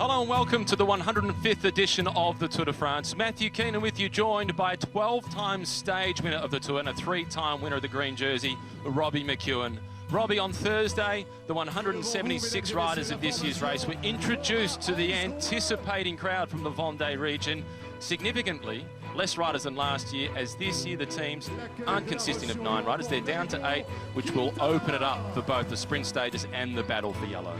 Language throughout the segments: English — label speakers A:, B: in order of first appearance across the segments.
A: Hello and welcome to the 105th edition of the Tour de France. Matthew Keenan with you, joined by 12-time stage winner of the Tour and a 3-time winner of the green jersey, Robbie McEwen. Robbie, on Thursday, the 176 riders of this year's race were introduced to the anticipating crowd from the Vendée region. Significantly, less riders than last year, as this year the teams aren't consisting of 9 riders. They're down to 8, which will open it up for both the sprint stages and the battle for yellow.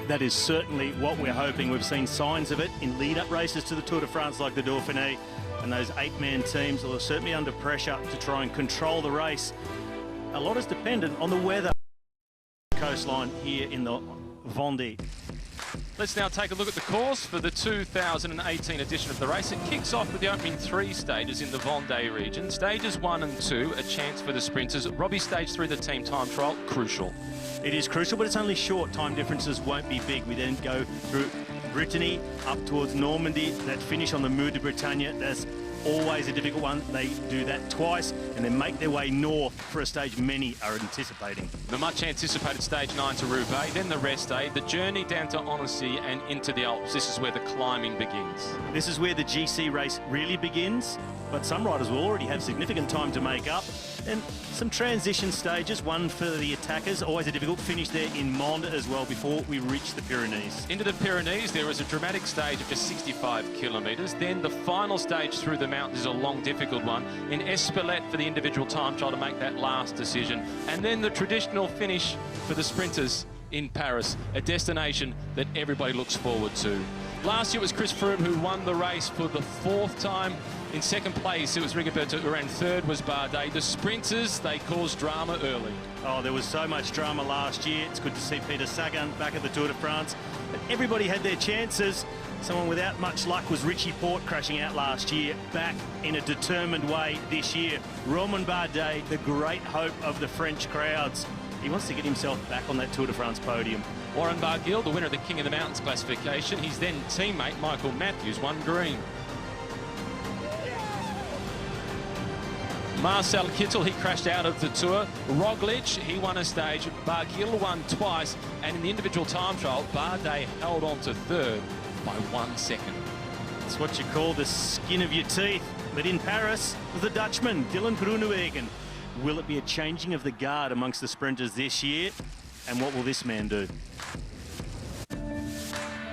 B: That is certainly what we're hoping. We've seen signs of it in lead-up races to the Tour de France like the Dauphiné, and those 8-man teams are certainly under pressure to try and control the race. A lot is dependent on the weather coastline here in the Vendée.
A: Let's now take a look at the course for the 2018 edition of the race. It kicks off with the opening 3 stages in the Vendée region. Stages 1 and 2, a chance for the sprinters. Robbie, stage 3, the team time trial, crucial.
B: It is crucial, but it's only short. Time differences won't be big. We then go through Brittany up towards Normandy. That finish on the Mur de Bretagne, that's always a difficult one. They do that twice and then make their way north for a stage many are anticipating.
A: The much anticipated stage 9 to Roubaix, then the rest day, the journey down to Annecy and into the Alps. This is where the climbing begins.
B: This is where the GC race really begins, but some riders will already have significant time to make up. And some transition stages, one for the attackers, always a difficult finish there in Mende as well before we reach the Pyrenees.
A: Into the Pyrenees, there is a dramatic stage of just 65 kilometres. Then the final stage through the mountains is a long, difficult one in Espelette for the individual time trial to make that last decision. And then the traditional finish for the sprinters in Paris, a destination that everybody looks forward to. Last year it was Chris Froome who won the race for the 4th time. In 2nd place, it was Rigoberto Urán. 3rd was Bardet. The sprinters, they caused drama early.
B: Oh, there was so much drama last year. It's good to see Peter Sagan back at the Tour de France. But everybody had their chances. Someone without much luck was Richie Porte, crashing out last year, back in a determined way this year. Romain Bardet, the great hope of the French crowds. He wants to get himself back on that Tour de France podium.
A: Warren Barguil, the winner of the King of the Mountains classification. His then teammate, Michael Matthews, won green. Marcel Kittel, he crashed out of the Tour. Roglic, he won a stage. Barguil won twice. And in the individual time trial, Bardet held on to 3rd by 1 second.
B: It's what you call the skin of your teeth. But in Paris, the Dutchman, Dylan Groenewegen. Will it be a changing of the guard amongst the sprinters this year? And what will this man do?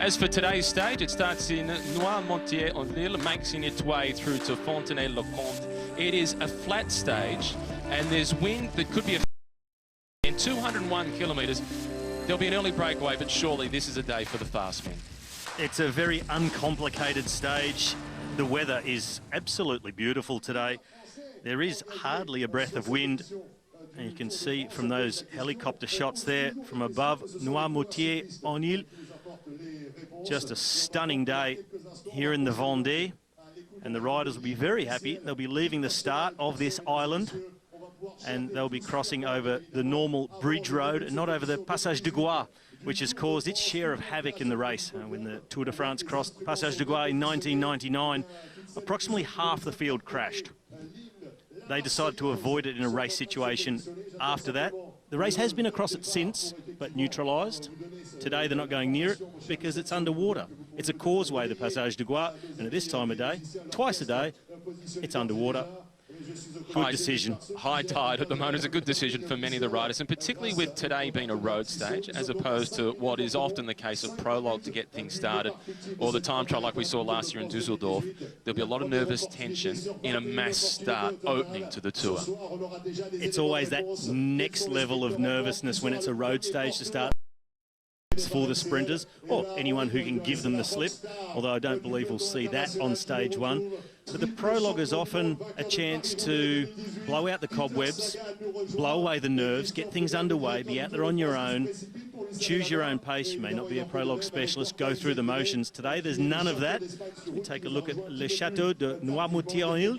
A: As for today's stage, it starts in Noirmoutier-en-Ville, making its way through to Fontenay-le-Comte. It is a flat stage, and there's wind that could be in 201 kilometres. There'll be an early breakaway, but surely this is a day for the fast men.
B: It's a very uncomplicated stage. The weather is absolutely beautiful today. There is hardly a breath of wind. And you can see from those helicopter shots there from above Noirmoutier-en-Ville. Just a stunning day here in the Vendée. And the riders will be very happy. They'll be leaving the start of this island and they'll be crossing over the normal bridge road and not over the Passage de Gois, which has caused its share of havoc in the race. When the Tour de France crossed Passage de Gois in 1999, approximately half the field crashed. They decided to avoid it in a race situation after that. The race has been across it since, but neutralised. Today they're not going near it because it's underwater. It's a causeway, the Passage de Gois, and at this time of day, twice a day, it's underwater. Good decision.
A: High tide at the moment is a good decision for many of the riders, and particularly with today being a road stage, as opposed to what is often the case of prologue to get things started, or the time trial like we saw last year in Dusseldorf. There'll be a lot of nervous tension in a mass start opening to the Tour.
B: It's always that next level of nervousness when it's a road stage to start for the sprinters, or anyone who can give them the slip, although I don't believe we'll see that on stage 1. But the prologue is often a chance to blow out the cobwebs, blow away the nerves, get things underway, be out there on your own, choose your own pace. You may not be a prologue specialist, go through the motions. Today there's none of that. We take a look at Le Château de Noirmoutier-en-Ville.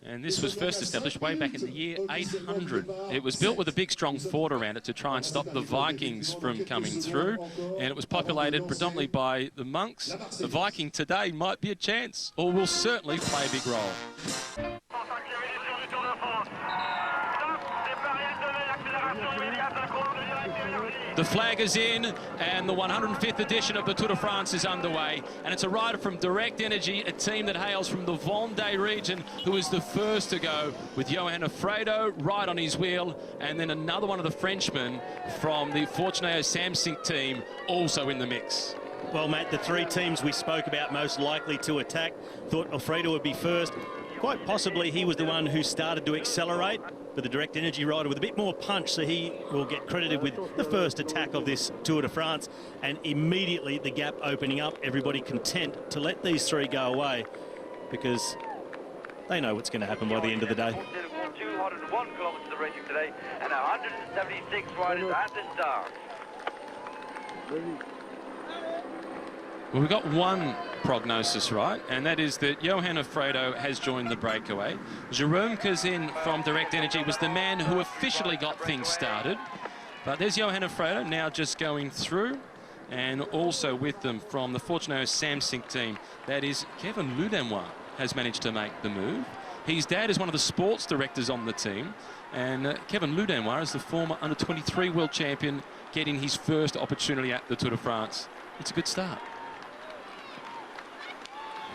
A: And this was first established way back in the year 800. It was built with a big strong fort around it to try and stop the Vikings from coming through. And it was populated predominantly by the monks. The Viking today might be a chance, or will certainly play a big role. The flag is in, and the 105th edition of the Tour de France is underway. And it's a rider from Direct Energy, a team that hails from the Vendée region, who is the first to go, with Johan Alfredo right on his wheel, and then another one of the Frenchmen from the Fortunato Samsic team also in the mix.
B: Well, Matt, the three teams we spoke about most likely to attack, thought Alfredo would be first. Quite possibly he was the one who started to accelerate, but the Direct Energy rider with a bit more punch, so he will get credited with the first attack of this Tour de France, and immediately the gap opening up, everybody content to let these three go away, because they know what's going to happen by the end of the day.
C: 201 kilometres of racing today, and 176 riders at the start.
A: Well, we've got one prognosis right, and that is that Johan Alfredo has joined the breakaway. Jerome Cazin from Direct Energy was the man who officially got things started. But there's Johan Alfredo now just going through, and also with them from the Fortunato Samsic team, that is Kevin Ludanois has managed to make the move. His dad is one of the sports directors on the team, and Kevin Ludanois is the former under-23 world champion, getting his first opportunity at the Tour de France. It's a good start.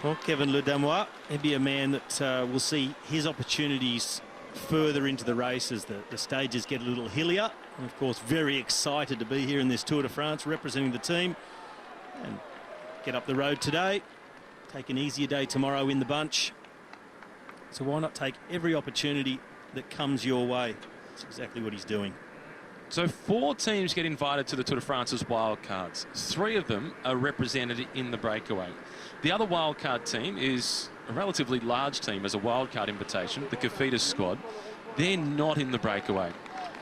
B: Well, Kevin Ludanois, he'll be a man that will see his opportunities further into the race as the stages get a little hillier. And of course, very excited to be here in this Tour de France, representing the team. And get up the road today, take an easier day tomorrow in the bunch. So why not take every opportunity that comes your way? That's exactly what he's doing.
A: So 4 teams get invited to the Tour de France as wildcards. 3 of them are represented in the breakaway. The other wildcard team is a relatively large team as a wildcard invitation, the Cofidis squad. They're not in the breakaway.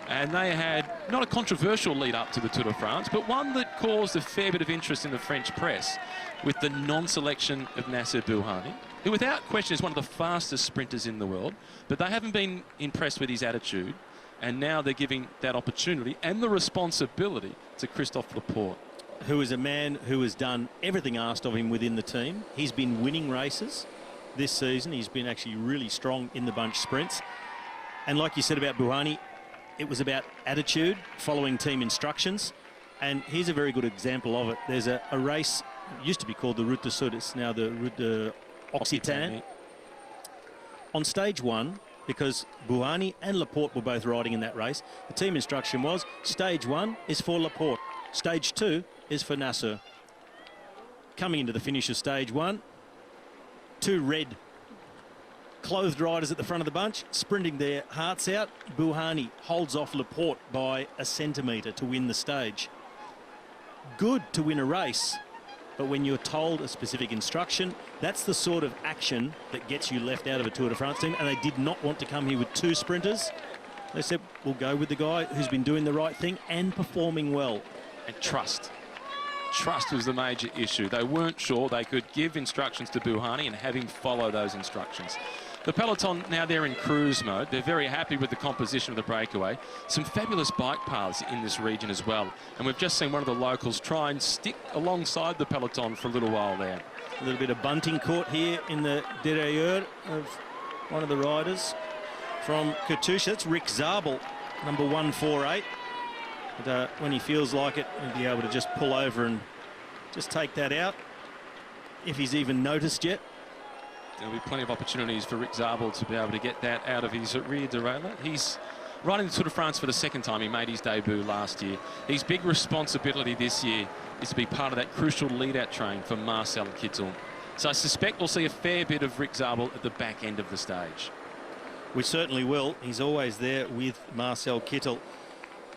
A: And they had not a controversial lead up to the Tour de France, but one that caused a fair bit of interest in the French press with the non-selection of Nacer Bouhanni, who without question is one of the fastest sprinters in the world, but they haven't been impressed with his attitude. And now they're giving that opportunity and the responsibility to Christophe Laporte,
B: who is a man who has done everything asked of him within the team. He's been winning races this season. He's been actually really strong in the bunch sprints. And like you said about Bouhanni, it was about attitude, following team instructions. And here's a very good example of it. There's a race, it used to be called the Route du Sud, it's now the Route de Occitan. On stage 1, because Bouhanni and Laporte were both riding in that race, the team instruction was stage 1 is for Laporte, stage 2 is for Nacer. Coming into the finish of stage 1, 2 red clothed riders at the front of the bunch, sprinting their hearts out. Bouhanni holds off Laporte by a centimetre to win the stage. Good to win a race, but when you're told a specific instruction, that's the sort of action that gets you left out of a Tour de France team, and they did not want to come here with 2 sprinters. They said, we'll go with the guy who's been doing the right thing and performing well.
A: and trust. Trust was the major issue. They weren't sure they could give instructions to Bouhanni and have him follow those instructions. The peloton, now they're in cruise mode. They're very happy with the composition of the breakaway. Some fabulous bike paths in this region as well. And we've just seen one of the locals try and stick alongside the peloton for a little while there.
B: A little bit of bunting caught here in the derailleur of one of the riders from Katusha. That's Rick Zabel, number 148. But when he feels like it, he'll be able to just pull over and just take that out, if he's even noticed yet.
A: There'll be plenty of opportunities for Rick Zabel to be able to get that out of his rear derailleur. He's riding the Tour de France for the second time. He made his debut last year. His big responsibility this year is to be part of that crucial lead-out train for Marcel Kittel. So I suspect we'll see a fair bit of Rick Zabel at the back end of the stage.
B: We certainly will. He's always there with Marcel Kittel.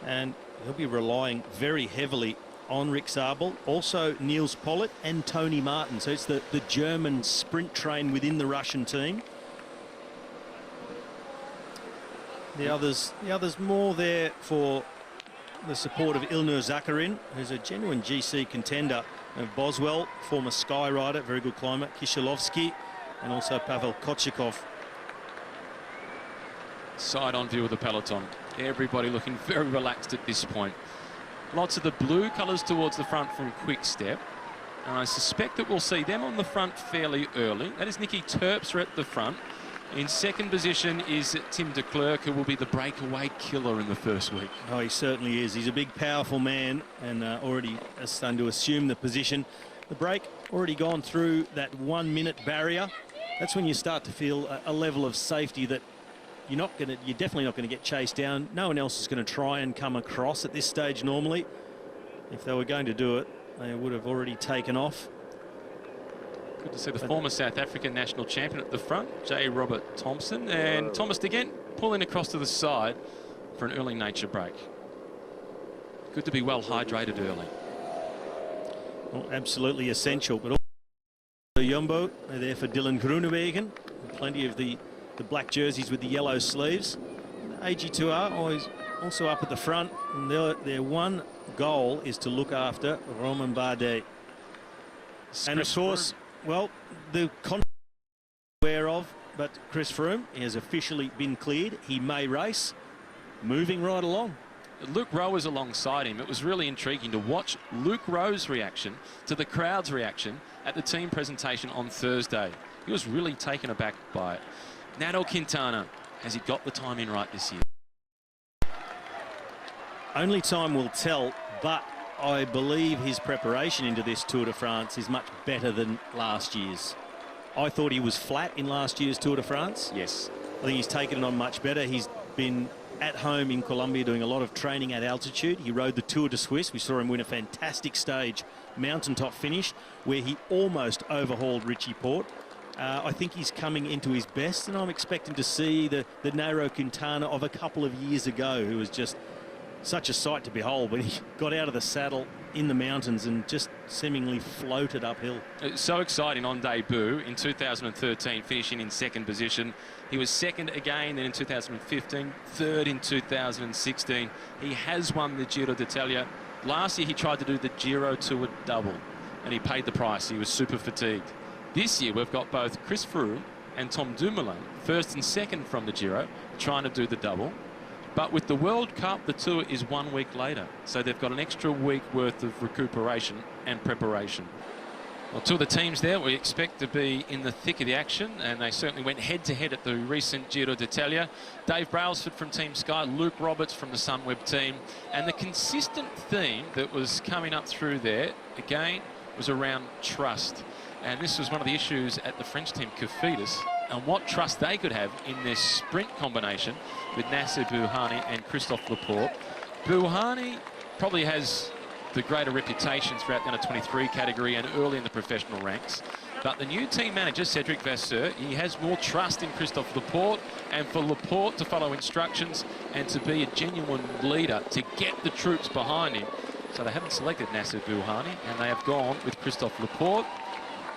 B: And he'll be relying very heavily on Rick Zabel, also Niels Pollitt and Tony Martin. So it's the German sprint train within the Russian team. The others more there for the support of Ilnur Zakarin, who's a genuine GC contender. And Boswell, former Sky rider, very good climber, Kishilovsky, and also Pavel Kochikov.
A: Side on view of the peloton. Everybody looking very relaxed at this point. Lots of the blue colours towards the front from Quick Step. And I suspect that we'll see them on the front fairly early. That is Nicky Terpstra at the front. In second position is Tim de Klerk, who will be the breakaway killer in the first week.
B: Oh, he certainly is. He's a big, powerful man and already starting to assume the position. The break already gone through that 1 minute barrier. That's when you start to feel a level of safety that you're definitely not going to get chased down. No one else is going to try and come across at this stage normally. If they were going to do it, they would have already taken off.
A: Good to see the former South African national champion at the front, J. Robert Thompson, and Thomas De Gendt pulling across to the side for an early nature break. Good to be well hydrated early.
B: Well, absolutely essential, but also Jumbo are there for Dylan Groenewegen. Plenty of the black jerseys with the yellow sleeves. AG2R always also up at the front, and their one goal is to look after Romain Bardet. And of course, well, the contract aware of, but Chris Froome has officially been cleared. He may race, moving right along.
A: Luke Rowe is alongside him. It was really intriguing to watch Luke Rowe's reaction to the crowd's reaction at the team presentation on Thursday. He was really taken aback by it. Nairo Quintana, has he got the time in right this year?
B: Only time will tell, but I believe his preparation into this Tour de France is much better than last year's. I thought he was flat in last year's Tour de France.
A: Yes.
B: I think he's taken it on much better. He's been at home in Colombia doing a lot of training at altitude. He rode the Tour de Suisse. We saw him win a fantastic stage mountaintop finish where he almost overhauled Richie Porte. I think he's coming into his best, and I'm expecting to see the Nairo Quintana of a couple of years ago, who was just such a sight to behold when he got out of the saddle in the mountains and just seemingly floated uphill.
A: It's so exciting on debut in 2013, finishing in second position. He was second again then in 2015, third in 2016. He has won the Giro d'Italia. Last year he tried to do the Giro Tour double and he paid the price. He was super fatigued. This year we've got both Chris Froome and Tom Dumoulin, first and second from the Giro, trying to do the double. But with the World Cup, the Tour is 1 week later. So they've got an extra week worth of recuperation and preparation. Well, two of the teams there we expect to be in the thick of the action, and they certainly went head-to-head at the recent Giro d'Italia. Dave Brailsford from Team Sky, Luke Roberts from the Sunweb team. And the consistent theme that was coming up through there, again, was around trust. And this was one of the issues at the French team, Cofidis, and what trust they could have in this sprint combination with Nacer Bouhanni and Christophe Laporte. Bouhanni probably has the greater reputation throughout the under-23 category and early in the professional ranks. But the new team manager, Cedric Vasseur, he has more trust in Christophe Laporte, and for Laporte to follow instructions and to be a genuine leader, to get the troops behind him. So they haven't selected Nacer Bouhanni, and they have gone with Christophe Laporte,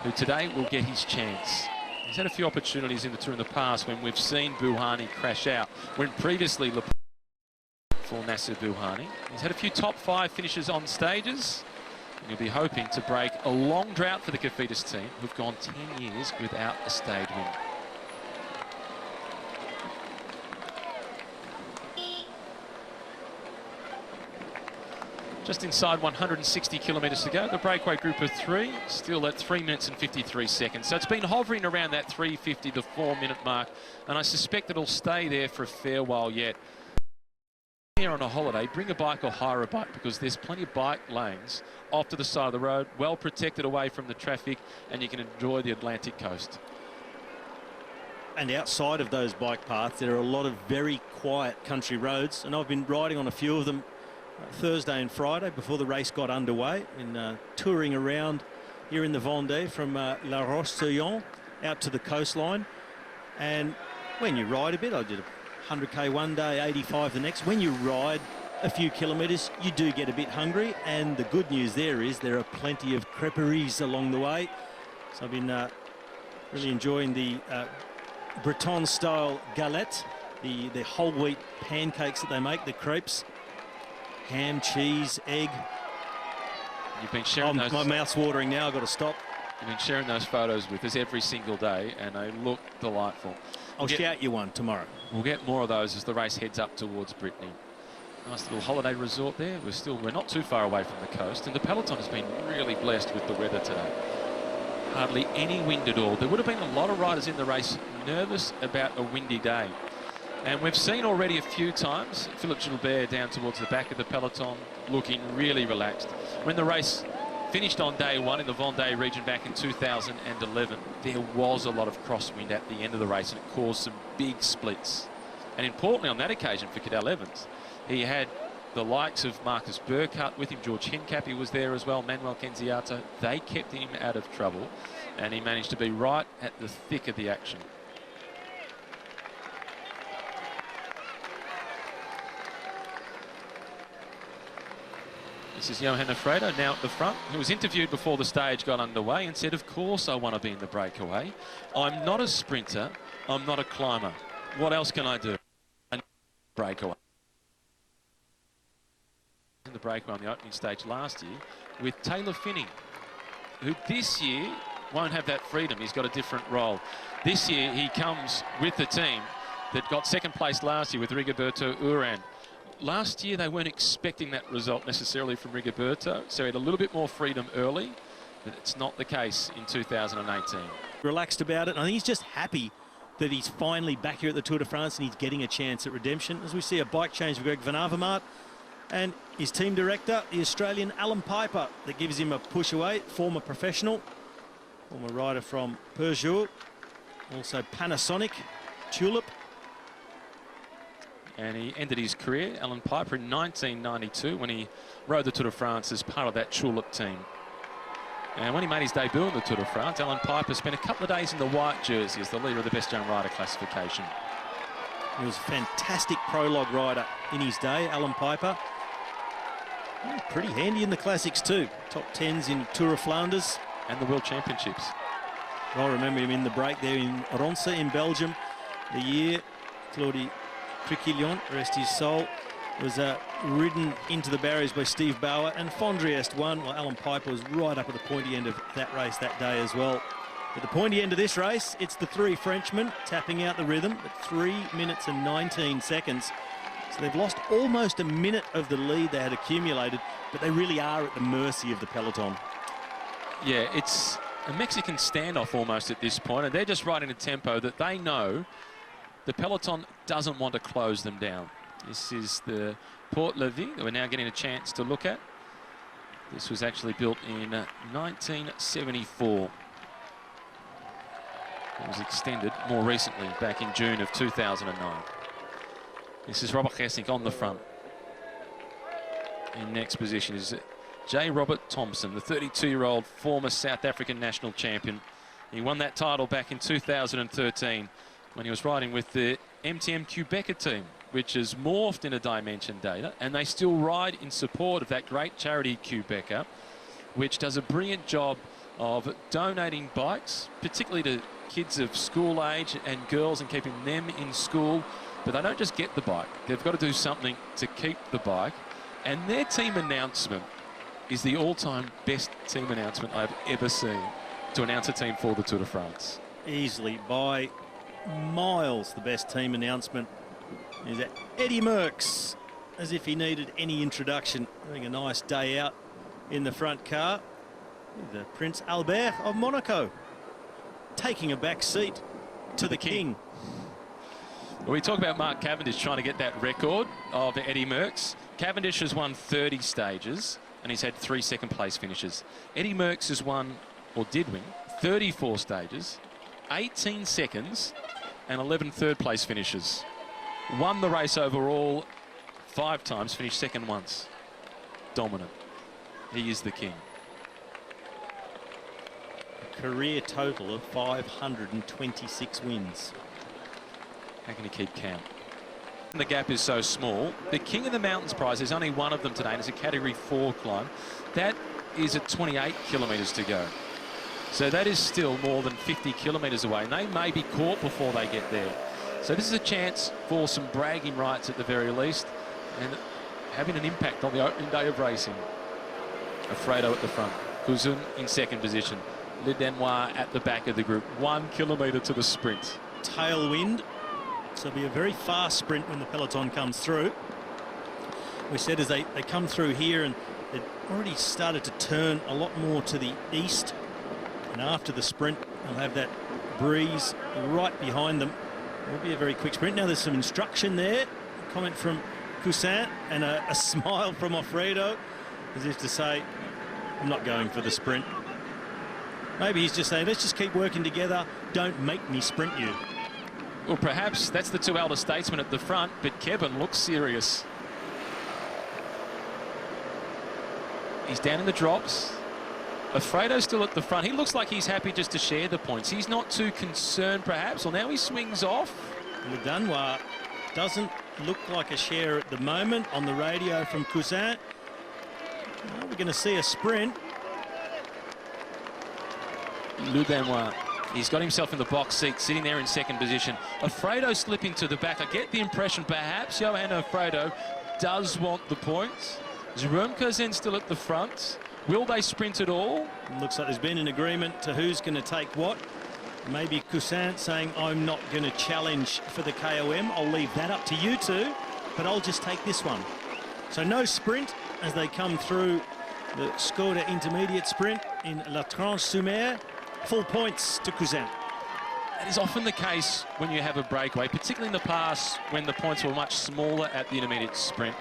A: who today will get his chance. He's had a few opportunities in the Tour in the past when we've seen Bouhanni crash out, when previously Laporte for Nacer Bouhanni. He's had a few top 5 finishes on stages, and he'll be hoping to break a long drought for the Cofidis team, who've gone 10 years without a stage win. Just inside 160 kilometres to go. The breakaway group of 3 still at 3 minutes and 53 seconds. So it's been hovering around that 3:50 to 4 minute mark, and I suspect it'll stay there for a fair while yet. Here on a holiday, bring a bike or hire a bike, because there's plenty of bike lanes off to the side of the road, well protected away from the traffic, and you can enjoy the Atlantic coast.
B: And outside of those bike paths, there are a lot of very quiet country roads, and I've been riding on a few of them Thursday and Friday before the race got underway, and touring around here in the Vendée from La Roche-sur-Yon out to the coastline. And when you ride a bit, I did 100k one day, 85 the next. When you ride a few kilometres, you do get a bit hungry, and the good news there is there are plenty of creperies along the way. So I've been really enjoying the Breton-style galette, the whole wheat pancakes that they make, the crepes. Ham, cheese, egg.
A: You've been sharing those.
B: My mouth's watering now. I've got to stop.
A: You've been sharing those photos with us every single day, and they look delightful.
B: I'll shout you one tomorrow.
A: We'll get more of those as the race heads up towards Brittany. Nice little holiday resort there. We're not too far away from the coast, and the peloton has been really blessed with the weather today. hardly any wind at all. There would have been a lot of riders in the race nervous about a windy day. And we've seen already a few times Philippe Gilbert down towards the back of the peloton looking really relaxed. When the race finished on day one in the Vendée region back in 2011, there was a lot of crosswind at the end of the race and it caused some big splits. And importantly on that occasion for Cadel Evans, he had the likes of Marcus Burkhardt with him, George Hincapie was there as well, Manuel Kenziato. They kept him out of trouble and he managed to be right at the thick of the action. This is Johan Alfredo now at the front, who was interviewed before the stage got underway and said, of course I want to be in the breakaway. I'm not a sprinter, I'm not a climber. What else can I do? Breakaway. In the breakaway on the opening stage last year with Taylor Finning, who this year won't have that freedom. He's got a different role. This year he comes with the team that got second place last year with Rigoberto Urán. Last year they weren't expecting that result necessarily from Rigoberto, so he had a little bit more freedom early, but it's not the case in 2018.
B: Relaxed about it. I think he's just happy that he's finally back here at the Tour de France and he's getting a chance at redemption. As we see a bike change for Greg Van Avermaet and his team director, the Australian Alan Piper, that gives him a push away, former professional, former rider from Peugeot, also Panasonic, Tulip.
A: And he ended his career, Alan Piper, in 1992 when he rode the Tour de France as part of that Tulip team. And when he made his debut in the Tour de France, Alan Piper spent a couple of days in the white jersey as the leader of the best young rider classification.
B: He was a fantastic prologue rider in his day, Alan Piper. Pretty handy in the classics too. Top 10s in Tour of Flanders.
A: And the World Championships.
B: I remember him in the break there in Ronse in Belgium. The year Claudie Triquillon, rest his soul, was ridden into the barriers by Steve Bauer, and Fondriest won while Alan Piper was right up at the pointy end of that race that day as well. At the pointy end of this race, it's the three Frenchmen tapping out the rhythm at 3 minutes and 19 seconds. So they've lost almost a minute of the lead they had accumulated, but they really are at the mercy of the peloton.
A: Yeah, it's a Mexican standoff almost at this point, and they're just riding a tempo that they know the peloton doesn't want to close them down. This is the Port-Levis that we're now getting a chance to look at. This was actually built in 1974. It was extended more recently back in June of 2009. This is Robert Gesink on the front. In next position is J. Robert Thompson, the 32-year-old former South African national champion. He won that title back in 2013 when he was riding with the MTM Qhubeka team, which has morphed into Dimension Data, and they still ride in support of that great charity Qhubeka, which does a brilliant job of donating bikes, particularly to kids of school age and girls, and keeping them in school. But they don't just get the bike, they've got to do something to keep the bike. And their team announcement is the all-time best team announcement I've ever seen to announce a team for the Tour de France.
B: Easily by miles the best team announcement is that Eddie Merckx, as if he needed any introduction, having a nice day out in the front car. The Prince Albert of Monaco taking a back seat to the king.
A: Well, we talk about Mark Cavendish trying to get that record of Eddie Merckx. Cavendish has won 30 stages and he's had 3 second place finishes. Eddie Merckx has won, or did win, 34 stages, 18 seconds and 11 third place finishes. Won the race overall 5 times, finished second once. Dominant. He is the king.
B: A career total of 526 wins.
A: How can he keep count? The gap is so small. The King of the Mountains prize, there's only one of them today, and it's a Category 4 climb. That is at 28 kilometres to go. So that is still more than 50 kilometres away, and they may be caught before they get there. So this is a chance for some bragging rights at the very least, and having an impact on the opening day of racing. Alfredo at the front, Cousin in second position, Le Danois at the back of the group, 1 kilometre to the sprint.
B: Tailwind, so it'll be a very fast sprint when the peloton comes through. We said as they come through here, and they've already started to turn a lot more to the east. And after the sprint, they'll have that breeze right behind them. It'll be a very quick sprint. Now there's some instruction there. A comment from Cousin and a smile from Alfredo, as if to say, I'm not going for the sprint. Maybe he's just saying, let's just keep working together. Don't make me sprint you.
A: Well, perhaps that's the two elder statesmen at the front, but Kevin looks serious. He's down in the drops. Alfredo's still at the front. He looks like he's happy just to share the points. He's not too concerned, perhaps. Well, now he swings off.
B: Le Danois doesn't look like a share at the moment on the radio from Cousin. Well, we're going to see a sprint.
A: Le Danois. He's got himself in the box seat, sitting there in second position. Alfredo slipping to the back. I get the impression perhaps Johan Alfredo does want the points. Jerome Cousin still at the front. Will they sprint at all?
B: Looks like there's been an agreement to who's going to take what. Maybe Cousin saying, I'm not going to challenge for the KOM. I'll leave that up to you two, but I'll just take this one. So no sprint as they come through the Skoda intermediate sprint in La Tranche-sur-Mer. Full points to Cousin.
A: That is often the case when you have a breakaway, particularly in the past when the points were much smaller at the intermediate sprint.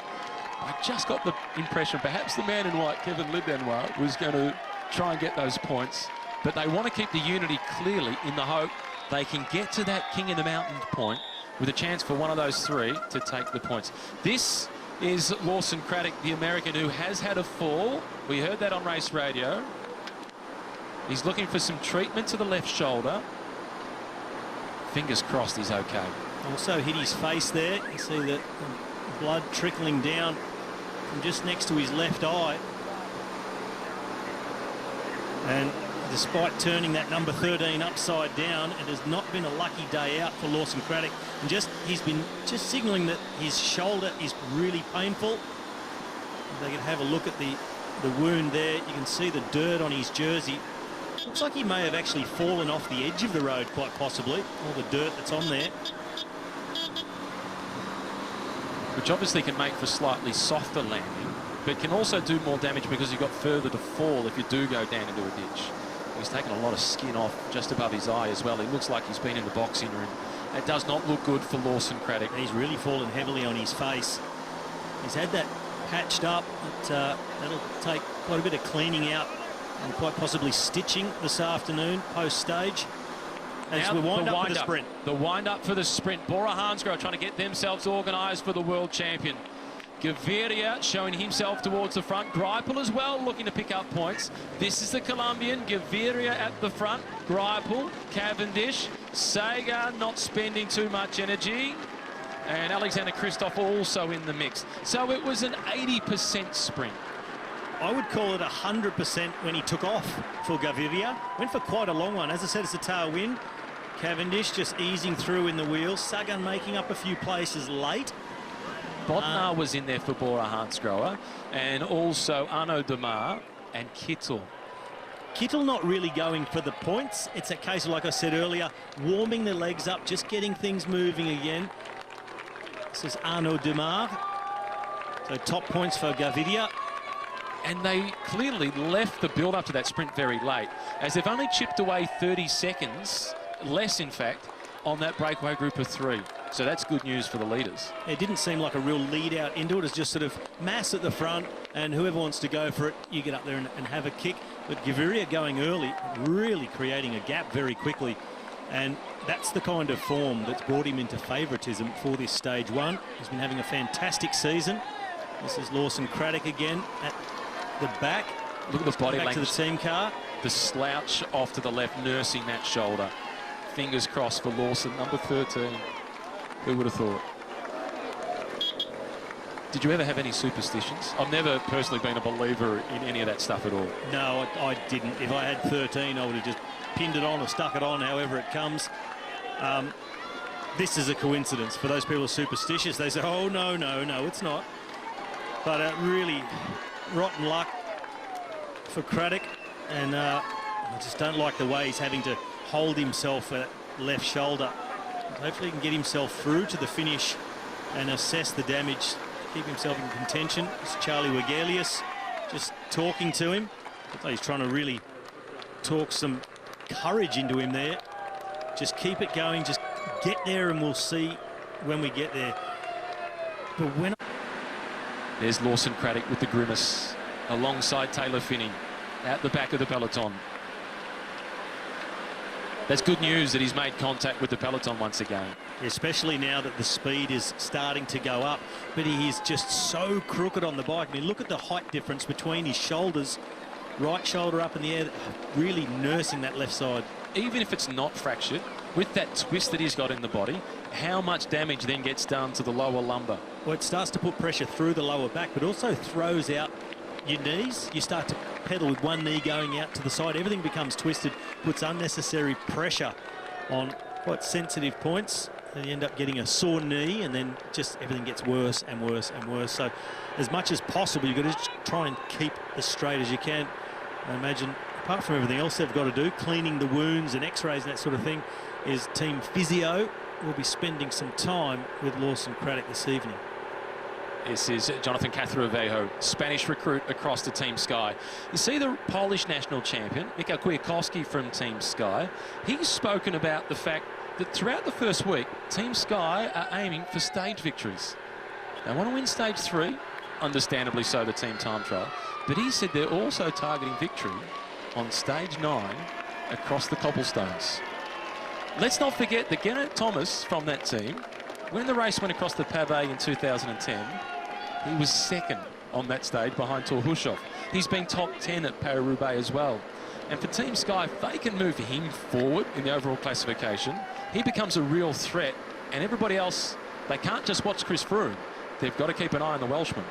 A: I just got the impression perhaps the man in white, Kevin Le Danois, was going to try and get those points. But they want to keep the unity clearly in the hope they can get to that King of the Mountains point with a chance for one of those three to take the points. This is Lawson Craddock, the American who has had a fall. We heard that on race radio. He's looking for some treatment to the left shoulder. Fingers crossed he's okay.
B: Also hit his face there. You see that blood trickling down from just next to his left eye. And despite turning that number 13 upside down, it has not been a lucky day out for Lawson Craddock. And he's been just signalling that his shoulder is really painful. If they can have a look at the wound there. You can see the dirt on his jersey. Looks like he may have actually fallen off the edge of the road, quite possibly. All the dirt that's on there.
A: Which obviously can make for slightly softer landing, but can also do more damage because you've got further to fall if you do go down into a ditch. He's taken a lot of skin off just above his eye as well. He looks like he's been in the boxing ring. It does not look good for Lawson Craddock.
B: He's really fallen heavily on his face. He's had that patched up. That'll take quite a bit of cleaning out and quite possibly stitching this afternoon post-stage. As we wind up for the sprint.
A: The wind-up for the sprint. Bora Hansgrohe trying to get themselves organised for the world champion. Gaviria showing himself towards the front. Greipel as well looking to pick up points. This is the Colombian. Gaviria at the front. Greipel, Cavendish, Sagan not spending too much energy. And Alexander Kristoff also in the mix. So it was an 80% sprint.
B: I would call it 100% when he took off for Gaviria. Went for quite a long one. As I said, it's a tailwind. Cavendish just easing through in the wheels. Sagan making up a few places late.
A: Bodnar was in there for Bora Hansgrohe, and also Arnaud Demar and Kittel.
B: Kittel not really going for the points. It's a case of, like I said earlier, warming the legs up, just getting things moving again. This is Arnaud Demar. So top points for Gaviria.
A: And they clearly left the build-up to that sprint very late, as they've only chipped away 30 seconds, less in fact, on that breakaway group of three. So that's good news for the leaders.
B: It didn't seem like a real lead out into it. It's just sort of mass at the front, and whoever wants to go for it, you get up there and have a kick. But Gaviria going early, really creating a gap very quickly. And that's the kind of form that's brought him into favouritism for this stage one. He's been having a fantastic season. This is Lawson Craddock again at the back.
A: Look at the body
B: back
A: language.
B: to the team car.
A: The slouch off to the left, nursing that shoulder. Fingers crossed for Lawson, number 13. Who would have thought? Did you ever have any superstitions? I've never personally been a believer in any of that stuff at all.
B: No, I didn't. If I had 13, I would have just pinned it on or stuck it on, however it comes. This is a coincidence. For those people who are superstitious, they say, oh, no, it's not. But really rotten luck for Craddock. And I just don't like the way he's having to hold himself at left shoulder. Hopefully he can get himself through to the finish and assess the damage, keep himself in contention. It's Charlie Wegelius just talking to him. I thought he's trying to really talk some courage into him there. Just keep it going, just get there, and we'll see when we get there. But when...
A: There's Lawson Craddock with the grimace alongside Taylor Finney at the back of the peloton. That's good news that he's made contact with the peloton once again.
B: Especially now that the speed is starting to go up, but he is just so crooked on the bike. I mean, look at the height difference between his shoulders. Right shoulder up in the air, really nursing that left side.
A: Even if it's not fractured, with that twist that he's got in the body, how much damage then gets done to the lower lumbar?
B: Well, it starts to put pressure through the lower back, but also throws out your knees. You start to pedal with one knee going out to the side. Everything becomes twisted, puts unnecessary pressure on quite sensitive points. And you end up getting a sore knee, and then just everything gets worse and worse and worse. So as much as possible, you've got to try and keep as straight as you can. I imagine, apart from everything else they've got to do, cleaning the wounds and x-rays and that sort of thing, is Team Physio will be spending some time with Lawson Craddock this evening.
A: This is Jonathan Cathrovejo, Spanish recruit across to Team Sky. You see the Polish national champion, Michał Kwiatkowski from Team Sky. He's spoken about the fact that throughout the first week, Team Sky are aiming for stage victories. They want to win stage 3, understandably so, the team time trial, but he said they're also targeting victory on stage 9 across the cobblestones. Let's not forget that Geraint Thomas from that team, when the race went across the Pavé in 2010, he was second on that stage behind Torhushov. He's been top 10 at Paris-Roubaix as well. And for Team Sky, if they can move him forward in the overall classification, he becomes a real threat. And everybody else, they can't just watch Chris Froome. They've got to keep an eye on the Welshman.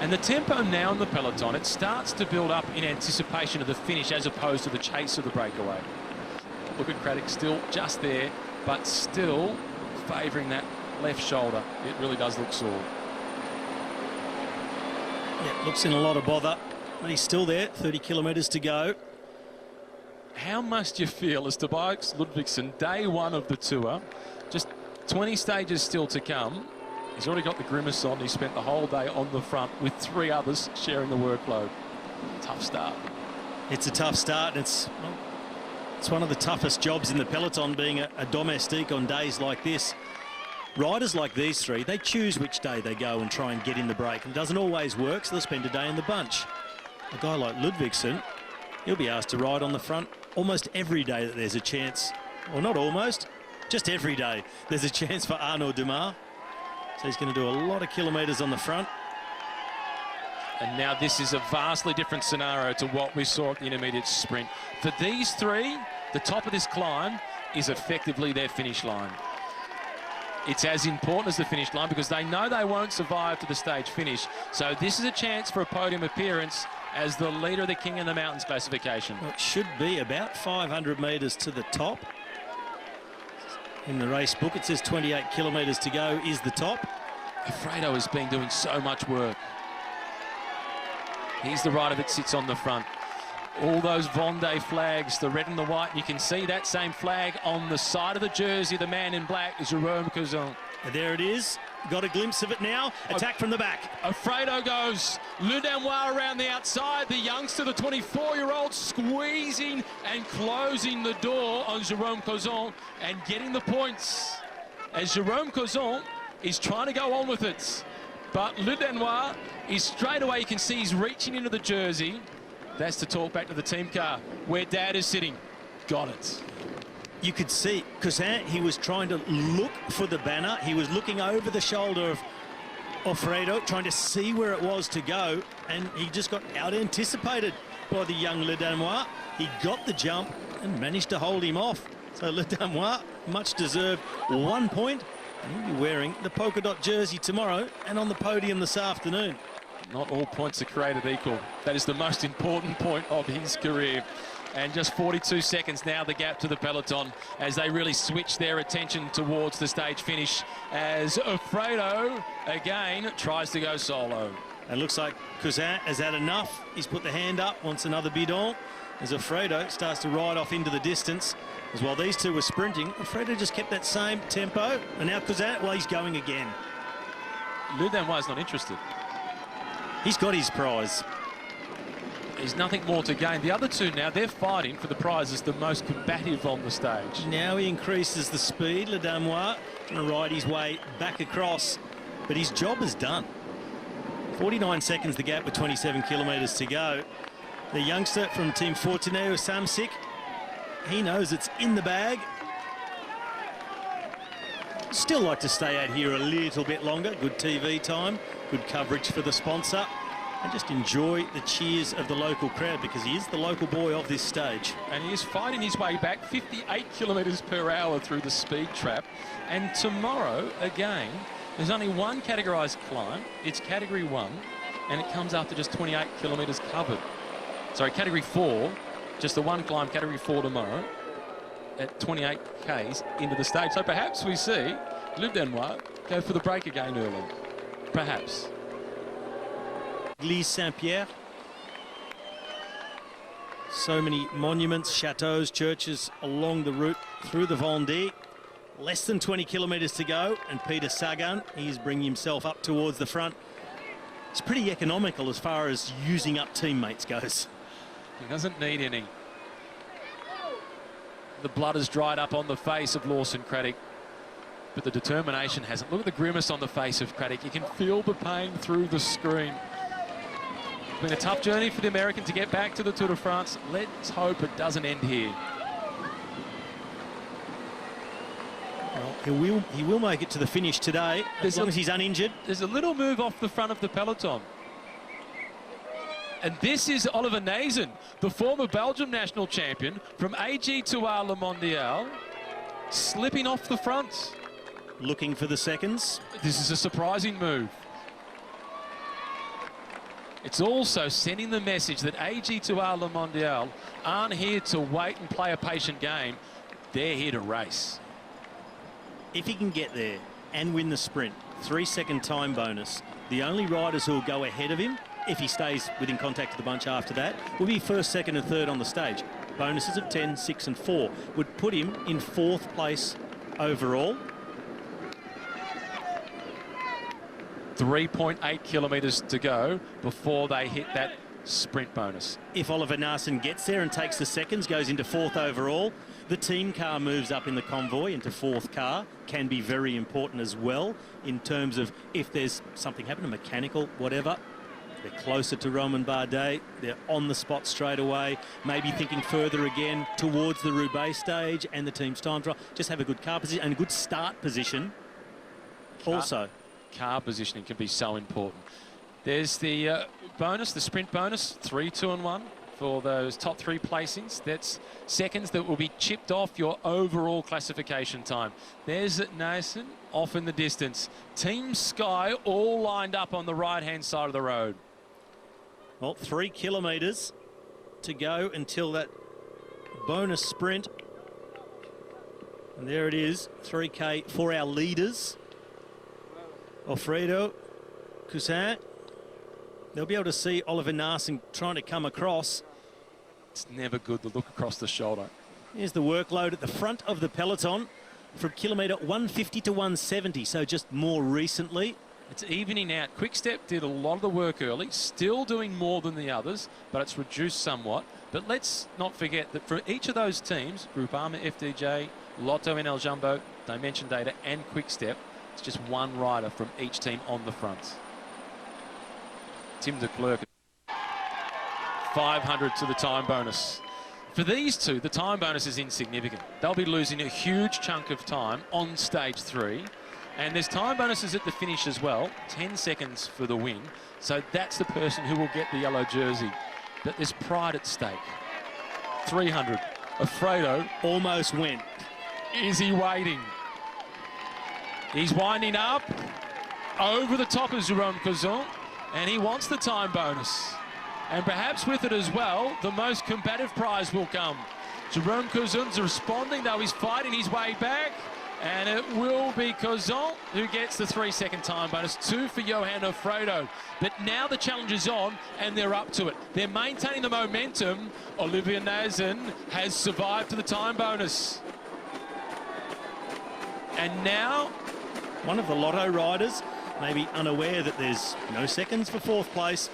A: And the tempo now in the peloton, it starts to build up in anticipation of the finish as opposed to the chase of the breakaway. Look at Craddock still just there, but still favouring that left shoulder. It really does look sore.
B: Yeah, looks in a lot of bother, but he's still there, 30 kilometres to go.
A: How must you feel as Tobias Ludvigsson, day 1 of the tour, just 20 stages still to come? He's already got the grimace on. He spent the whole day on the front with 3 others sharing the workload. Tough start.
B: It's a tough start, and it's one of the toughest jobs in the peloton, being a domestique on days like this. Riders like these 3, they choose which day they go and try and get in the break. And it doesn't always work, so they'll spend a day in the bunch. A guy like Ludvigsson, he'll be asked to ride on the front almost every day that there's a chance. Well, not almost, just every day there's a chance for Arnaud Démare. So he's going to do a lot of kilometres on the front.
A: And now this is a vastly different scenario to what we saw at the intermediate sprint. For these 3, the top of this climb is effectively their finish line. It's as important as the finish line because they know they won't survive to the stage finish. So this is a chance for a podium appearance as the leader of the King of the Mountains classification.
B: Well, it should be about 500 metres to the top. In the race book, it says 28 kilometres to go is the top.
A: Alfredo has been doing so much work. He's the rider that sits on the front. All those Vendée flags, the red and the white. You can see that same flag on the side of the jersey. The man in black is Jérôme Cauzon.
B: There it is. Got a glimpse of it now. Attack from the back.
A: Alfredo goes. Le Danois around the outside. The youngster, the 24-year-old, squeezing and closing the door on Jérôme Cauzon and getting the points. As Jérôme Cauzon is trying to go on with it. But Le Danois is straight away, you can see he's reaching into the jersey. That's to talk back to the team car where Dad is sitting. Got it.
B: You could see Cousin, he was trying to look for the banner. He was looking over the shoulder of Alfredo, trying to see where it was to go, and he just got out-anticipated by the young Le Danois. He got the jump and managed to hold him off. So Le Danois, much deserved 1 point, and he'll be wearing the polka dot jersey tomorrow and on the podium this afternoon.
A: Not all points are created equal. That is the most important point of his career. And just 42 seconds now, the gap to the peloton as they really switch their attention towards the stage finish as Alfredo again tries to go solo.
B: It looks like Cousin has had enough. He's put the hand up, wants another bidon, as Alfredo starts to ride off into the distance. As while these 2 were sprinting, Alfredo just kept that same tempo. And now Cousin, well, he's going again.
A: Le Danois is not interested.
B: He's got his prize.
A: There's nothing more to gain. The other two now, they're fighting for the prize as the most combative on the stage.
B: Now he increases the speed. Le Damois going to ride his way back across, but his job is done. 49 seconds the gap with 27 kilometres to go. The youngster from Team Fortuné, Samsic, he knows it's in the bag. Still like to stay out here a little bit longer. Good TV time, good coverage for the sponsor, and just enjoy the cheers of the local crowd because he is the local boy of this stage.
A: And he is fighting his way back 58 kilometres per hour through the speed trap. And tomorrow, again, there's only one categorised climb. It's Category 1, and it comes after just 28 kilometres covered. Sorry, Category 4, just the one climb, Category 4 tomorrow, at 28 Ks into the stage. So perhaps we see Le Damois go for the break again early. Perhaps.
B: Église Saint-Pierre. So many monuments, chateaux, churches along the route through the Vendée. Less than 20 kilometres to go, and Peter Sagan, he's bringing himself up towards the front. It's pretty economical as far as using up teammates goes.
A: He doesn't need any. The blood has dried up on the face of Lawson Craddock, but the determination hasn't. Look at the grimace on the face of Craddock. You can feel the pain through the screen. It's been a tough journey for the American to get back to the Tour de France. Let's hope it doesn't end here.
B: Well, he will make it to the finish today, as long as he's uninjured.
A: There's a little move off the front of the peloton. And this is Oliver Naesen, the former Belgium national champion from AG2R Le Mondial, slipping off the front.
B: Looking for the seconds.
A: This is a surprising move. It's also sending the message that AG2R Le Mondial aren't here to wait and play a patient game. They're here to race.
B: If he can get there and win the sprint, 3-second time bonus, the only riders who will go ahead of him, if he stays within contact of the bunch after that, will be first, second and third on the stage. Bonuses of 10, 6 and 4 would put him in 4th place overall.
A: 3.8 kilometres to go before they hit that sprint bonus.
B: If Oliver Naesen gets there and takes the seconds, goes into 4th overall, the team car moves up in the convoy into 4th car. Can be very important as well in terms of if there's something happen, a mechanical, whatever. They're closer to Romain Bardet. They're on the spot straight away. Maybe thinking further again towards the Roubaix stage and the team's time trial. Just have a good car position and a good start position.
A: Car positioning can be so important. There's the bonus, the sprint bonus, 3, 2 and 1 for those top 3 placings. That's seconds that will be chipped off your overall classification time. There's Naesen off in the distance. Team Sky all lined up on the right-hand side of the road.
B: Well, 3 kilometres to go until that bonus sprint. And there it is, 3K for our leaders. Alfredo Cousin. They'll be able to see Oliver Naesen trying to come across.
A: It's never good to look across the shoulder.
B: Here's the workload at the front of the peloton from kilometre 150 to 170, so just more recently.
A: It's evening out. Quick-Step did a lot of the work early, still doing more than the others, but it's reduced somewhat. But let's not forget that for each of those teams, Groupama, FDJ, Lotto, NL Jumbo, Dimension Data and Quick-Step, it's just one rider from each team on the front. Tim de Klerk, 500 to the time bonus. For these two, the time bonus is insignificant. They'll be losing a huge chunk of time on stage 3. And there's time bonuses at the finish as well, 10 seconds for the win. So that's the person who will get the yellow jersey. But there's pride at stake. 300. Alfredo
B: Almost went.
A: Is he waiting? He's winding up over the top of Jérôme Cauzon, and he wants the time bonus. And perhaps with it as well, the most combative prize will come. Jérôme Cauzon's responding, though he's fighting his way back. And it will be Cauzon who gets the 3-second time bonus. 2 for Johan Alfredo. But now the challenge is on and they're up to it. They're maintaining the momentum. Oliver Naesen has survived to the time bonus. And now
B: one of the Lotto riders may be unaware that there's no seconds for 4th place.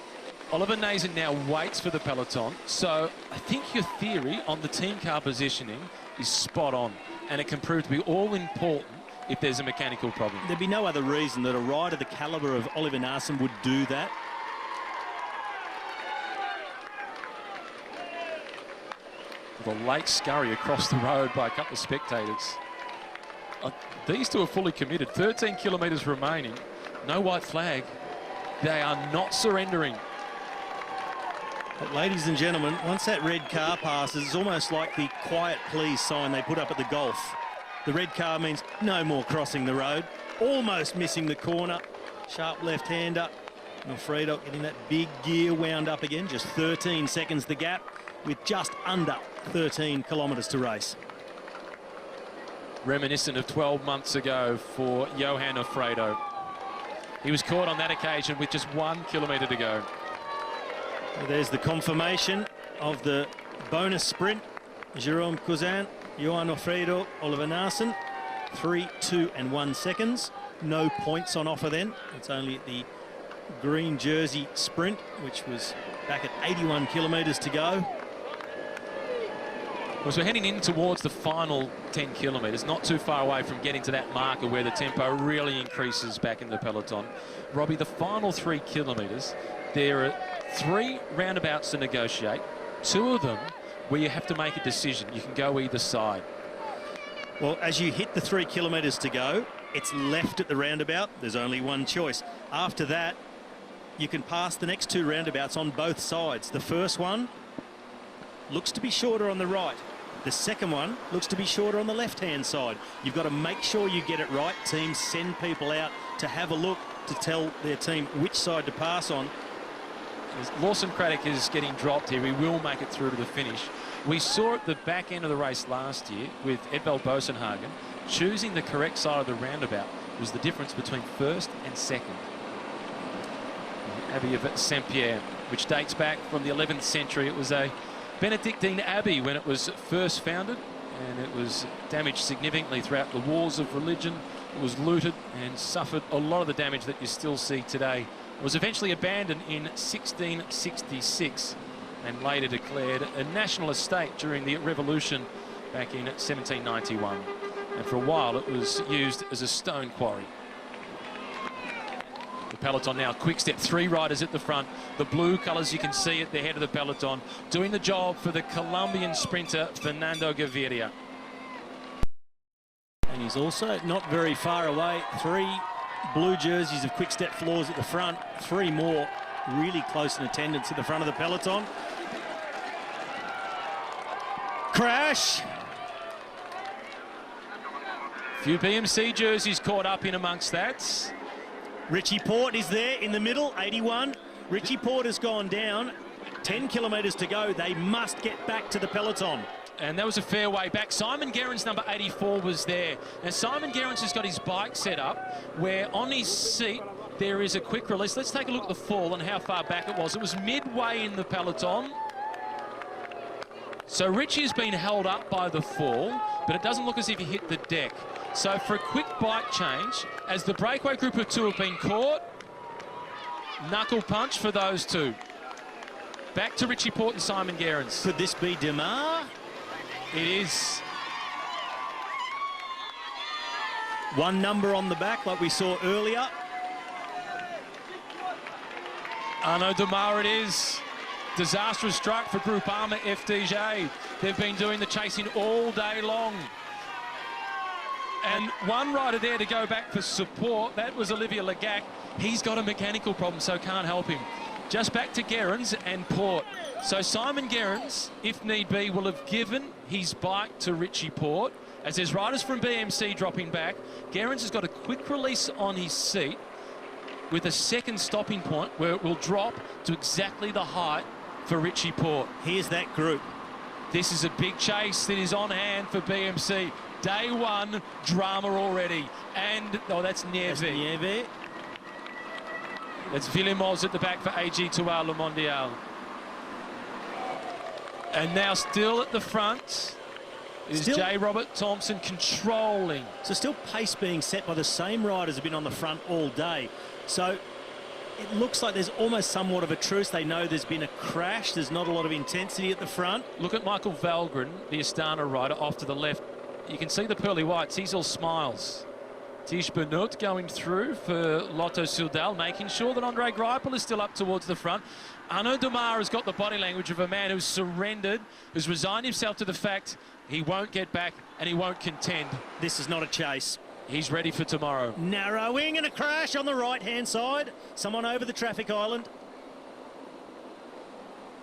A: Oliver Nazen now waits for the peloton, so I think your theory on the team car positioning is spot on, and it can prove to be all important if there's a mechanical problem.
B: There'd be no other reason that a rider the calibre of Oliver Nazen would do that.
A: The late scurry across the road by a couple of spectators. These two are fully committed. 13 kilometres remaining. No white flag. They are not surrendering.
B: But ladies and gentlemen, once that red car passes, it's almost like the quiet please sign they put up at the golf. The red car means no more crossing the road. Almost missing the corner. Sharp left-hander. Alfredo getting that big gear wound up again. Just 13 seconds the gap with just under 13 kilometres to race.
A: Reminiscent of 12 months ago for Johan Alfredo. He was caught on that occasion with just 1 kilometre to go.
B: There's the confirmation of the bonus sprint. Jerome Cousin, Johan Alfredo, Oliver Nazen, 3, 2 and 1 seconds. No points on offer then. It's only the green jersey sprint, which was back at 81 kilometres to go.
A: As we're heading in towards the final 10 kilometres, not too far away from getting to that marker where the tempo really increases back in the peloton. Robbie, the final 3 kilometres, there are 3 roundabouts to negotiate, 2 of them where you have to make a decision. You can go either side.
B: Well, as you hit the 3 kilometres to go, it's left at the roundabout. There's only one choice. After that, you can pass the next 2 roundabouts on both sides. The first one looks to be shorter on the right. The second one looks to be shorter on the left-hand side. You've got to make sure you get it right. Teams send people out to have a look to tell their team which side to pass on.
A: As Lawson Craddock is getting dropped here, he will make it through to the finish. We saw at the back end of the race last year with Edvald Bosenhagen, choosing the correct side of the roundabout was the difference between first and second. The Abbey of Saint-Pierre, which dates back from the 11th century. It was a Benedictine abbey when it was first founded, and it was damaged significantly throughout the wars of religion. It was looted and suffered a lot of the damage that you still see today. It was eventually abandoned in 1666 and later declared a national estate during the Revolution back in 1791. And for a while it was used as a stone quarry. The peloton now, quick step, 3 riders at the front. The blue colours you can see at the head of the peloton, doing the job for the Colombian sprinter Fernando Gaviria.
B: And he's also not very far away. 3 blue jerseys of quick step floors at the front, 3 more really close in attendance at the front of the peloton. Crash!
A: Few BMC jerseys caught up in amongst that.
B: Richie Porte is there in the middle, 81. Richie Porte has gone down. 10 kilometres to go. They must get back to the peloton.
A: And that was a fair way back. Simon Gerrans, number 84, was there. And Simon Gerrans has got his bike set up where on his seat there is a quick release. Let's take a look at the fall and how far back it was. It was midway in the peloton. So Richie has been held up by the fall, but it doesn't look as if he hit the deck. So for a quick bike change, as the breakaway group of 2 have been caught, knuckle punch for those 2. Back to Richie Porte and Simon Gerrans.
B: Could this be Demar?
A: It is.
B: 1 number on the back like we saw earlier.
A: Arnaud Demar it is. Disastrous strike for Groupama FDJ. They've been doing the chasing all day long. And one rider there to go back for support, that was Olivier Legac. He's got a mechanical problem, so can't help him. Just back to Gerrans and Porte. So Simon Gerrans, if need be, will have given his bike to Richie Porte. As there's riders from BMC dropping back, Gerrans has got a quick release on his seat with a second stopping point where it will drop to exactly the height for Richie Porte.
B: Here's that group.
A: This is a big chase that is on hand for BMC. Day 1, drama already. And, oh, that's Nieve. That's Villemos at the back for AG2R Le Mondial. And now still at the front is J. Robert Thompson controlling.
B: So still pace being set by the same riders who have been on the front all day. So It looks like there's almost somewhat of a truce. They know there's been a crash. There's not a lot of intensity at the front.
A: Look at Michael Valgren, the Astana rider, off to the left. You can see the pearly whites. He's all smiles. Tish Benoot going through for Lotto Soudal, making sure that Andre Greipel is still up towards the front. Arnaud Demar has got the body language of a man who's surrendered, who's resigned himself to the fact he won't get back and he won't contend.
B: This is not a chase.
A: He's ready for tomorrow.
B: Narrowing and a crash on the right-hand side. Someone over the traffic island.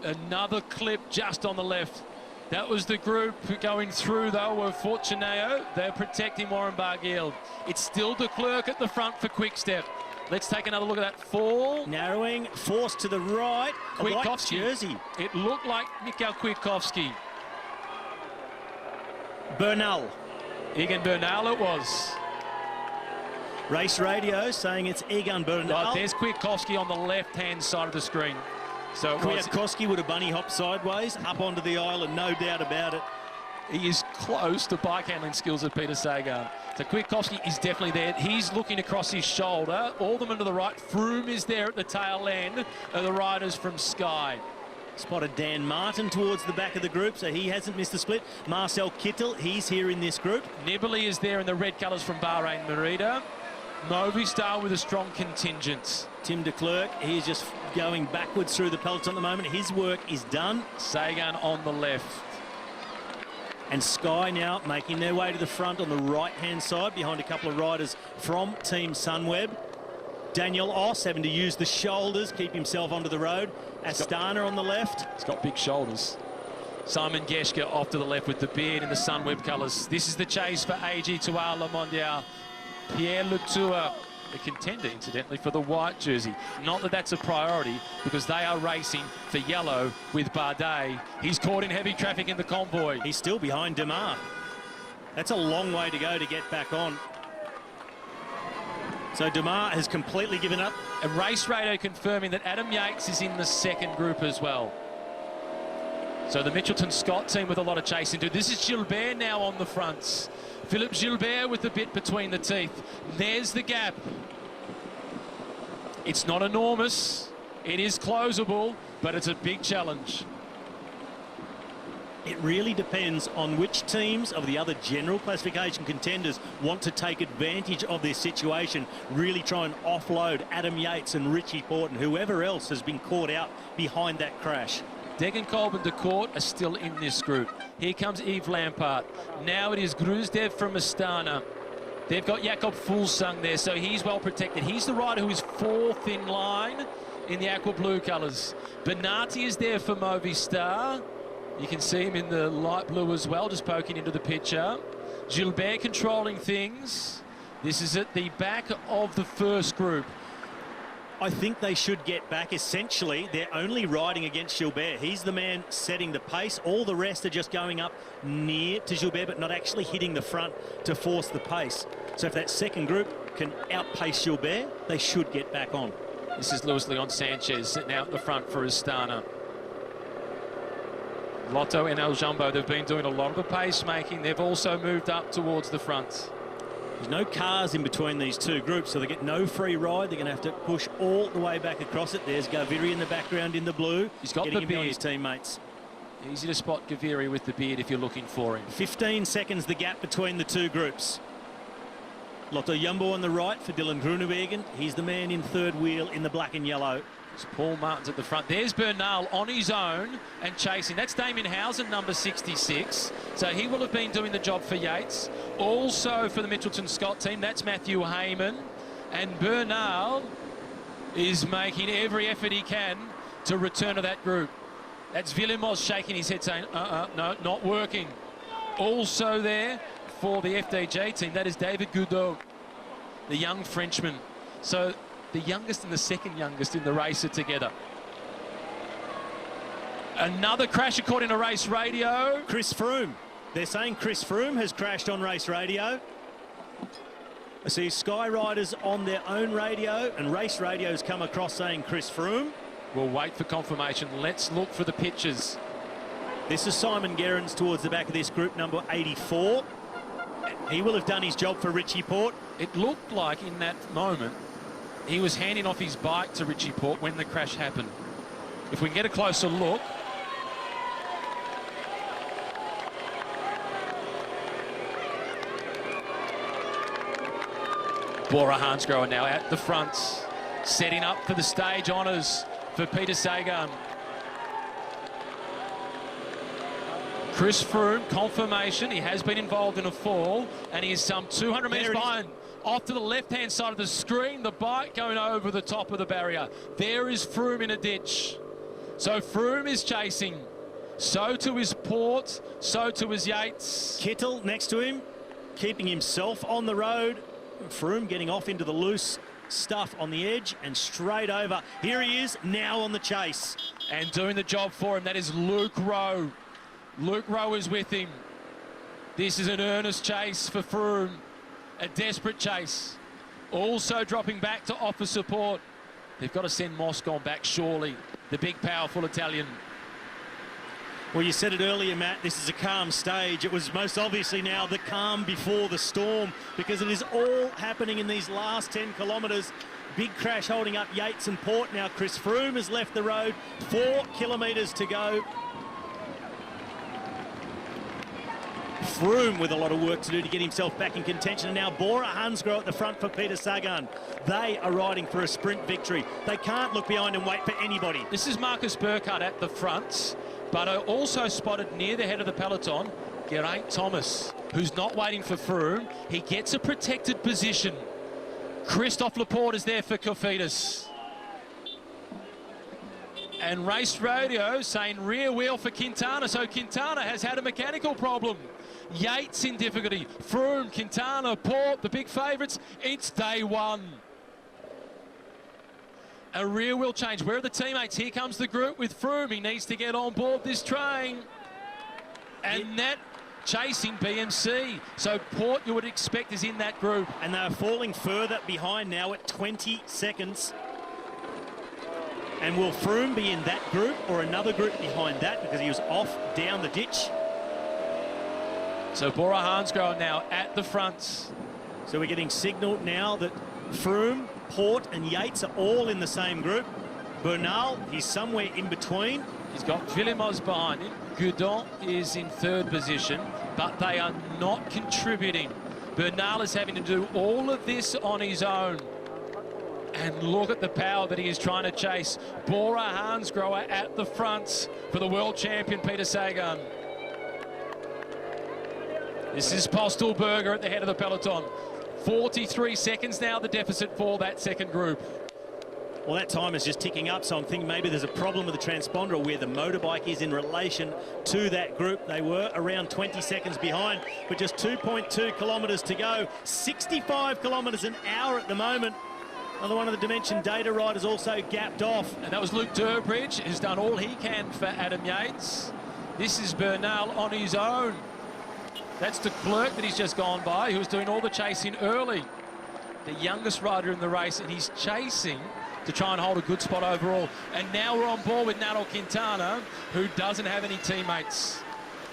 A: Another clip just on the left. That was the group going through, though, of Fortuneo. They're protecting Warren Barguil. It's still de Klerk at the front for Quick-Step. Let's take another look at that fall.
B: Narrowing, forced to the right.
A: Kwiatkowski.
B: Jersey.
A: It looked like Mikhail Kwiatkowski.
B: Bernal.
A: Egan Bernal it was.
B: Race radio saying it's Egan Bernal.
A: Right, there's Kwiatkowski on the left-hand side of the screen. So
B: Kwiatkowski would have bunny hopped sideways up onto the island, no doubt about it.
A: He is close to bike handling skills of Peter Sagan. So Kwiatkowski is definitely there. He's looking across his shoulder. Alderman to the right. Froome is there at the tail end of the riders from Sky.
B: Spotted Dan Martin towards the back of the group, so he hasn't missed the split. Marcel Kittel, he's here in this group.
A: Nibali is there in the red colours from Bahrain Merida. Movistar with a strong contingent.
B: Tim de Klerk, he's just going backwards through the peloton at the moment. His work is done.
A: Sagan on the left.
B: And Sky now making their way to the front on the right-hand side behind a couple of riders from Team Sunweb. Daniel Oss having to use the shoulders, keep himself onto the road. Astana on the left.
A: He's got big shoulders. Simon Geschke off to the left with the beard in the Sunweb colours. This is the chase for AG Tour Le Mondial. Pierre Latour, the contender, incidentally, for the white jersey. Not that that's a priority, because they are racing for yellow with Bardet. He's caught in heavy traffic in the convoy.
B: He's still behind Demar. That's a long way to go to get back on. So Demar has completely given up.
A: And race radio confirming that Adam Yates is in the second group as well. So the Mitchelton Scott team with a lot of chasing to do. This is Gilbert now on the fronts. Philippe Gilbert with the bit between the teeth. There's the gap. It's not enormous. It is closable, but it's a big challenge.
B: It really depends on which teams of the other general classification contenders want to take advantage of this situation, really try and offload Adam Yates and Richie Porte and whoever else has been caught out behind that crash.
A: Degenkolb and de Kort are still in this group. Here comes Yves Lampard. Now it is Gruzdev from Astana. They've got Jakob Fuglsang there, so he's well protected. He's the rider who is fourth in line in the aqua blue colours. Bernati is there for Movistar. You can see him in the light blue as well, just poking into the picture. Gilbert controlling things. This is at the back of the first group.
B: I think they should get back. Essentially, they're only riding against Gilbert. He's the man setting the pace. All the rest are just going up near to Gilbert, but not actually hitting the front to force the pace. So if that second group can outpace Gilbert, they should get back on.
A: This is Luis Leon Sanchez sitting out the front for Astana. Lotto and El Jumbo, they've been doing a lot of the pace making. They've also moved up towards the front.
B: There's no cars in between these two groups, so they get no free ride. They're going to have to push all the way back across it. There's Gaviri in the background in the blue.
A: He's got
B: getting
A: the
B: him behind
A: beard.
B: his teammates.
A: Easy to spot Gaviri with the beard if you're looking for him.
B: 15 seconds the gap between the two groups. Lotto Jumbo on the right for Dylan Groenewegen. He's the man in third wheel in the black and yellow.
A: It's Paul Martin's at the front. There's Bernal on his own and chasing. That's Damien Housen, number 66. So he will have been doing the job for Yates. Also for the Mitchelton Scott team, that's Matthew Heyman. And Bernal is making every effort he can to return to that group. That's Villemos shaking his head saying, no, not working. Also there for the FDJ team, that is David Goudot, the young Frenchman. So the youngest and the second youngest in the race are together. Another crash according to race radio.
B: Chris Froome. They're saying Chris Froome has crashed on race radio. I see Sky Riders on their own radio, and race radio's come across saying Chris Froome.
A: We'll wait for confirmation. Let's look for the pictures.
B: This is Simon Gerrans towards the back of this group, number 84. He will have done his job for Richie Porte.
A: It looked like in that moment He was handing off his bike to Richie Porte when the crash happened. If we can get a closer look. Bora Hansgrohe now at the front, setting up for the stage honours for Peter Sagan. Chris Froome, confirmation, he has been involved in a fall, and he is some 200 metres behind. Off to the left-hand side of the screen, the bike going over the top of the barrier. There is Froome in a ditch. So Froome is chasing. So too is Porte, so too is Yates.
B: Kittel next to him, keeping himself on the road. Froome getting off into the loose stuff on the edge and straight over. Here he is, now on the chase.
A: And doing the job for him, that is Luke Rowe. Luke Rowe is with him. This is an earnest chase for Froome. A desperate chase. Also dropping back to offer support. They've got to send Moscon back, surely. The big, powerful Italian.
B: Well, you said it earlier, Matt, this is a calm stage. It was most obviously now the calm before the storm, because it is all happening in these last 10 kilometres. Big crash holding up Yates and Porte. Now Chris Froome has left the road. 4 kilometres to go. Froome with a lot of work to do to get himself back in contention. And now Bora Hansgrohe at the front for Peter Sagan. They are riding for a sprint victory. They can't look behind and wait for anybody.
A: This is Marcus Burkhardt at the front, but I also spotted near the head of the peloton, Geraint Thomas, who's not waiting for Froome. He gets a protected position. Christophe Laporte is there for Cofidis. And Race Radio saying rear wheel for Quintana. So Quintana has had a mechanical problem. Yates in difficulty. Froome, Quintana, Porte, the big favourites. It's day one. A rear wheel change. Where are the teammates? Here comes the group with Froome. He needs to get on board this train. And that chasing BMC. So Porte, you would expect, is in that group.
B: And they're falling further behind now at 20 seconds. And will Froome be in that group or another group behind that, because he was off down the ditch?
A: So Bora Hansgrohe now at the front.
B: So we're getting signal now that Froome, Porte and Yates are all in the same group. Bernal, he's somewhere in between.
A: He's got Villemos behind him. Gudon is in third position, but they are not contributing. Bernal is having to do all of this on his own. And look at the power that he is trying to chase. Bora Hansgrohe at the front for the world champion Peter Sagan. This is Postelberger at the head of the peloton. 43 seconds now, the deficit for that second group.
B: Well, that time is just ticking up, so I'm thinking maybe there's a problem with the transponder or where the motorbike is in relation to that group. They were around 20 seconds behind, but just 2.2 kilometres to go. 65 kilometres an hour at the moment. Another one of the Dimension Data riders also gapped off.
A: And that was Luke Durbridge, who's done all he can for Adam Yates. This is Bernal on his own. That's de Klerk that he's just gone by, who was doing all the chasing early. The youngest rider in the race, and he's chasing to try and hold a good spot overall. And now we're on board with Nairo Quintana, who doesn't have any teammates.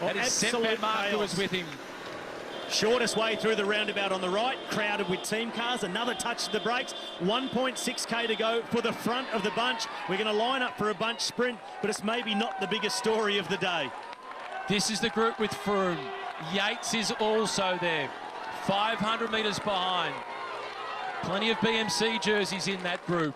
B: Well,
A: that is Sepp Van Mark who is with him.
B: Shortest way through the roundabout on the right, crowded with team cars. Another touch to the brakes. 1.6k to go for the front of the bunch. We're going to line up for a bunch sprint, but it's maybe not the biggest story of the day.
A: This is the group with Froome. Yates is also there, 500 metres behind. Plenty of BMC jerseys in that group.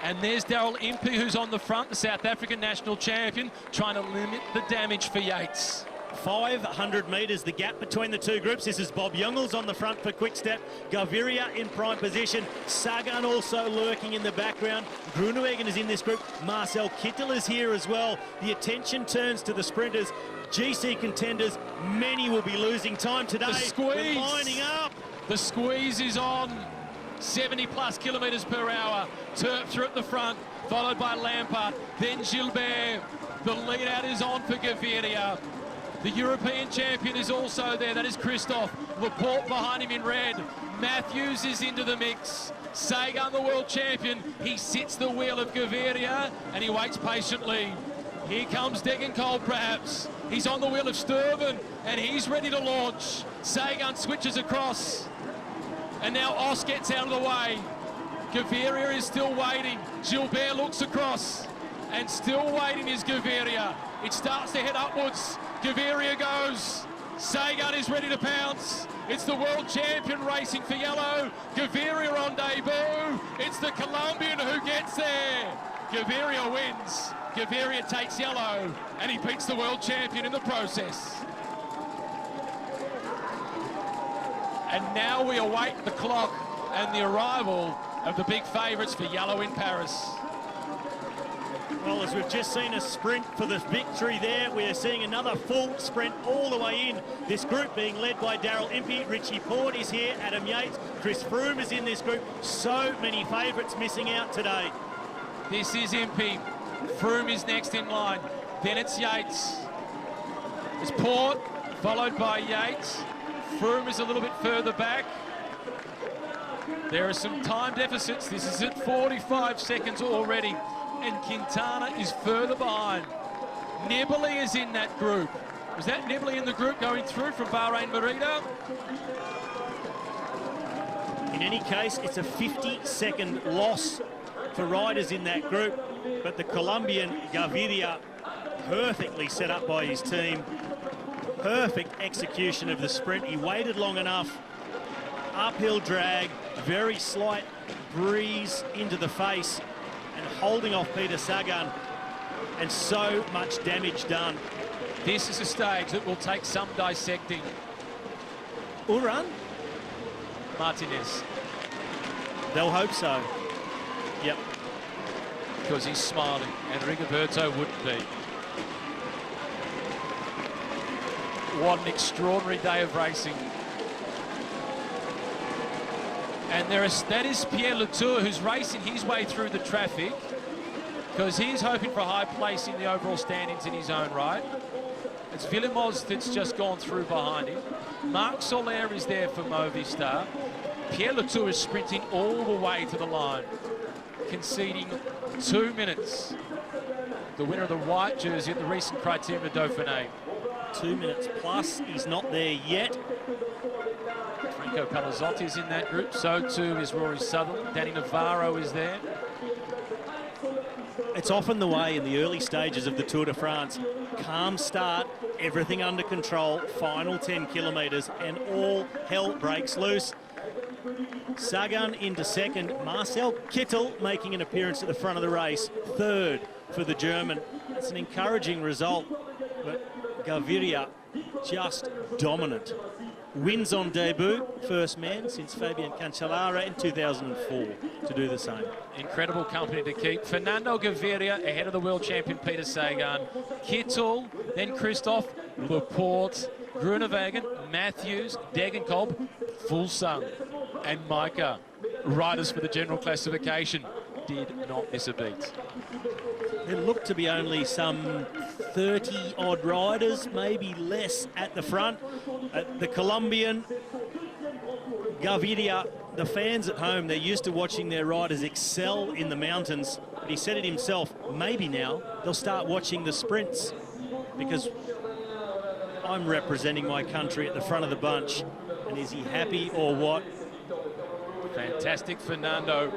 A: And there's Daryl Impey, who's on the front, the South African national champion, trying to limit the damage for Yates.
B: 500 metres, the gap between the two groups. This is Bob Jungels on the front for Quickstep. Gaviria in prime position. Sagan also lurking in the background. Groenewegen is in this group. Marcel Kittel is here as well. The attention turns to the sprinters. GC contenders, many will be losing time today.
A: The squeeze.
B: We're lining up.
A: The squeeze is on. 70 plus kilometres per hour. Terpstra at the front, followed by Lampard. Then Gilbert. The lead out is on for Gaviria. The European champion is also there. That is Christophe. Laporte behind him in red. Matthews is into the mix. Sagan, the world champion. He sits the wheel of Gaviria and he waits patiently. Here comes Degenkolb perhaps. He's on the wheel of Sturban and he's ready to launch. Sagan switches across. And now Os gets out of the way. Gaviria is still waiting. Gilbert looks across, and still waiting is Gaviria. It starts to head upwards. Gaviria goes. Sagan is ready to pounce. It's the world champion racing for yellow. Gaviria on debut. It's the Colombian who gets there. Gaviria wins. Gaviria takes yellow, and he beats the world champion in the process. And now we await the clock and the arrival of the big favourites for yellow in Paris.
B: Well, as we've just seen a sprint for the victory there, we are seeing another full sprint all the way in. This group being led by Daryl Impey, Richie Porte is here, Adam Yates, Chris Froome is in this group. So many favourites missing out today.
A: This is Impey. Froome is next in line. Then it's Yates. It's Porte, followed by Yates. Froome is a little bit further back. There are some time deficits. This is at 45 seconds already. And Quintana is further behind. Nibali is in that group. Was that Nibali in the group going through from Bahrain Merida?
B: In any case, it's a 50-second loss for riders in that group. But the Colombian Gaviria, perfectly set up by his team. Perfect execution of the sprint. He waited long enough. Uphill drag, very slight breeze into the face, and holding off Peter Sagan, and so much damage done.
A: This is a stage that will take some dissecting.
B: Uran?
A: Martinez.
B: They'll hope so. Yep.
A: Because he's smiling, and Rigoberto wouldn't be. What an extraordinary day of racing. And that is Pierre Latour, who's racing his way through the traffic because he's hoping for a high place in the overall standings in his own right. It's Villemos that's just gone through behind him. Marc Soler is there for Movistar. Pierre Latour is sprinting all the way to the line, conceding 2 minutes. The winner of the white jersey at the recent Criterium de Dauphiné.
B: 2 minutes plus, he's not there yet.
A: Franco Palazzotti is in that group, so too is Rory Sutherland. Danny Navarro is there.
B: It's often the way in the early stages of the Tour de France. Calm start, everything under control, final 10 kilometres, and all hell breaks loose. Sagan into second, Marcel Kittel making an appearance at the front of the race, third for the German. It's an encouraging result, but Gaviria just dominant. Wins on debut, first man since Fabian Cancellara in 2004 to do the same.
A: Incredible company to keep. Fernando Gaviria ahead of the world champion Peter Sagan. Kittel, then Christophe, Laporte, Groenewegen, Matthews, Degenkolb, Fulsang, and Micah. Riders for the general classification did not miss a beat.
B: There looked to be only some 30-odd riders, maybe less at the front. The Colombian Gaviria, the fans at home, they're used to watching their riders excel in the mountains. But he said it himself, maybe now they'll start watching the sprints because I'm representing my country at the front of the bunch. And is he happy or what?
A: Fantastic. Fernando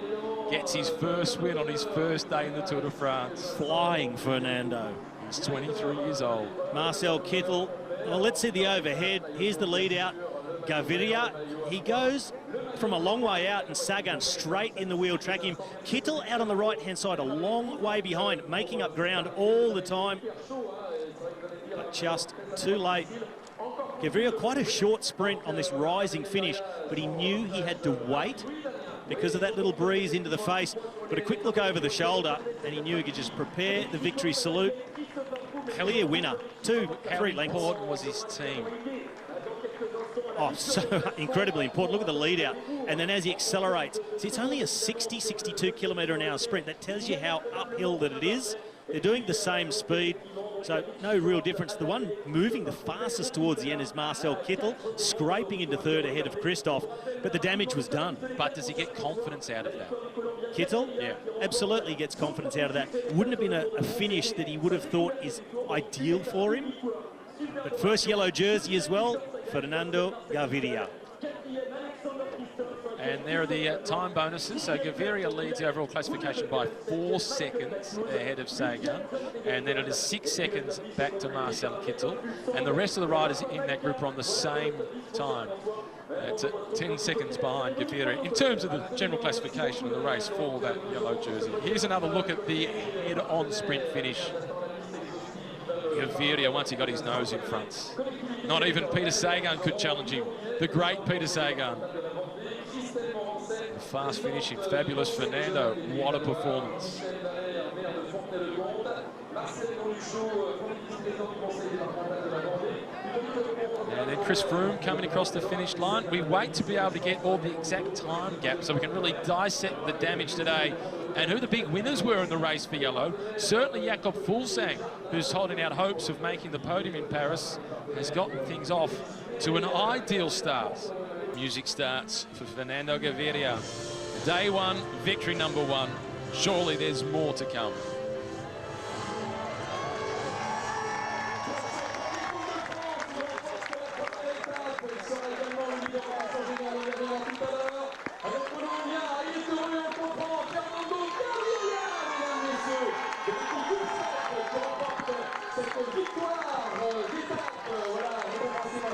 A: gets his first win on his first day in the Tour de France.
B: Flying Fernando.
A: He's 23 years old.
B: Marcel Kittel. Well, let's see the overhead. Here's the lead out. Gaviria, he goes from a long way out and Sagan straight in the wheel track him. Kittel out on the right-hand side, a long way behind, making up ground all the time. But just too late. Gaviria, quite a short sprint on this rising finish, but he knew he had to wait because of that little breeze into the face. But a quick look over the shoulder, and he knew he could just prepare the victory salute. Clear winner, 3 lengths.
A: How important was his team?
B: Oh, so incredibly important. Look at the lead out. And then as he accelerates, see, it's only a 60, 62 kilometre an hour sprint. That tells you how uphill that it is. They're doing the same speed, so no real difference. The one moving the fastest towards the end is Marcel Kittel, scraping into third ahead of Christophe, but the damage was done.
A: But does he get confidence out of that?
B: Kittel?
A: Yeah.
B: Absolutely gets confidence out of that. Wouldn't have been a finish that he would have thought is ideal for him. But first yellow jersey as well, Fernando Gaviria.
A: And there are the time bonuses. So Gaviria leads the overall classification by 4 seconds ahead of Sagan. And then it is 6 seconds back to Marcel Kittel. And the rest of the riders in that group are on the same time. It's 10 seconds behind Gaviria in terms of the general classification of the race for that yellow jersey. Here's another look at the head-on sprint finish. Gaviria, once he got his nose in front. Not even Peter Sagan could challenge him. The great Peter Sagan. Fast finishing, fabulous Fernando. What a performance. And then Chris Froome coming across the finish line. We wait to be able to get all the exact time gaps so we can really dissect the damage today and who the big winners were in the race for yellow. Certainly Jakob Fuglsang, who's holding out hopes of making the podium in Paris, has gotten things off to an ideal start. Music starts for Fernando Gaviria. Day one, victory number one. Surely there's more to come.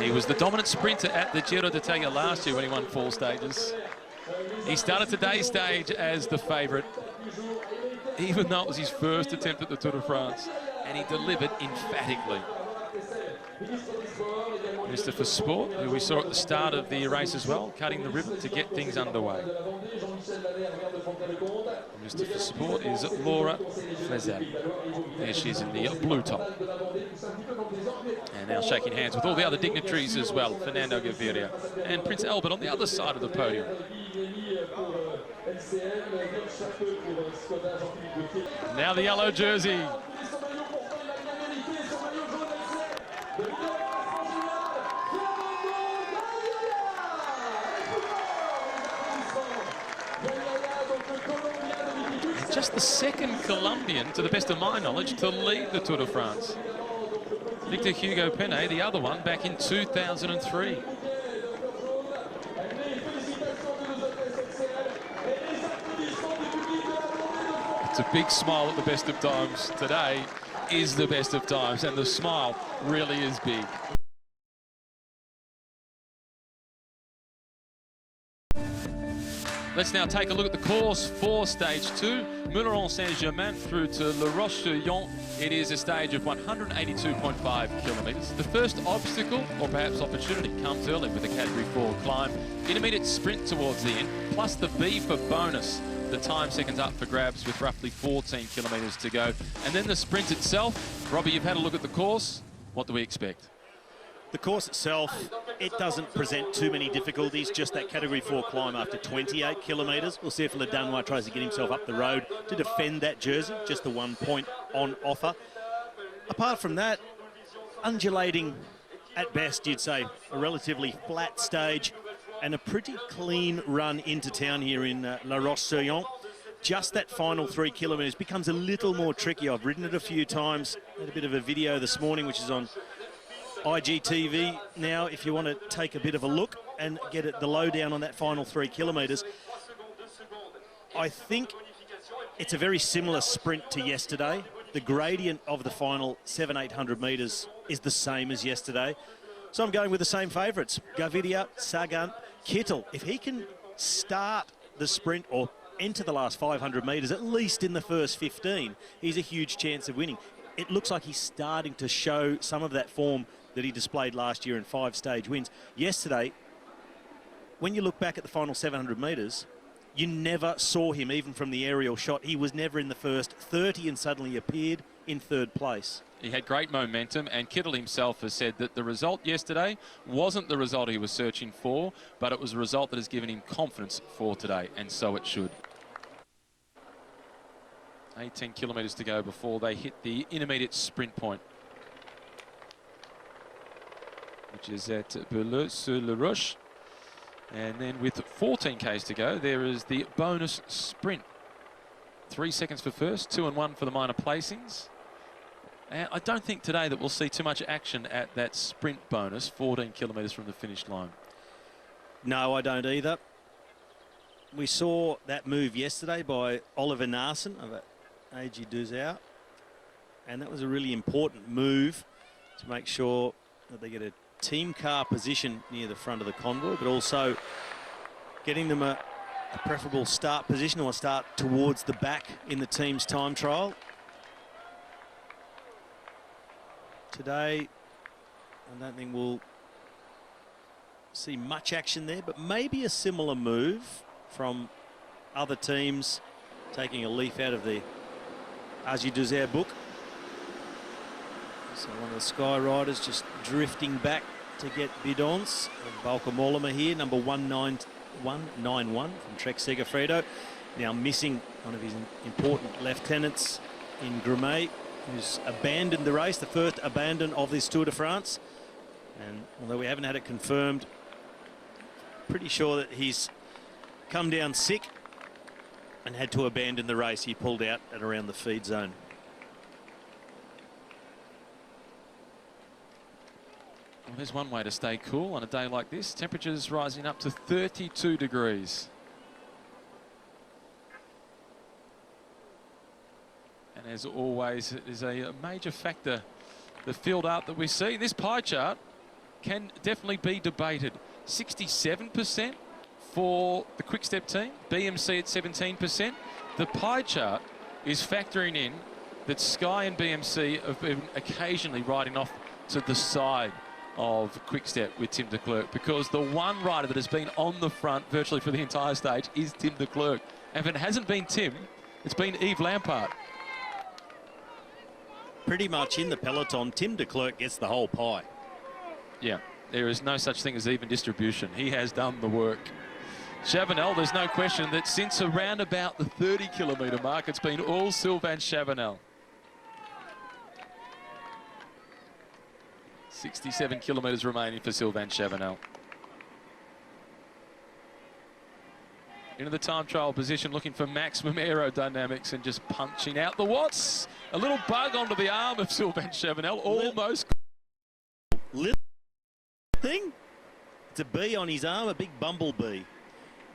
A: He was the dominant sprinter at the Giro d'Italia last year when he won 4 stages. He started today's stage as the favourite, even though it was his first attempt at the Tour de France, and he delivered emphatically. Mr. For Sport, who we saw at the start of the race as well, cutting the ribbon to get things underway. Mr. For Sport is Laura Flezel. There she is in the blue top. And now shaking hands with all the other dignitaries as well. Fernando Gaviria and Prince Albert on the other side of the podium. Now the yellow jersey. Just the second Colombian, to the best of my knowledge, to lead the Tour de France. Victor Hugo Pene, the other one, back in 2003. It's a big smile at the best of times. Today is the best of times, and the smile really is big. Let's now take a look at the course for stage 2. Meuleron-Saint-Germain through to La Roche-sur-Yon. It is a stage of 182.5 kilometres. The first obstacle, or perhaps opportunity, comes early with a Category 4 climb. Intermediate sprint towards the end, plus the B for bonus. The time seconds up for grabs with roughly 14 kilometres to go. And then the sprint itself. Robbie, you've had a look at the course. What do we expect?
B: The course itself, it doesn't present too many difficulties, just that Category 4 climb after 28 kilometres. We'll see if Le Danois tries to get himself up the road to defend that jersey, just the 1 point on offer. Apart from that, undulating at best, you'd say, a relatively flat stage and a pretty clean run into town here in La Roche-sur-Yon. Just that final 3 kilometres becomes a little more tricky. I've ridden it a few times, had a bit of a video this morning, which is on IGTV now, if you want to take a bit of a look and get the lowdown on that final 3 kilometres. I think it's a very similar sprint to yesterday. The gradient of the final 700-800 metres is the same as yesterday. So I'm going with the same favourites. Gaviria, Sagan, Kittel. If he can start the sprint or enter the last 500 metres, at least in the first 15, he's a huge chance of winning. It looks like he's starting to show some of that form that he displayed last year in 5-stage wins. Yesterday, when you look back at the final 700 metres, you never saw him, even from the aerial shot. He was never in the first 30 and suddenly appeared in 3rd place.
A: He had great momentum, and Kittel himself has said that the result yesterday wasn't the result he was searching for, but it was a result that has given him confidence for today, and so it should. 18 kilometres to go before they hit the intermediate sprint point, which is at Beaulieu-sur-le-Roche. And then with 14 Ks to go, there is the bonus sprint. 3 seconds for first, 2 and 1 for the minor placings. And I don't think today that we'll see too much action at that sprint bonus, 14 kilometres from the finish line.
B: No, I don't either. we saw that move yesterday by Oliver Naesen of AG Duzau, and that was a really important move to make sure that they get a team car position near the front of the convoy, but also getting them a preferable start position or start towards the back in the team's time trial. Today, I don't think we'll see much action there, but maybe a similar move from other teams taking a leaf out of the AG Duzau book. So one of the Sky Riders just drifting back to get bidons. Bauke Mollema here, number 191 from Trek Segafredo. Now missing one of his important lieutenants in Grimet, who's abandoned the race, the first abandon of this Tour de France. And although we haven't had it confirmed, pretty sure that he's come down sick and had to abandon the race. He pulled out at around the feed zone.
A: Well, there's one way to stay cool on a day like this. Temperatures rising up to 32 degrees. And as always, it is a major factor, the field art that we see. This pie chart can definitely be debated. 67% for the Quick-Step team, BMC at 17%. The pie chart is factoring in that Sky and BMC have been occasionally riding off to the side of Quick-Step with Tim de Klerk, because the one rider that has been on the front virtually for the entire stage is Tim de Klerk. And if it hasn't been Tim, it's been Yves Lampaert.
B: Pretty much in the peloton, Tim de Klerk gets the whole pie.
A: Yeah, there is no such thing as even distribution. He has done the work. Chavanel, there's no question that since around about the 30-kilometre mark, it's been all Sylvain Chavanel. 67 kilometres remaining for Sylvain Chavanel. Into the time trial position, looking for maximum aerodynamics and just punching out the watts. A little bug onto the arm of Sylvain Chavanel, almost.
B: Little thing? It's a bee on his arm, a big bumblebee.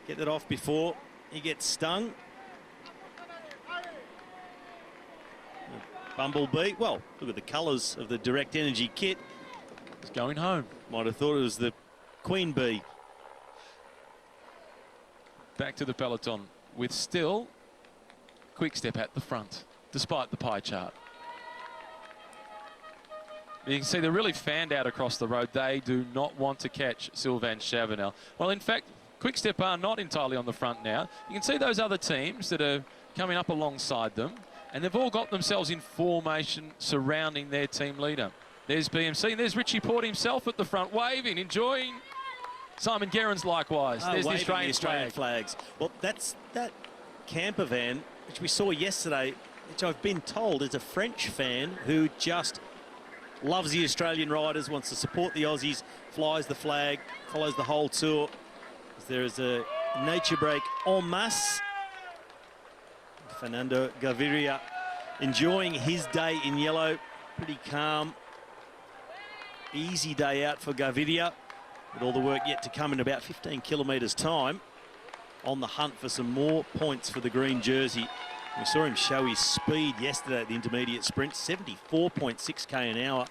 B: Get that off before he gets stung. Bumblebee, well, look at the colours of the Direct Energy kit.
A: He's going home.
B: Might have thought it was the queen bee.
A: Back to the peloton with still Quick-Step at the front, despite the pie chart. You can see they're really fanned out across the road. They do not want to catch Sylvain Chavanel. Well, in fact, Quick-Step are not entirely on the front now. You can see those other teams that are coming up alongside them, and they've all got themselves in formation surrounding their team leader. There's BMC, and there's Richie Porte himself at the front, waving, enjoying. Simon Gerrans likewise. There's the Australian
B: flags. Well, that's that camper van, which we saw yesterday, which I've been told is a French fan who just loves the Australian riders, wants to support the Aussies, flies the flag, follows the whole tour. There is a nature break en masse. Fernando Gaviria enjoying his day in yellow. Pretty calm, easy day out for Gaviria, with all the work yet to come in about 15 kilometres time. On the hunt for some more points for the green jersey. We saw him show his speed yesterday at the intermediate sprint, 74.6 k an hour.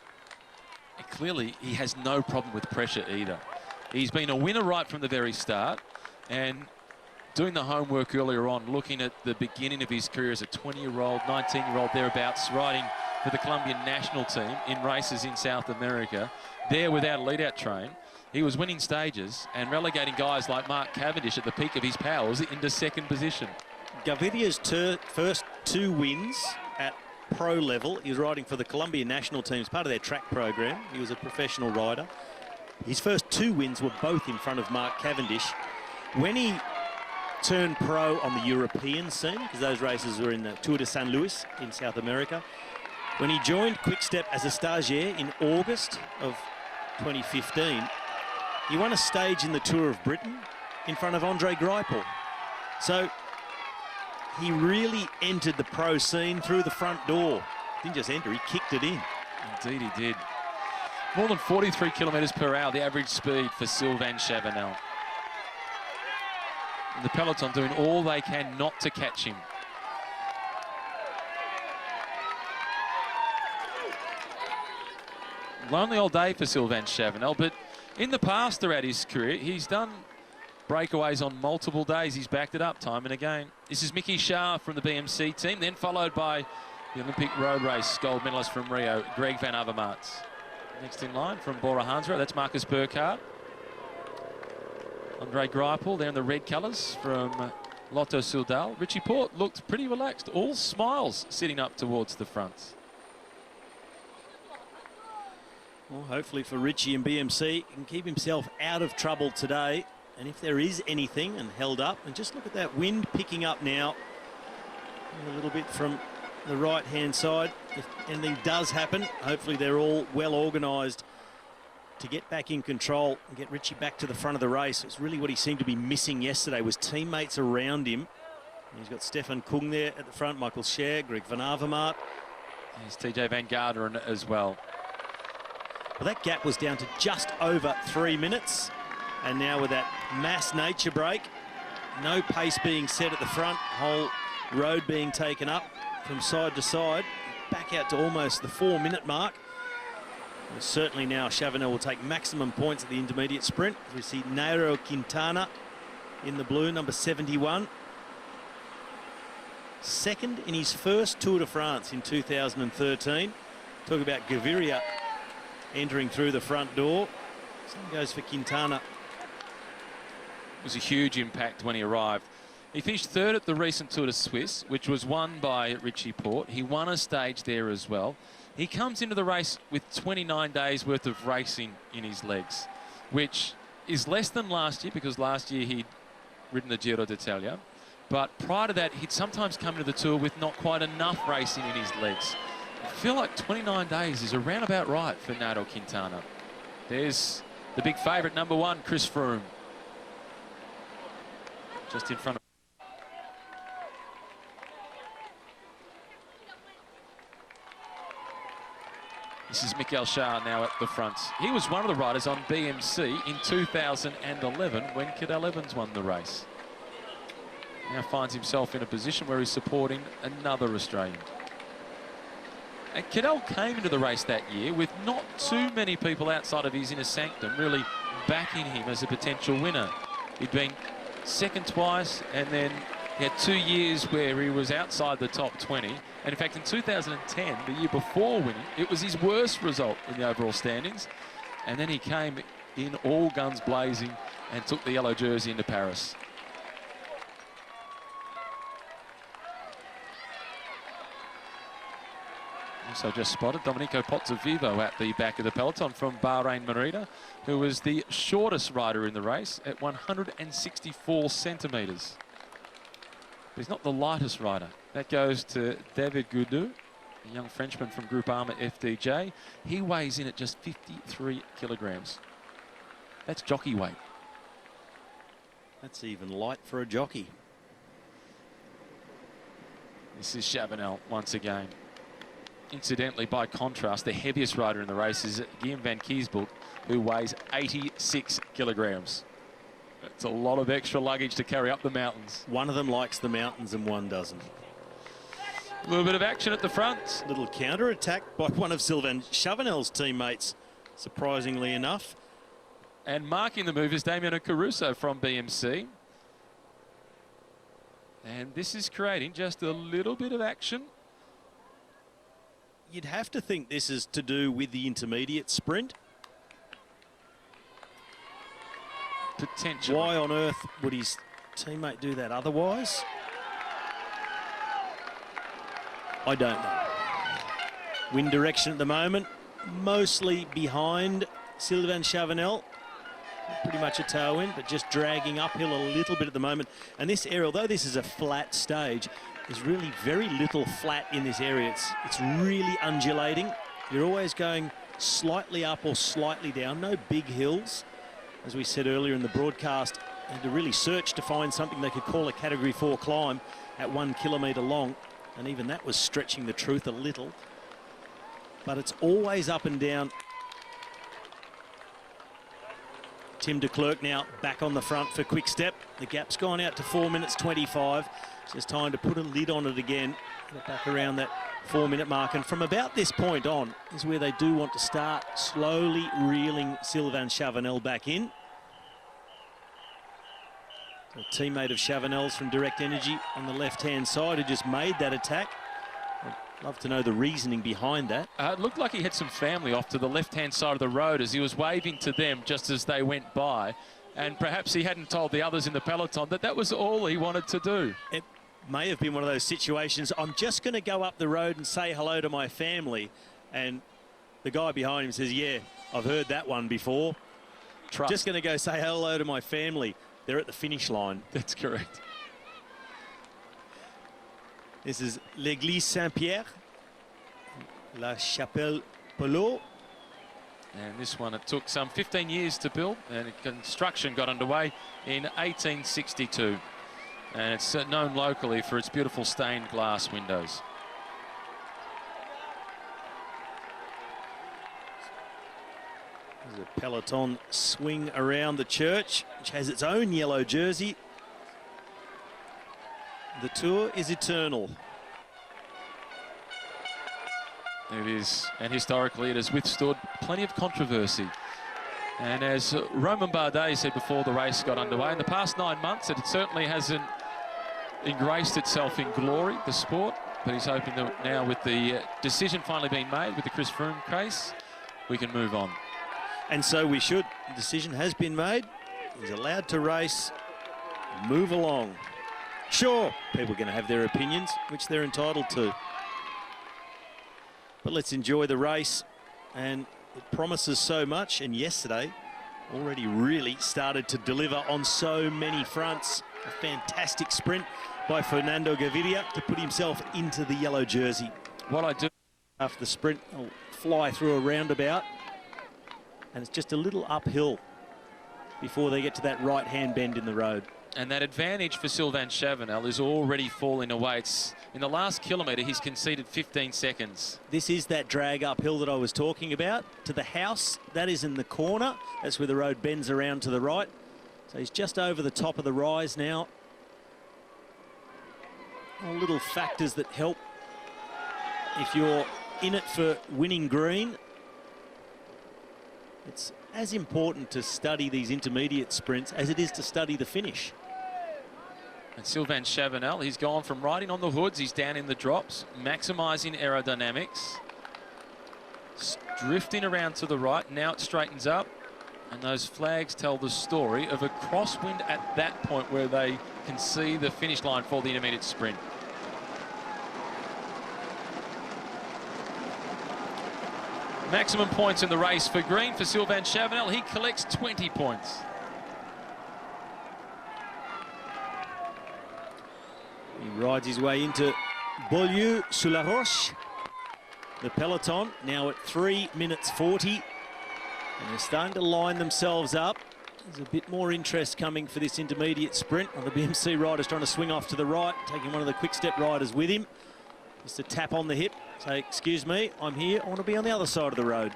A: And clearly, he has no problem with pressure either. He's been a winner right from the very start, and doing the homework earlier on, looking at the beginning of his career as a 20-year-old, 19-year-old thereabouts, riding for the Colombian national team in races in South America, there without a lead-out train. He was winning stages and relegating guys like Mark Cavendish at the peak of his powers into second position.
B: Gaviria's first 2 wins at pro level. He was riding for the Colombian national team as part of their track program. He was a professional rider. His first 2 wins were both in front of Mark Cavendish. When he turned pro on the European scene, because those races were in the Tour de San Luis in South America, when he joined Quick-Step as a stagiaire in August of 2015, he won a stage in the Tour of Britain in front of Andre Greipel. So he really entered the pro scene through the front door. Didn't just enter, he kicked it in.
A: Indeed he did. More than 43 kilometres per hour, the average speed for Sylvain Chavanel. And the peloton doing all they can not to catch him. Lonely old day for Sylvain Chavanel, but in the past throughout his career, he's done breakaways on multiple days. He's backed it up time and again. This is Mickey Shah from the BMC team, then followed by the Olympic road race gold medalist from Rio, Greg van Avermaet. Next in line from Bora Hansgrohe, that's Marcus Burkhardt. Andre Greipel there in the red colours from Lotto Soudal. Richie Porte looked pretty relaxed, all smiles sitting up towards the front.
B: Well, hopefully for Richie and BMC, he can keep himself out of trouble today. And if there is anything and held up, and just look at that wind picking up now a little bit from the right-hand side. If anything does happen, hopefully they're all well organised to get back in control and get Richie back to the front of the race. It's really what he seemed to be missing yesterday, was teammates around him. And he's got Stefan Kung there at the front, Michael Scher, Greg van Avermaet.
A: There's TJ Van Garderen as well.
B: Well, that gap was down to just over 3 minutes. And now with that mass nature break, no pace being set at the front, whole road being taken up from side to side, back out to almost the 4-minute mark. And certainly now Chavanel will take maximum points at the intermediate sprint. We see Nairo Quintana in the blue, number 71. Second in his first Tour de France in 2013. Talk about Gaviria entering through the front door. Same goes for Quintana.
A: It was a huge impact when he arrived. He finished third at the recent Tour de Suisse, which was won by Richie Porte. He won a stage there as well. He comes into the race with 29 days worth of racing in his legs, which is less than last year, because last year he'd ridden the Giro d'Italia. But prior to that, he'd sometimes come into the Tour with not quite enough racing in his legs. I feel like 29 days is around about right for Nairo Quintana. There's the big favourite, number 1, Chris Froome. Just in front of... This is Mikel Shah now at the front. He was one of the riders on BMC in 2011 when Cadel Evans won the race. Now finds himself in a position where he's supporting another Australian. And Cadel came into the race that year with not too many people outside of his inner sanctum really backing him as a potential winner. He'd been second twice, and then he had 2 years where he was outside the top 20. And in fact, in 2010, the year before winning, it was his worst result in the overall standings. And then he came in all guns blazing and took the yellow jersey into Paris. Also just spotted Domenico Pozzovivo at the back of the peloton from Bahrain Merida, who was the shortest rider in the race at 164 centimetres. He's not the lightest rider. That goes to David Gaudu, a young Frenchman from Group Arma FDJ. He weighs in at just 53 kilograms. That's jockey weight.
B: That's even light for a jockey.
A: This is Chavanel once again. Incidentally, by contrast, the heaviest rider in the race is Guillaume van Kiesbroek, who weighs 86 kilograms. It's a lot of extra luggage to carry up the mountains.
B: One of them likes the mountains and one doesn't.
A: A little bit of action at the front.
B: Little counter-attack by one of Sylvain Chavanel's teammates, surprisingly enough.
A: And marking the move is Damiano Caruso from BMC. And this is creating just a little bit of action.
B: You'd have to think this is to do with the intermediate sprint.
A: Potentially.
B: Why on earth would his teammate do that otherwise? I don't know. Wind direction at the moment, mostly behind Sylvain Chavanel. Pretty much a tailwind, but just dragging uphill a little bit at the moment. And this area, although this is a flat stage, there's really very little flat in this area. It's really undulating. You're always going slightly up or slightly down, no big hills. As we said earlier in the broadcast, they had to really search to find something they could call a Category 4 climb at 1 kilometre long. And even that was stretching the truth a little. But it's always up and down. Tim de Klerk now back on the front for Quick Step. The gap's gone out to 4 minutes 25. It's just time to put a lid on it again. Get back around that 4 minute mark. And from about this point on is where they do want to start slowly reeling Sylvain Chavanel back in. A teammate of Chavanel's from Direct Energy on the left-hand side who just made that attack. I'd love to know the reasoning behind that.
A: It looked like he had some family off to the left-hand side of the road as he was waving to them just as they went by. And perhaps he hadn't told the others in the peloton that that was all he wanted to do.
B: It may have been one of those situations, I'm just going to go up the road and say hello to my family. And the guy behind him says, yeah, I've heard that one before.
A: Trust.
B: Just going to go say hello to my family. They're at the finish line.
A: That's correct.
B: This is l'Église Saint-Pierre, La Chapelle-Pelot.
A: And this one, it took some 15 years to build, and construction got underway in 1862. And it's known locally for its beautiful stained glass windows.
B: There's a peloton swing around the church, which has its own yellow jersey. The Tour is eternal.
A: It is, and historically it has withstood plenty of controversy. And as Romain Bardet said before the race got underway, in the past 9 months it certainly hasn't engraced itself in glory, the sport, but he's hoping that now with the decision finally being made with the Chris Froome case, we can move on.
B: And so we should. The decision has been made. He's allowed to race, move along. Sure, people are going to have their opinions, which they're entitled to. But let's enjoy the race, and it promises so much, and yesterday already really started to deliver on so many fronts. A fantastic sprint by Fernando Gaviria to put himself into the yellow jersey.
A: What I do
B: after the sprint, he'll fly through a roundabout, and it's just a little uphill before they get to that right-hand bend in the road.
A: And that advantage for Sylvain Chavanel is already falling away. It's, in the last kilometre, he's conceded 15 seconds.
B: This is that drag uphill that I was talking about. To the house, that is in the corner. That's where the road bends around to the right. So he's just over the top of the rise now. All little factors that help if you're in it for winning green. It's as important to study these intermediate sprints as it is to study the finish.
A: And Sylvain Chavanel, he's gone from riding on the hoods, he's down in the drops, maximising aerodynamics, drifting around to the right. Now it straightens up, and those flags tell the story of a crosswind at that point where they can see the finish line for the intermediate sprint. Maximum points in the race for green for Sylvain Chavanel. He collects 20 points.
B: He rides his way into Beaulieu-sur-la-Roche. The peloton now at 3 minutes 40. And they're starting to line themselves up. There's a bit more interest coming for this intermediate sprint. The BMC rider's trying to swing off to the right, taking one of the quick step riders with him. Just a tap on the hip, say, excuse me, I'm here, I want to be on the other side of the road.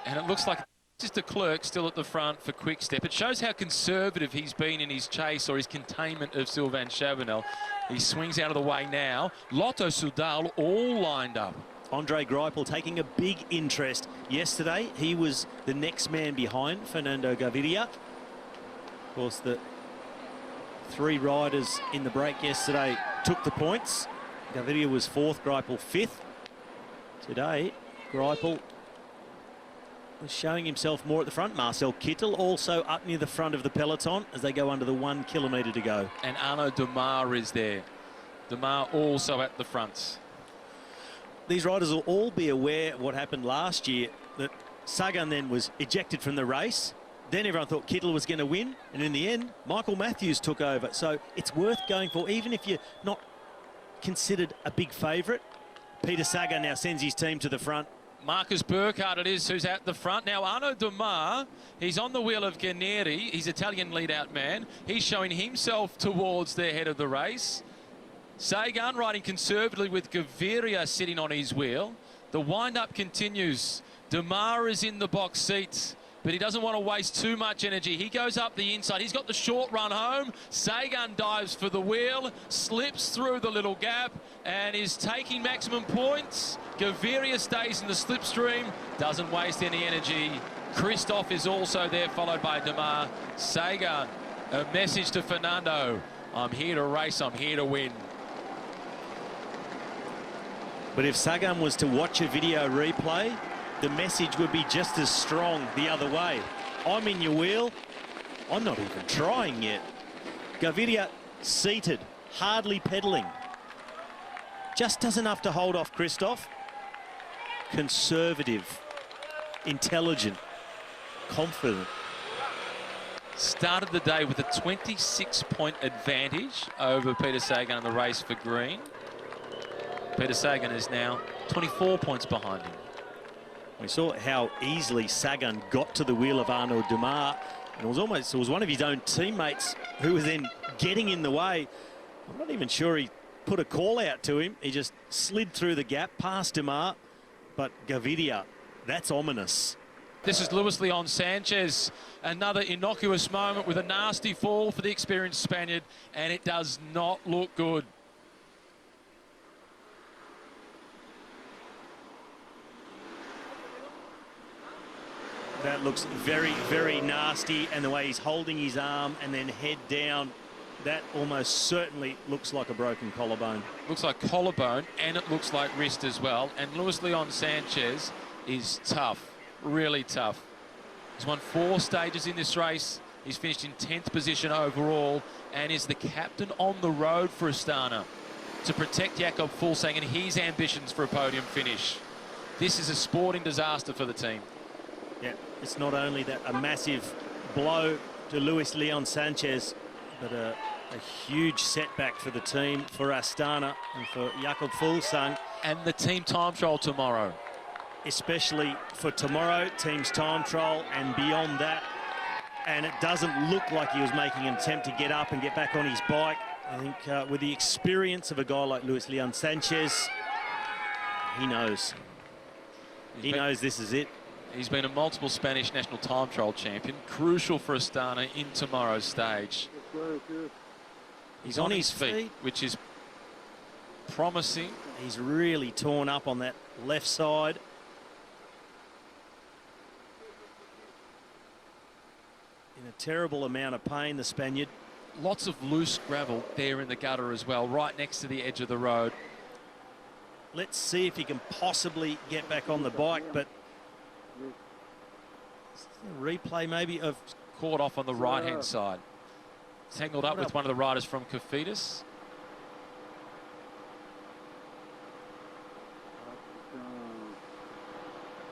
A: And it looks like just de Klerk still at the front for Quick Step. It shows how conservative he's been in his chase or his containment of Sylvain Chavanel. He swings out of the way now. Lotto Soudal all lined up.
B: Andre Greipel taking a big interest. Yesterday, he was the next man behind Fernando Gaviria. Of course, the three riders in the break yesterday took the points. Gaviria was fourth, Greipel fifth. Today, Greipel was showing himself more at the front. Marcel Kittel also up near the front of the peloton as they go under the 1 kilometre to go.
A: And Arnaud Démare is there. Démare also at the front.
B: These riders will all be aware of what happened last year, that Sagan then was ejected from the race. Then everyone thought Kittel was going to win, and in the end, Michael Matthews took over. So it's worth going for, even if you're not considered a big favourite. Peter Sagan now sends his team to the front.
A: Marcus Burkhardt it is who's at the front. Now Arnaud Démare, he's on the wheel of Guarneri. He's Italian lead-out man. He's showing himself towards the head of the race. Sagan riding conservatively with Gaviria sitting on his wheel. The wind-up continues. Démare is in the box seats. but he doesn't want to waste too much energy. He goes up the inside. He's got the short run home. Sagan dives for the wheel, slips through the little gap, and is taking maximum points. Gaviria stays in the slipstream, doesn't waste any energy. Christoph is also there, followed by Demar. Sagan, a message to Fernando. I'm here to race, I'm here to win.
B: But if Sagan was to watch a video replay, the message would be just as strong the other way. I'm in your wheel. I'm not even trying yet. Gaviria seated, hardly pedalling. Just does enough to hold off Christoph. Conservative, intelligent, confident.
A: Started the day with a 26-point advantage over Peter Sagan in the race for green. Peter Sagan is now 24 points behind him.
B: We saw how easily Sagan got to the wheel of Arnaud Démare, and it was one of his own teammates who was then getting in the way. I'm not even sure he put a call out to him. He just slid through the gap past Démare, but Gaviria, that's ominous.
A: This is Luis Leon Sanchez, another innocuous moment with a nasty fall for the experienced Spaniard, and it does not look good.
B: That looks very, very nasty, and the way he's holding his arm and then head down, that almost certainly looks like a broken collarbone.
A: Looks like collarbone, and it looks like wrist as well. And Luis Leon Sanchez is tough, really tough. He's won 4 stages in this race. He's finished in 10th position overall and is the captain on the road for Astana to protect Jakob Fuglsang and his ambitions for a podium finish. This is a sporting disaster for the team.
B: Yeah, it's not only that a massive blow to Luis Leon Sanchez, but a huge setback for the team, for Astana and for Jakob Fuglsang.
A: And the team time trial tomorrow.
B: Especially for tomorrow, team's time trial and beyond that. And it doesn't look like he was making an attempt to get up and get back on his bike. I think with the experience of a guy like Luis Leon Sanchez, he knows. He knows this is it.
A: He's been a multiple Spanish national time trial champion. Crucial for Astana in tomorrow's stage. He's on his feet, which is promising.
B: He's really torn up on that left side. In a terrible amount of pain, the Spaniard.
A: Lots of loose gravel there in the gutter as well, right next to the edge of the road.
B: Let's see if he can possibly get back on the bike, but a replay maybe of...
A: Caught off on the right-hand side. Tangled up with one of the riders from Cofidis.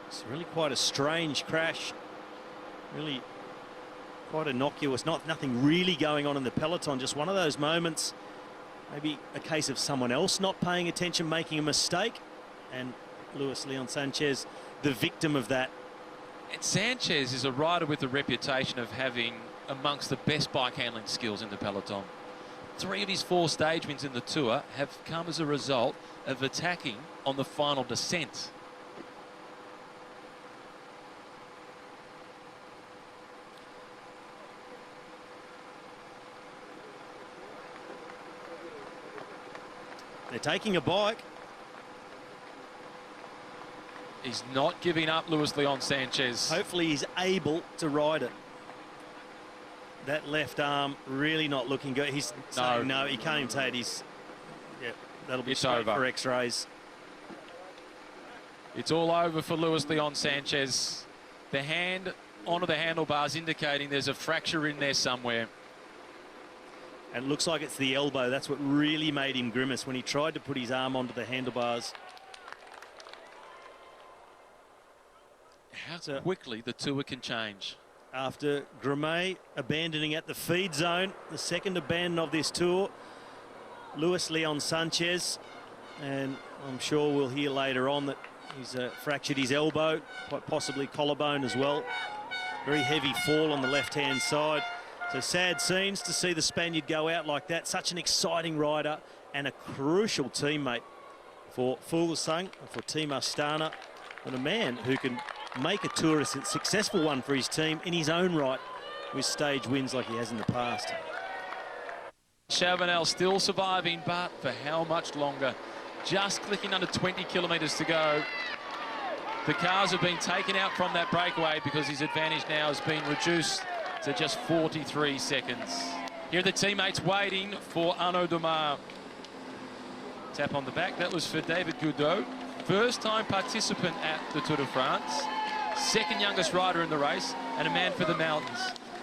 B: It's really quite a strange crash. Really quite innocuous. Nothing really going on in the peloton. Just one of those moments. Maybe a case of someone else not paying attention, making a mistake. And Luis Leon Sanchez, the victim of that.
A: And Sanchez is a rider with a reputation of having amongst the best bike handling skills in the peloton. 3 of his 4 stage wins in the Tour have come as a result of attacking on the final descent.
B: They're taking a bike.
A: He's not giving up, Luis Leon Sanchez.
B: Hopefully he's able to ride it. That left arm really not looking good. He's saying no, he can't even take it. Yeah, that'll be straight for X-rays.
A: It's all over for Luis Leon Sanchez. The hand onto the handlebars indicating there's a fracture in there somewhere.
B: And it looks like it's the elbow. That's what really made him grimace when he tried to put his arm onto the handlebars.
A: How quickly the Tour can change.
B: After Grimet abandoning at the feed zone, the second abandon of this Tour, Luis Leon Sanchez, and I'm sure we'll hear later on that he's fractured his elbow, quite possibly collarbone as well. Very heavy fall on the left-hand side. So sad scenes to see the Spaniard go out like that. Such an exciting rider and a crucial teammate for Fuglsang and for Team Astana, and a man who can make a tour a successful one for his team in his own right with stage wins like he has in the past.
A: Chavanel still surviving, but for how much longer? Just clicking under 20 kilometres to go. The cars have been taken out from that breakaway because his advantage now has been reduced to just 43 seconds. Here are the teammates waiting for Arnaud Démare. Tap on the back, that was for David Gaudu. First-time participant at the Tour de France. Second youngest rider in the race, and a man for the mountains.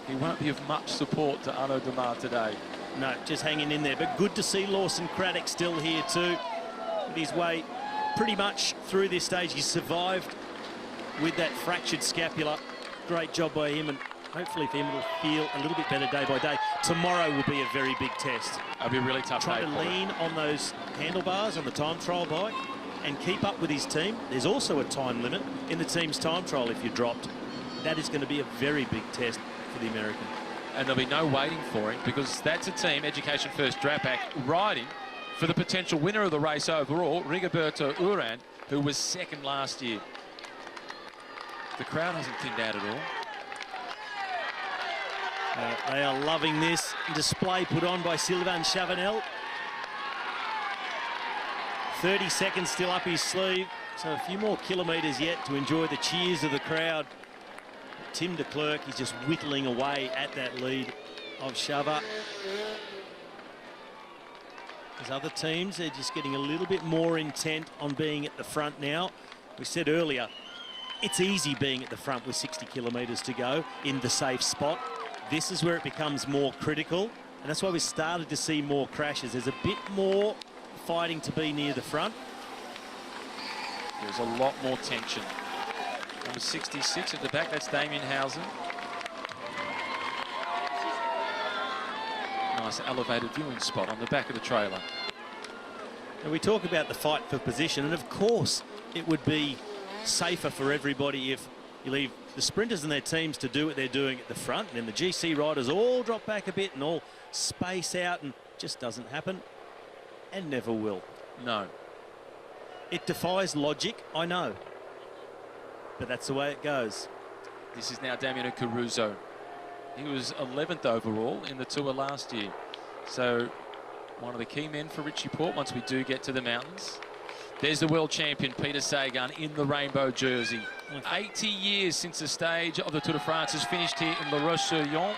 A: He won't be of much support to Arnaud Démare today.
B: No, just hanging in there, but good to see Lawson Craddock still here too. With his way pretty much through this stage. He survived with that fractured scapula. Great job by him, and hopefully for him it'll feel a little bit better day by day. Tomorrow will be a very big test.
A: It'll be a really tough day.
B: Try to lean on those handlebars on the time trial bike and keep up with his team. There's also a time limit in the team's time trial if you're dropped. That is going to be a very big test for the American.
A: And there'll be no waiting for him because that's a team, Education First Drapac, riding for the potential winner of the race overall, Rigoberto Urán, who was second last year. The crowd hasn't thinned out at all.
B: They are loving this display put on by Sylvain Chavanel. 30 seconds still up his sleeve, so a few more kilometres yet to enjoy the cheers of the crowd. Tim de Klerk is just whittling away at that lead of Chava. As other teams, they're just getting a little bit more intent on being at the front now. We said earlier, it's easy being at the front with 60 kilometres to go in the safe spot. This is where it becomes more critical, and that's why we started to see more crashes. There's a bit more fighting to be near the front.
A: There's a lot more tension. Number 66 at the back, that's Damien Housen. Nice elevated viewing spot on the back of the trailer.
B: And we talk about the fight for position, and of course it would be safer for everybody if you leave the sprinters and their teams to do what they're doing at the front, and then the GC riders all drop back a bit and all space out, and it just doesn't happen and never will.
A: No.
B: It defies logic, I know, but that's the way it goes.
A: This is now Damiano Caruso. He was 11th overall in the Tour last year. So one of the key men for Richie Porte once we do get to the mountains. There's the world champion, Peter Sagan, in the rainbow jersey. 80 years since the stage of the Tour de France has finished here in La Roche-sur-Yon.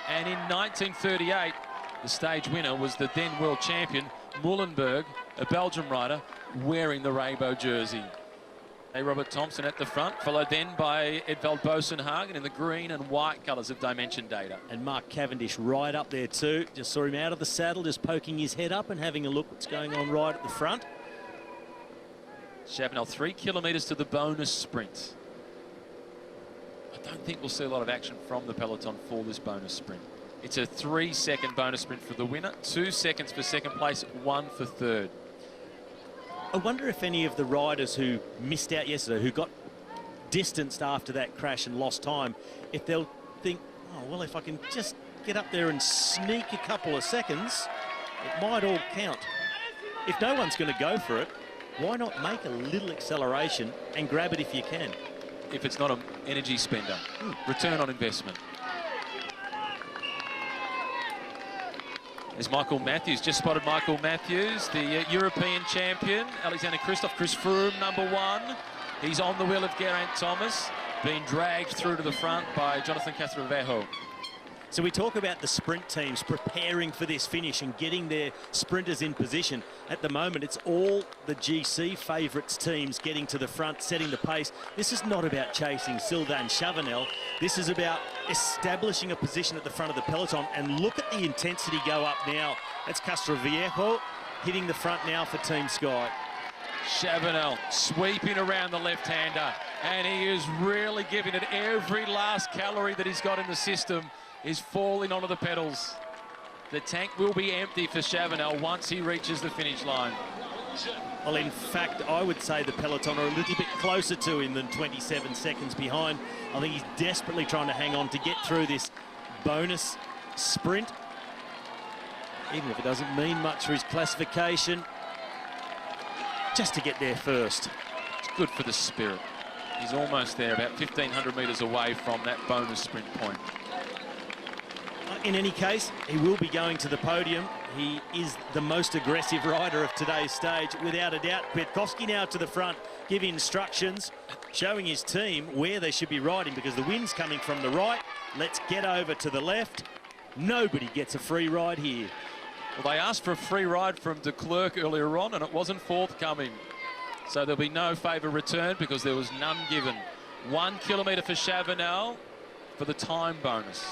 A: And in 1938, the stage winner was the then world champion, Molenberg, a Belgian rider, wearing the rainbow jersey. Hey, Robert Thompson at the front, followed then by Edvald Boasson-Hagen in the green and white colours of Dimension Data.
B: And Mark Cavendish right up there too. Just saw him out of the saddle, just poking his head up and having a look what's going on right at the front.
A: Chavanel, 3 kilometres to the bonus sprint. I don't think we'll see a lot of action from the peloton for this bonus sprint. It's a 3-second bonus sprint for the winner, 2 seconds for second place, 1 for third.
B: I wonder if any of the riders who missed out yesterday, who got distanced after that crash and lost time, if they'll think, oh, well, if I can just get up there and sneak a couple of seconds, it might all count. If no one's going to go for it, why not make a little acceleration and grab it if you can?
A: If it's not an energy spender. Return on investment. There's Michael Matthews, just spotted Michael Matthews, the European champion. Alexander Kristoff, Chris Froome, #1. He's on the wheel of Geraint Thomas, being dragged through to the front by Jonathan Castroviejo.
B: So we talk about the sprint teams preparing for this finish and getting their sprinters in position. At the moment, it's all the GC favourites teams getting to the front, setting the pace. This is not about chasing Sylvain Chavanel. This is about establishing a position at the front of the peloton. And look at the intensity go up now. That's Castroviejo hitting the front now for Team Sky.
A: Chavanel sweeping around the left-hander, and he is really giving it every last calorie that he's got in the system. Is falling onto the pedals. The tank will be empty for Chavanel once he reaches the finish line.
B: Well, in fact, I would say the peloton are a little bit closer to him than 27 seconds behind. I think he's desperately trying to hang on to get through this bonus sprint, even if it doesn't mean much for his classification, just to get there first.
A: It's good for the spirit. He's almost there, about 1,500 metres away from that bonus sprint point.
B: In any case, he will be going to the podium. He is the most aggressive rider of today's stage, without a doubt. Kwiatkowski now to the front, giving instructions, showing his team where they should be riding, because the wind's coming from the right. Let's get over to the left. Nobody gets a free ride here.
A: Well, they asked for a free ride from de Klerk earlier on, and it wasn't forthcoming. So there'll be no favour returned because there was none given. 1 kilometre for Chavanel for the time bonus.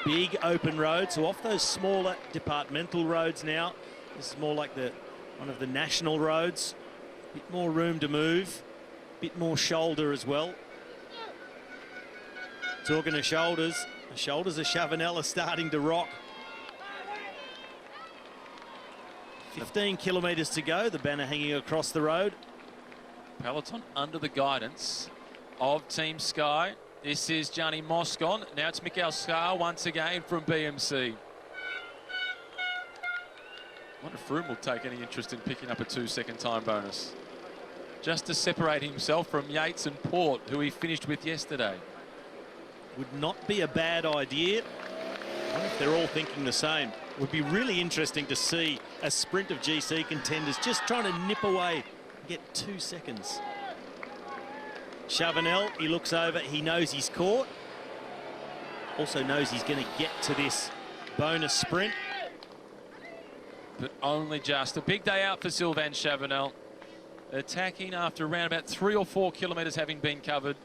B: Big open road, so off those smaller departmental roads now. This is more like one of the national roads. Bit more room to move, bit more shoulder as well. Talking of shoulders, the shoulders of Chavanel are starting to rock. 15 kilometres to go, the banner hanging across the road.
A: Peloton under the guidance of Team Sky. This is Gianni Moscon. Now it's Mikhail Skar once again from BMC. I wonder if Froome will take any interest in picking up a 2-second time bonus, just to separate himself from Yates and Port, who he finished with yesterday.
B: Would not be a bad idea. I wonder if they're all thinking the same. Would be really interesting to see a sprint of GC contenders just trying to nip away and get 2 seconds. Chavanel, he looks over, he knows he's caught. Also knows he's going to get to this bonus sprint.
A: But only just. A big day out for Sylvain Chavanel. Attacking after around about 3 or 4 kilometres having been covered.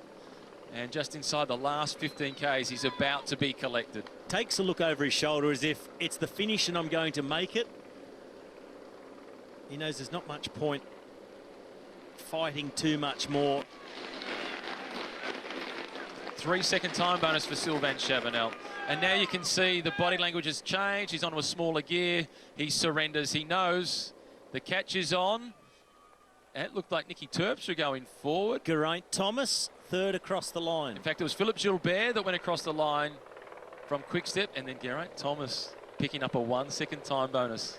A: And just inside the last 15 Ks, he's about to be collected.
B: Takes a look over his shoulder as if it's the finish and I'm going to make it. He knows there's not much point fighting too much more.
A: 3-second time bonus for Sylvain Chavanel. And now you can see the body language has changed. He's onto a smaller gear. He surrenders. He knows the catch is on. And it looked like Nicky Terpstra going forward.
B: Geraint Thomas, third across the line.
A: In fact, it was Philippe Gilbert that went across the line from Quick-Step, and then Geraint Thomas picking up a 1-second time bonus,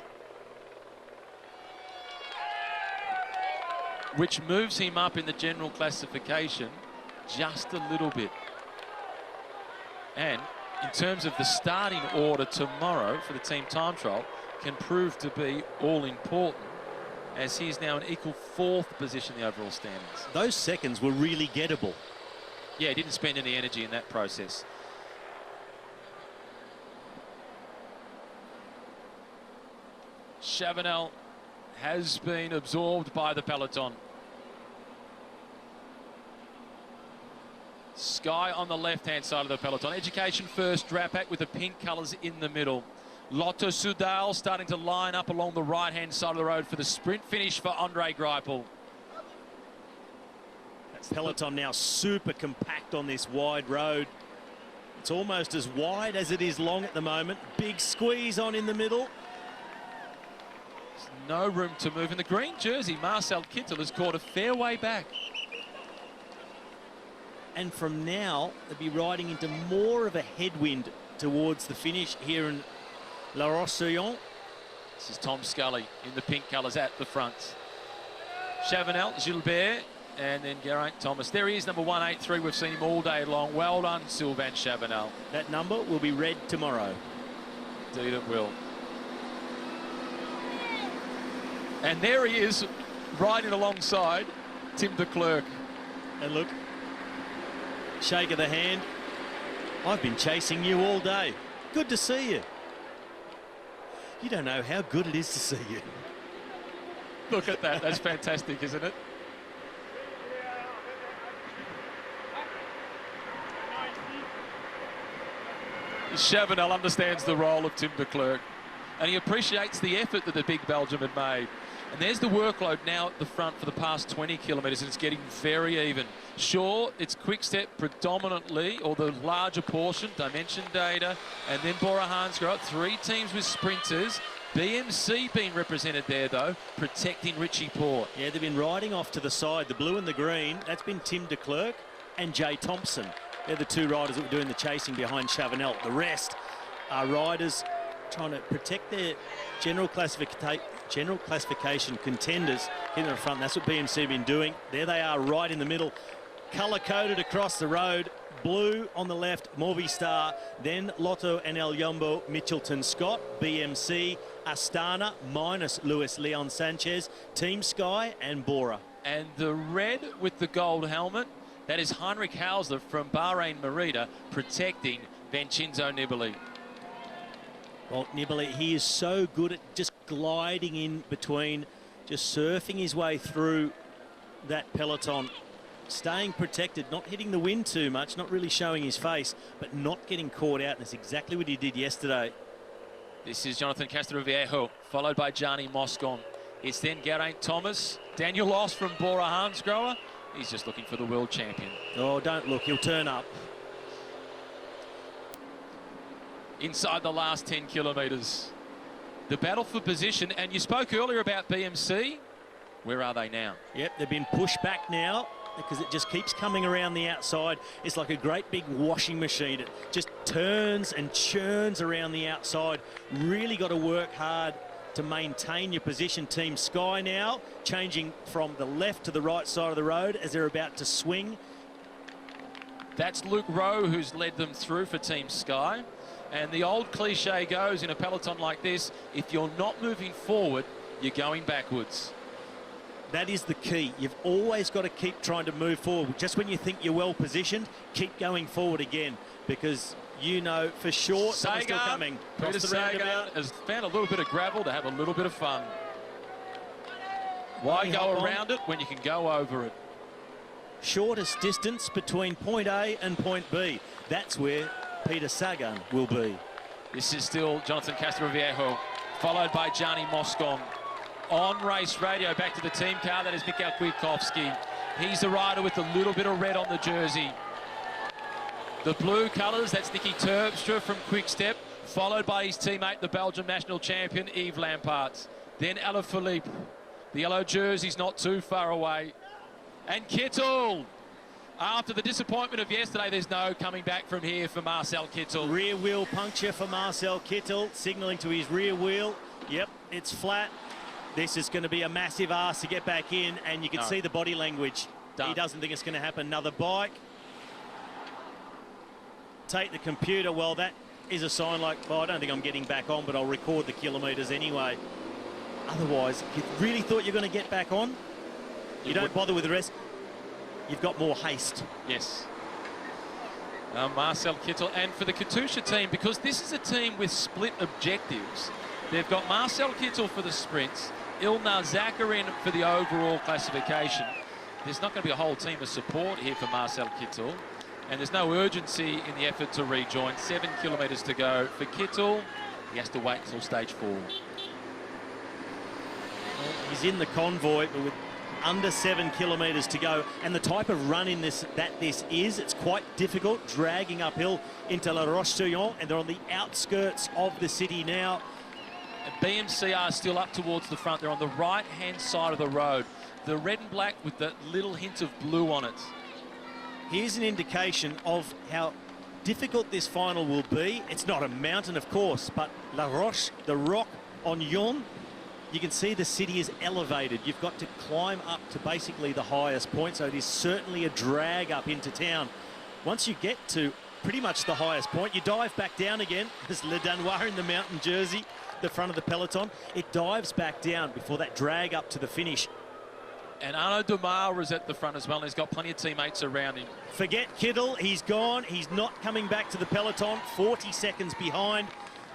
A: which moves him up in the general classification just a little bit. And in terms of the starting order tomorrow for the team time trial, can prove to be all important, as he's now in equal 4th position in the overall standings.
B: Those seconds were really gettable.
A: Yeah, he didn't spend any energy in that process. Chavanel has been absorbed by the peloton. Sky on the left-hand side of the peloton. Education first, Drapac with the pink colours in the middle. Lotto Soudal starting to line up along the right-hand side of the road for the sprint finish for Andre Greipel.
B: Peloton now super compact on this wide road. It's almost as wide as it is long at the moment. Big squeeze on in the middle.
A: There's no room to move. In the green jersey, Marcel Kittel has caught a fair way back.
B: And from now, they'll be riding into more of a headwind towards the finish here in La Roche-sur-Yon.
A: This is Tom Scully in the pink colours at the front. Chavanel, Gilbert, and then Geraint Thomas. There he is, number 183. We've seen him all day long. Well done, Sylvain Chavanel.
B: That number will be read tomorrow.
A: Indeed it will. And there he is, riding alongside Tim de Klerk.
B: And look, shake of the hand. I've been chasing you all day. Good to see you. You don't know how good it is to see you.
A: Look at that. That's fantastic, isn't it? Chavanel understands the role of Tim de Klerk, and he appreciates the effort that the big Belgium had made. And there's the workload now at the front for the past 20 kilometres, and it's getting very even. Sure, it's Quick-Step predominantly, or the larger portion, Dimension Data, and then Bora Hansgrohe. 3 teams with sprinters. BMC being represented there, though, protecting Richie Port.
B: Yeah, they've been riding off to the side, the blue and the green. That's been Tim de Klerk and Jay Thompson. They're the 2 riders that were doing the chasing behind Chavanel. The rest are riders trying to protect their general general classification contenders in the front. That's what BMC have been doing. There they are right in the middle, colour-coded across the road. Blue on the left, Movistar, then Lotto and El Jumbo, Mitchelton Scott, BMC, Astana, minus Luis Leon Sanchez, Team Sky and Bora.
A: And the red with the gold helmet, that is Heinrich Hausler from Bahrain Merida protecting Vincenzo Nibali.
B: Well, Nibali, he is so good at just gliding in between, just surfing his way through that peloton, staying protected, not hitting the wind too much, not really showing his face, but not getting caught out. And that's exactly what he did yesterday.
A: This is Jonathan Castroviejo, followed by Gianni Moscon. It's then Geraint Thomas, Daniel Oss from Bora Hansgrohe. He's just looking for the world champion.
B: Oh, don't look, he'll turn up.
A: Inside the last 10 kilometres. The battle for position, and you spoke earlier about BMC. Where are they now?
B: Yep, they've been pushed back now because it just keeps coming around the outside. It's like a great big washing machine. It just turns and churns around the outside. Really got to work hard to maintain your position. Team Sky now changing from the left to the right side of the road as they're about to swing.
A: That's Luke Rowe who's led them through for Team Sky. And the old cliche goes in a peloton like this, if you're not moving forward, you're going backwards.
B: That is the key. You've always got to keep trying to move forward. Just when you think you're well positioned, keep going forward again, because you know for sure someone's still coming.
A: Peter Sagan has found a little bit of gravel to have a little bit of fun. Why go around it when you can go over it?
B: Shortest distance between point A and point B. That's where Peter Sagan will be.
A: This is still Jonathan Castroviejo, followed by Gianni Moscon. On race radio, back to the team car, that is Mikhail Kwiatkowski. He's the rider with a little bit of red on the jersey. The blue colours, that's Nicky Terpstra from Quick-Step, followed by his teammate, the Belgian national champion, Yves Lampaert. Then Alaphilippe. The yellow jersey's not too far away. And Kittel. After the disappointment of yesterday, there's no coming back from here for Marcel Kittel.
B: Rear wheel puncture for Marcel Kittel, signalling to his rear wheel. Yep, it's flat. This is going to be a massive ask to get back in, and you can see the body language. He doesn't think it's going to happen. Another bike. Take the computer. Well, that is a sign like, well, I don't think I'm getting back on, but I'll record the kilometres anyway. Otherwise, if you really thought you're going to get back on, you don't bother with the rest. You've got more haste.
A: Yes. Marcel Kittel. And for the Katusha team, because this is a team with split objectives, they've got Marcel Kittel for the sprints, Ilnur Zakarin for the overall classification. There's not going to be a whole team of support here for Marcel Kittel, and there's no urgency in the effort to rejoin. 7 kilometres to go for Kittel. He has to wait until stage 4.
B: Well, he's in the convoy, but with under 7 kilometres to go, and the type of run in this is, it's quite difficult, dragging uphill into La Roche-sur-Yon, and they're on the outskirts of the city now.
A: BMC are still up towards the front. They're on the right-hand side of the road. The red and black with the little hint of blue on it.
B: Here's an indication of how difficult this final will be. It's not a mountain, of course, but La Roche, the rock on Yon, you can see the city is elevated. You've got to climb up to basically the highest point, so it is certainly a drag up into town. Once you get to pretty much the highest point, you dive back down again. There's Le Danois in the mountain jersey, the front of the peloton. It dives back down before that drag up to the finish.
A: And Arnaud Démare is at the front as well, and he's got plenty of teammates around him.
B: Forget Kittel, he's gone. He's not coming back to the peloton, 40 seconds behind.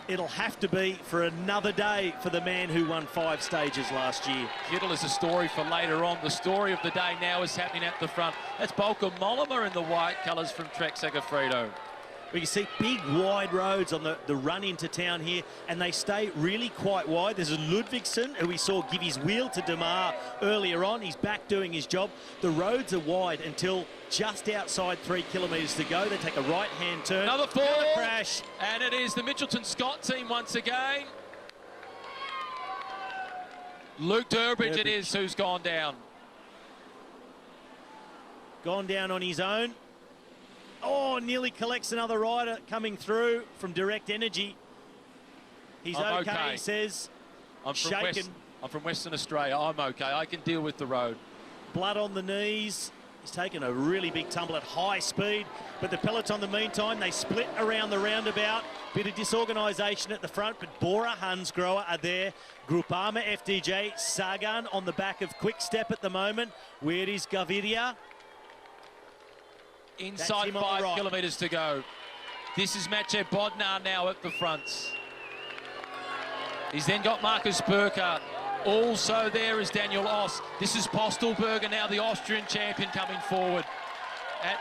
B: It'll have to be for another day for the man who won 5 stages last year.
A: Kittel is a story for later on. The story of the day now is happening at the front. That's Bauke Mollema in the white colours from Trek Segafredo.
B: We can see big wide roads on the run into town here, and they stay really quite wide. There's a Ludvigsen, who we saw give his wheel to Démare earlier on. He's back doing his job. The roads are wide until just outside 3 kilometres to go. They take a right-hand turn.
A: Another fall.
B: Another crash.
A: And it is the Mitchelton Scott team once again. Luke Durbridge it is who's gone down.
B: Gone down on his own. Oh, nearly collects another rider coming through from Direct Energy. He's okay, he says.
A: I'm from
B: shaken.
A: I'm from Western Australia. I'm okay. I can deal with the road.
B: Blood on the knees. He's taken a really big tumble at high speed, but the peloton, in the meantime, they split around the roundabout. Bit of disorganisation at the front, but Bora Hansgrohe are there. Groupama FDJ, Sagan on the back of Quick Step at the moment. Where is Gaviria?
A: Inside 5 kilometres to go. This is Matej Bodnar now at the front. He's then got Markus Burkhardt. Also there is Daniel Oss. This is Postelberger now, the Austrian champion, coming forward. At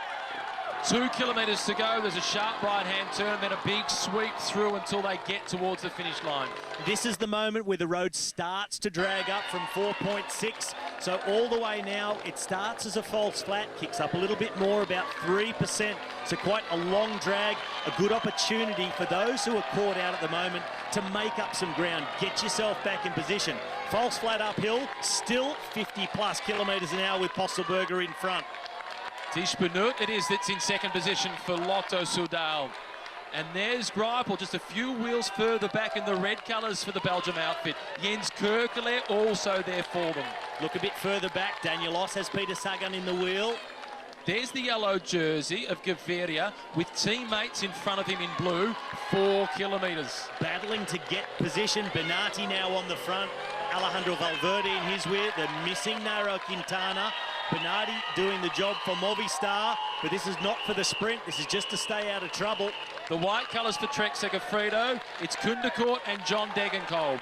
A: 2 kilometres to go, there's a sharp right-hand turn, then a big sweep through until they get towards the finish line.
B: This is the moment where the road starts to drag up from 4.6. So all the way now, it starts as a false flat, kicks up a little bit more, about 3%. So quite a long drag, a good opportunity for those who are caught out at the moment to make up some ground, get yourself back in position. False flat uphill, still 50+ kilometres an hour with Postelberger in front.
A: Tish Benoot it is that's in second position for Lotto Soudal. And there's Greipel just a few wheels further back in the red colours for the Belgium outfit. Jens Kerkele also there for them.
B: Look a bit further back, Daniel Oss has Peter Sagan in the wheel.
A: There's the yellow jersey of Gaviria with teammates in front of him in blue, 4 kilometres.
B: Battling to get position, Bernati now on the front. Alejandro Valverde in his rear, the missing Nairo Quintana. Bernardi doing the job for Movistar, but this is not for the sprint. This is just to stay out of trouble.
A: The white colours for Trek Segafredo. It's Kundecourt and John Degenkolb.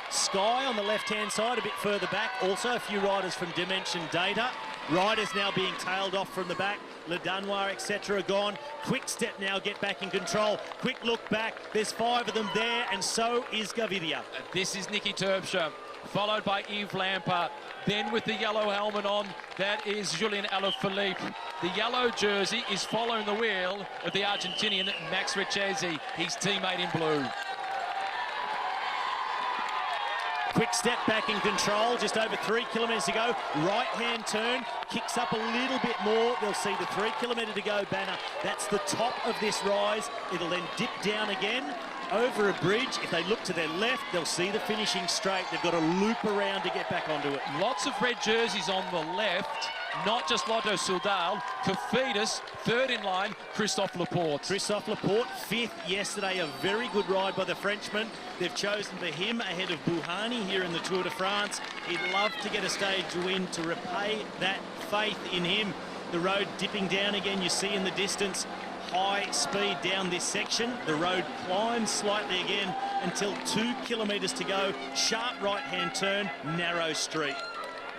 B: Sky on the left-hand side, a bit further back. Also a few riders from Dimension Data. Riders now being tailed off from the back. Le Danois, etc. gone. Quick Step now get back in control. Quick look back. There's 5 of them there, and so is Gaviria.
A: This is Nicky Terpstra, followed by Yves Lampard. Then with the yellow helmet on, that is Julian Alaphilippe. The yellow jersey is following the wheel of the Argentinian Max Richesi, his teammate in blue.
B: Quick Step back in control, just over 3 kilometres to go. Right-hand turn, kicks up a little bit more. They'll see the 3 kilometre to go banner. That's the top of this rise. It'll then dip down again over a bridge. If they look to their left, they'll see the finishing straight. They've got to loop around to get back onto it.
A: Lots of red jerseys on the left, not just Lotto Soudal. Cofidis, third in line, Christophe Laporte.
B: Christophe Laporte, 5th yesterday. A very good ride by the Frenchman. They've chosen for him ahead of Bouhanni here in the Tour de France. He'd love to get a stage win to repay that faith in him. The road dipping down again, you see in the distance. High speed down this section. The road climbs slightly again until 2 kilometres to go. Sharp right-hand turn, narrow street.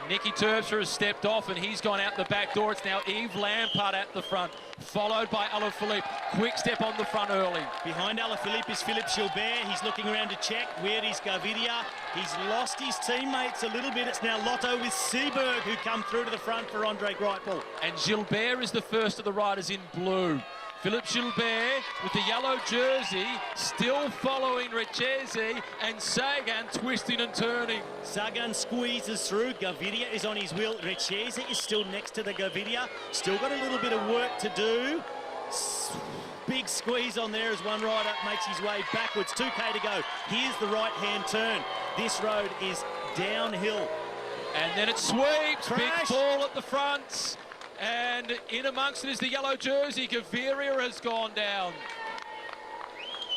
A: Nicky Terpstra has stepped off and he's gone out the back door. It's now Yves Lampard at the front, followed by Alaphilippe. Quick Step on the front early.
B: Behind Alaphilippe is Philippe Gilbert. He's looking around to check. Where is Gaviria? He's lost his teammates a little bit. It's now Lotto with Seberg who come through to the front for Andre Greipel.
A: And Gilbert is the first of the riders in blue. Philippe Gilbert with the yellow jersey, still following Richesi, and Sagan twisting and turning.
B: Sagan squeezes through. Gaviria is on his wheel. Richesi is still next to the Gaviria. Still got a little bit of work to do. Big squeeze on there as one rider makes his way backwards. 2K to go. Here's the right-hand turn. This road is downhill.
A: And then it sweeps.
B: Crash.
A: Big ball at the front. And in amongst it is the yellow jersey. Gaviria has gone down.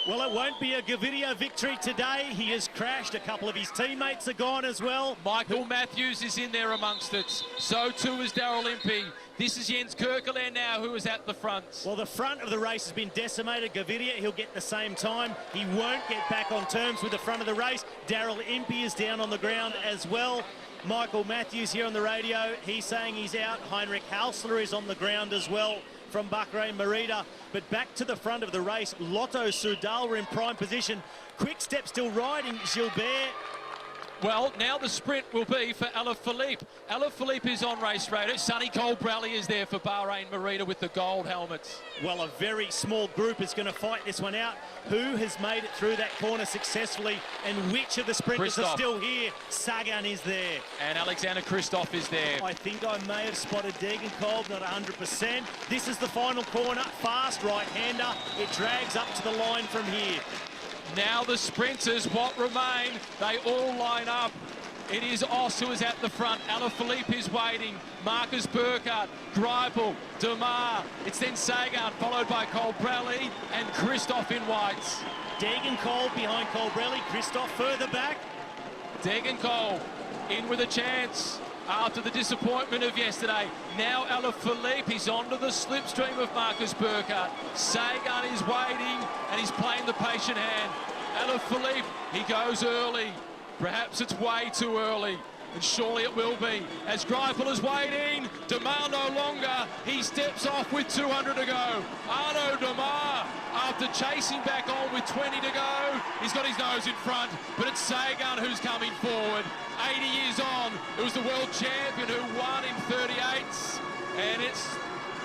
B: Well, it won't be a Gaviria victory today. He has crashed. A couple of his teammates are gone as well.
A: Michael Matthews is in there amongst it. So too is Daryl Impey. This is Jens Kerkele now, who is at the front.
B: Well, the front of the race has been decimated. Gaviria, he'll get the same time. He won't get back on terms with the front of the race. Daryl Impey is down on the ground as well. Michael Matthews here on the radio, he's saying he's out. Heinrich Hausler is on the ground as well from Bahrain Merida. But back to the front of the race, Lotto Soudal were in prime position. Quick Step still riding, Gilbert.
A: Well, now the sprint will be for Alaphilippe. Alaphilippe is on race radar. Sonny Colbrelli is there for Bahrain Merida with the gold helmets.
B: Well, a very small group is going to fight this one out. Who has made it through that corner successfully and which of the sprinters are still here? Sagan is there.
A: And Alexander Kristoff is there.
B: I think I may have spotted Degenkolb, not 100%. This is the final corner. Fast right-hander. It drags up to the line from here.
A: Now the sprinters, what remain? They all line up. It is Oss who is at the front. Alaphilippe is waiting. Marcus Burkhardt, Greipel, Demar. It's then Sagan, followed by Colbrelli and Christoph in whites.
B: Degenkolb behind Colbrelli. Christoph further back.
A: Degenkolb in with a chance after the disappointment of yesterday. Now Alaphilippe, he's onto the slipstream of Marcus Burkhardt. Sagan is waiting and he's playing the patient hand. Alaphilippe, he goes early. Perhaps it's way too early, and surely it will be. As Greipel is waiting, Demar no longer. He steps off with 200 to go. Arnaud Demar, after chasing back on with 20 to go, he's got his nose in front, but it's Sagan who's coming forward. 80 years on, it was the world champion who won in 38s, and it's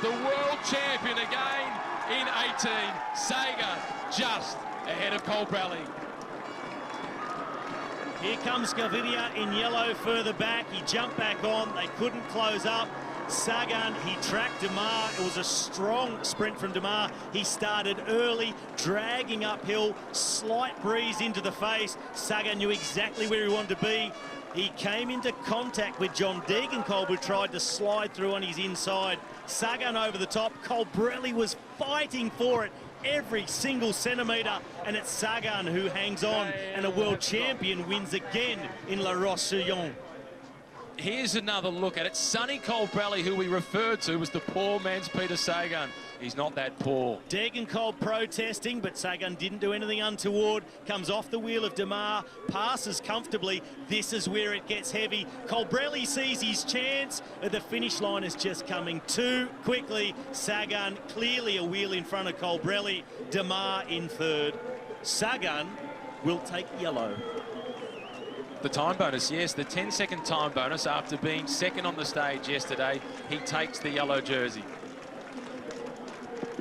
A: the world champion again in 18. Sagan just ahead of Colbrelli.
B: Here comes Gaviria in yellow further back. He jumped back on. They couldn't close up. Sagan, he tracked Demar. It was a strong sprint from Demar. He started early, dragging uphill, slight breeze into the face. Sagan knew exactly where he wanted to be. He came into contact with John Degenkolb, who tried to slide through on his inside. Sagan over the top. Colbrelli was fighting for it every single centimetre, and it's Sagan who hangs on, and a world champion wins again in La Roche-sur-Yon.
A: Here's another look at it. Sonny Colbrelli, who we referred to, was the poor man's Peter Sagan. He's not that poor.
B: Degenkolb protesting, but Sagan didn't do anything untoward. Comes off the wheel of Demar, passes comfortably. This is where it gets heavy. Colbrelli sees his chance. The finish line is just coming too quickly. Sagan clearly a wheel in front of Colbrelli. Demar in third. Sagan will take yellow.
A: The time bonus, yes, the 10-second time bonus after being second on the stage yesterday. He takes the yellow jersey.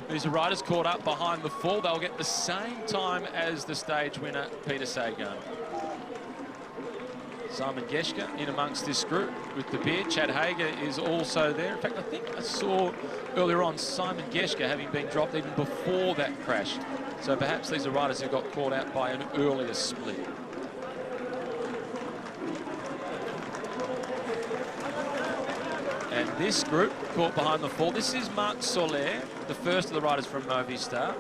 A: These riders caught up behind the fall. They'll get the same time as the stage winner, Peter Sagan. Simon Geschke in amongst this group with the beard. Chad Hager is also there. In fact, I think I saw earlier on Simon Geschke having been dropped even before that crash. So perhaps these are riders who got caught out by an earlier split. And this group caught behind the fall. This is Marc Soler, the first of the riders from Movistar.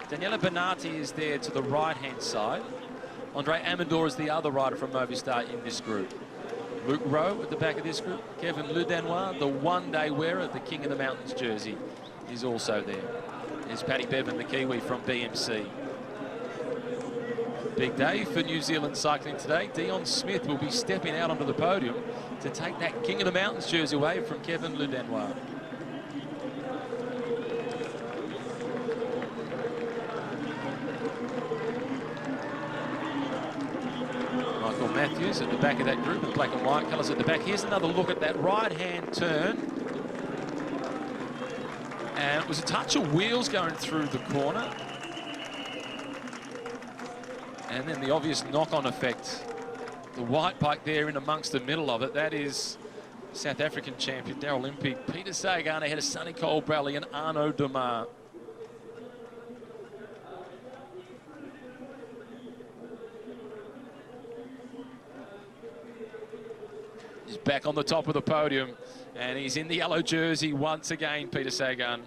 A: Daniela Benatti is there to the right-hand side. Andre Amador is the other rider from Movistar in this group. Luke Rowe at the back of this group. Kevin Ledanois, the one-day wearer of the King of the Mountains jersey, is also there. There's Paddy Bevan, the Kiwi from BMC. Big day for New Zealand cycling today. Dion Smith will be stepping out onto the podium to take that King of the Mountains jersey away from Kevin Ledanois. Michael Matthews at the back of that group, the black and white colours at the back. Here's another look at that right-hand turn. And it was a touch of wheels going through the corner. And then the obvious knock-on effect. The white bike there in amongst the middle of it. That is South African champion, Daryl Impey. Peter Sagan ahead of Sonny Colbrelli and Arnaud Demar. He's back on the top of the podium. And he's in the yellow jersey once again, Peter Sagan.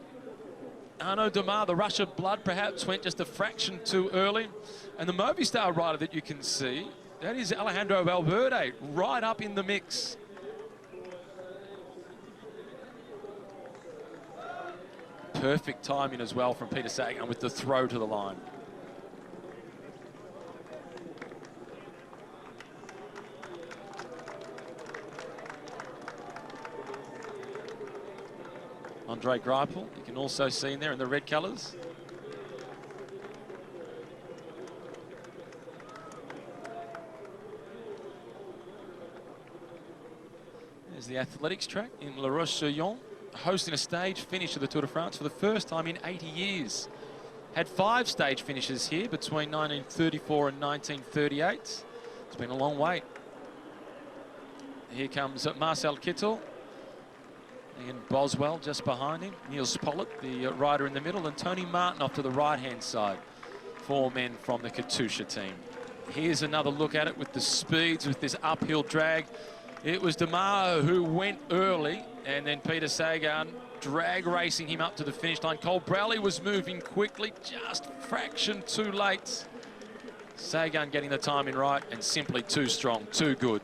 A: Arnaud Demar, the rush of blood perhaps went just a fraction too early. And the Movistar rider that you can see, that is Alejandro Valverde, right up in the mix. Perfect timing as well from Peter Sagan with the throw to the line. Andre Greipel, you can also see in there in the red colours. There's the athletics track in La Roche-sur-Yon, hosting a stage finish of the Tour de France for the first time in 80 years. Had 5 stage finishes here between 1934 and 1938. It's been a long wait. Here comes Marcel Kittel. Ian Boswell just behind him. Niels Pollitt, the rider in the middle, and Tony Martin off to the right-hand side. 4 men from the Katusha team. Here's another look at it with the speeds, with this uphill drag. It was DeMar who went early, and then Peter Sagan drag racing him up to the finish line. Cole Browley was moving quickly, just fraction too late. Sagan getting the timing right, and simply too strong, too good.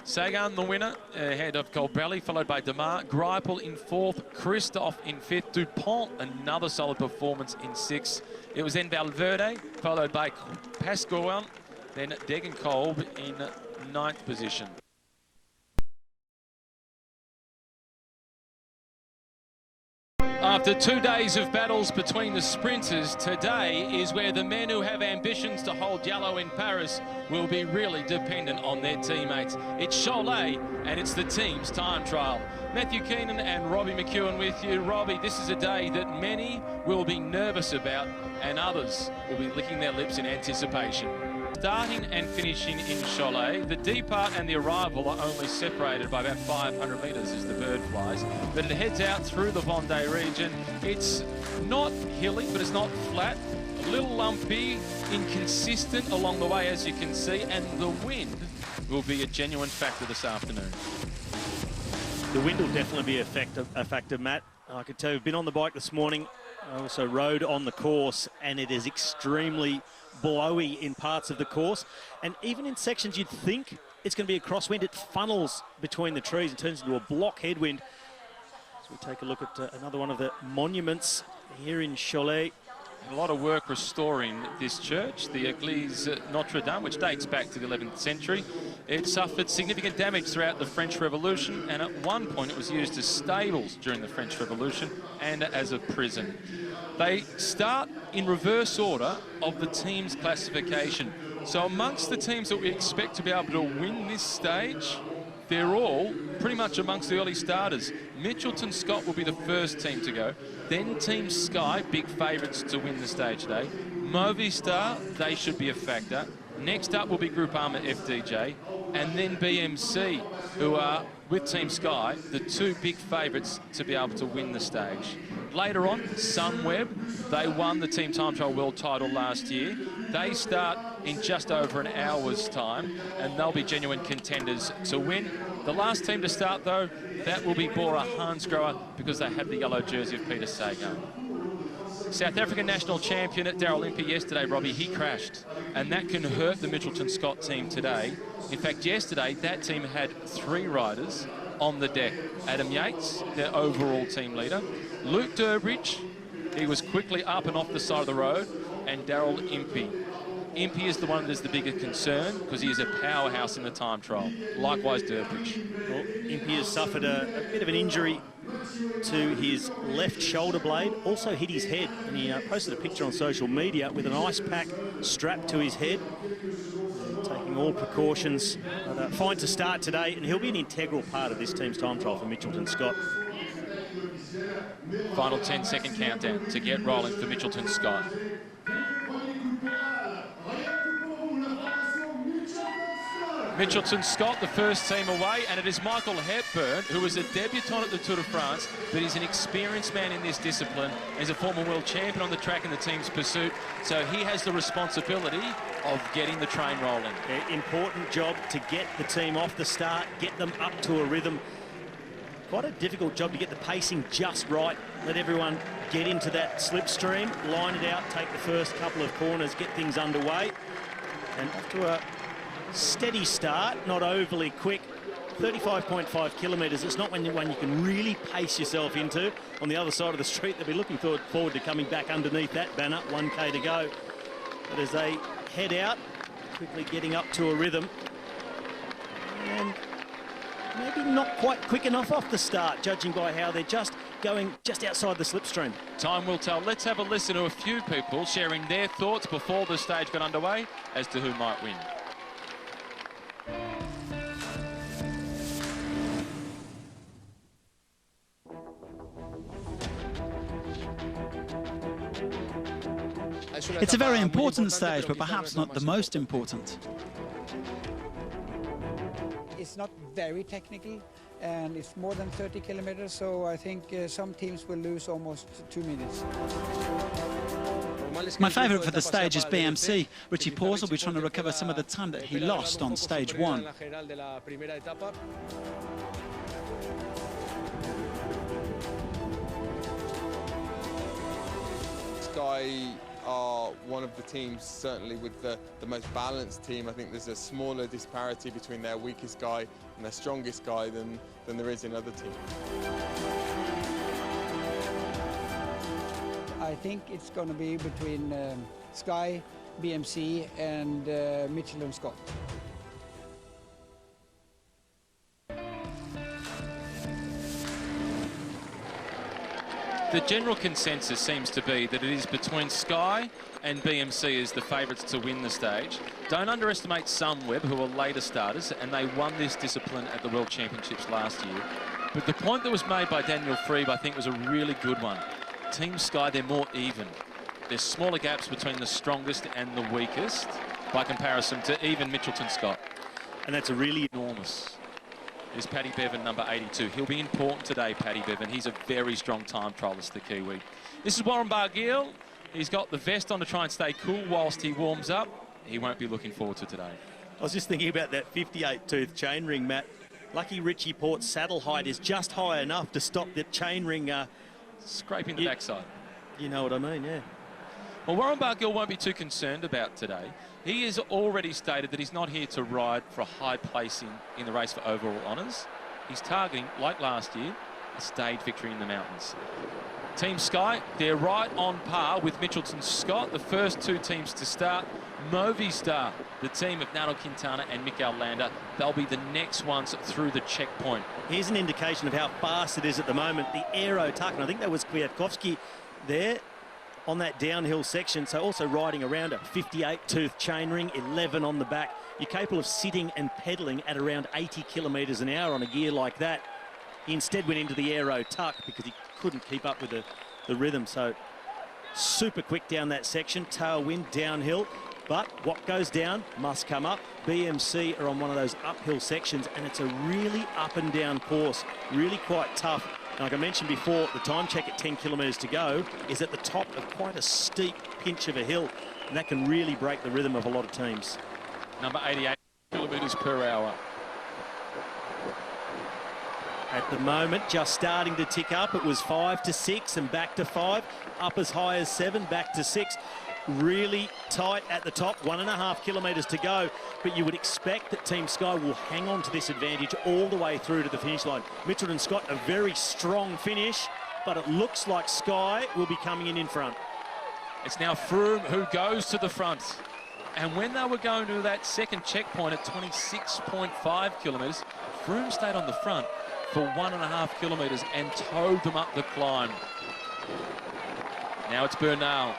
A: Sagan the winner, ahead of Cole Browley, followed by DeMar. Greipel in 4th, Christophe in 5th, Dupont another solid performance in 6th. It was then Valverde, followed by Pascual, then Degenkolb in 9th position. After 2 days of battles between the sprinters, today is where the men who have ambitions to hold yellow in Paris will be really dependent on their teammates. It's Cholet, and it's the team's time trial. Matthew Keenan and Robbie McEwen with you. Robbie, this is a day that many will be nervous about, and others will be licking their lips in anticipation. Starting and finishing in Cholet, the depart and the arrival are only separated by about 500 metres as the bird flies, but it heads out through the Vendée region. It's not hilly, but it's not flat, a little lumpy, inconsistent along the way, as you can see, and the wind will be a genuine factor this afternoon.
B: The wind will definitely be a factor, Matt. I could tell you've been on the bike this morning. I also rode on the course, and it is extremely blowy in parts of the course, and even in sections you'd think it's going to be a crosswind, it funnels between the trees and turns into a block headwind. So we take a look at another one of the monuments here in Cholet.
A: A lot of work restoring this church, the Église Notre Dame, which dates back to the 11th century. It suffered significant damage throughout the French Revolution, and at one point it was used as stables during the French Revolution and as a prison. They start in reverse order of the team's classification. So amongst the teams that we expect to be able to win this stage, they're all pretty much amongst the early starters. Mitchelton Scott will be the first team to go. Then Team Sky, big favourites to win the stage today. Movistar, they should be a factor. Next up will be Groupama FDJ. And then BMC, who are, with Team Sky, the 2 big favourites to be able to win the stage. Later on, Sunweb, they won the Team Time Trial World title last year. They start in just over an hour's time, and they'll be genuine contenders to win. The last team to start, though, that will be Bora Hansgrohe, because they have the yellow jersey of Peter Sagan. South African national champion at Daryl Impey yesterday, Robbie, he crashed, and that can hurt the Mitchelton Scott team today. In fact, yesterday, that team had 3 riders on the deck. Adam Yates, their overall team leader. Luke Durbridge, he was quickly up and off the side of the road, and Daryl Impey. Impey is the one that is the bigger concern, because he is a powerhouse in the time trial. Likewise, Durbridge.
B: Well, Impey has suffered a bit of an injury to his left shoulder blade, also hit his head, and he posted a picture on social media with an ice pack strapped to his head, taking all precautions. Fine to start today, and he'll be an integral part of this team's time trial for Mitchelton Scott.
A: Final 10-second countdown to get rolling for Mitchelton Scott. Mitchelton Scott, the first team away, and it is Michael Hepburn, who was a debutant at the Tour de France, but he's an experienced man in this discipline. He's a former world champion on the track in the team's pursuit, so he has the responsibility of getting the train rolling.
B: Important job to get the team off the start, get them up to a rhythm. Quite a difficult job to get the pacing just right, let everyone get into that slipstream, line it out, take the first couple of corners, get things underway, and off to a steady start, not overly quick. 35.5 kilometres, it's not one you can really pace yourself into. On the other side of the street, they'll be looking forward to coming back underneath that banner, 1K to go. But as they head out, quickly getting up to a rhythm, and maybe not quite quick enough off the start, judging by how they're just going just outside the slipstream.
A: Time will tell. Let's have a listen to a few people sharing their thoughts before the stage got underway as to who might win.
D: It's a very important stage, but perhaps not the most important. it's not very technical, and it's more than 30 kilometers, so I think some teams will lose almost 2 minutes.
E: My favourite for the stage is BMC. Richie Porte will be trying to recover some of the time that he lost on stage 1.
F: Sky are one of the teams certainly with the most balanced team. I think there's a smaller disparity between their weakest guy and their strongest guy than there is in other teams.
D: I think it's going to be between Sky, BMC and Mitchell and Scott.
A: The general consensus seems to be that it is between Sky and BMC as the favourites to win the stage. Don't underestimate Sunweb, who are later starters, and they won this discipline at the World Championships last year. But the point that was made by Daniel Friebe, I think, was a really good one. Team Sky, they're more even. There's smaller gaps between the strongest and the weakest by comparison to even Mitchelton Scott.
B: And that's a really
A: enormous. Is Paddy Bevan, number 82. He'll be important today, Paddy Bevan. He's a very strong time trialist, the Kiwi. This is Warren Barguil. He's got the vest on to try and stay cool whilst he warms up. He won't be looking forward to today.
B: I was just thinking about that 58-tooth chainring, Matt. Lucky Richie Porte's saddle height is just high enough to stop the chainring
A: scraping the backside.
B: You know what I mean, yeah.
A: Well, Warren Barguil won't be too concerned about today. He has already stated that he's not here to ride for a high placing in the race for overall honours. He's targeting, like last year, a stage victory in the mountains. Team Sky, they're right on par with Mitchelton Scott, the first two teams to start. Movistar, the team of Nairo Quintana and Mikel Landa, they'll be the next ones through the checkpoint.
B: Here's an indication of how fast it is at the moment. The aero tuck, and I think that was Kwiatkowski there on that downhill section, so also riding around a 58-tooth chainring, 11 on the back. You're capable of sitting and pedalling at around 80 kilometres an hour on a gear like that. He instead went into the aero tuck because he couldn't keep up with the rhythm, so super quick down that section, tailwind downhill, but what goes down must come up. BMC are on one of those uphill sections, and it's a really up and down course, really quite tough. And like I mentioned before, the time check at 10 kilometres to go is at the top of quite a steep pinch of a hill, and that can really break the rhythm of a lot of teams.
A: Number 88 kilometres per hour.
B: At the moment, just starting to tick up. It was 5 to 6 and back to 5, up as high as 7, back to 6. Really tight at the top, 1.5 kilometres to go, but you would expect that Team Sky will hang on to this advantage all the way through to the finish line. Mitchelton Scott, a very strong finish, but it looks like Sky will be coming in front.
A: It's now Froome who goes to the front. And when they were going to that second checkpoint at 26.5 kilometres, Froome stayed on the front for 1.5 kilometres and towed them up the climb. Now it's Bernal.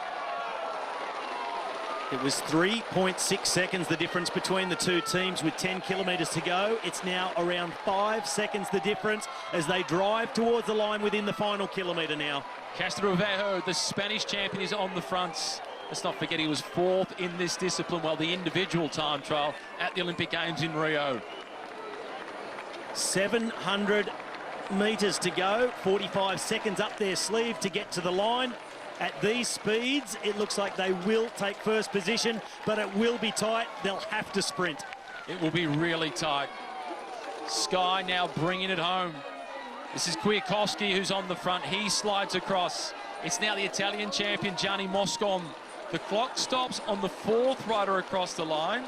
B: It was 3.6 seconds the difference between the two teams with 10 kilometres to go. It's now around 5 seconds the difference as they drive towards the line within the final kilometre now.
A: Castro-Vejo, the Spanish champion, is on the front. Let's not forget he was 4th in this discipline, while the individual time trial at the Olympic Games in Rio.
B: 700 metres to go, 45 seconds up their sleeve to get to the line. At these speeds, it looks like they will take first position, but it will be tight. They'll have to sprint.
A: It will be really tight. Sky now bringing it home. This is Kwiatkowski who's on the front. He slides across. It's now the Italian champion, Gianni Moscon. The clock stops on the 4th rider across the line.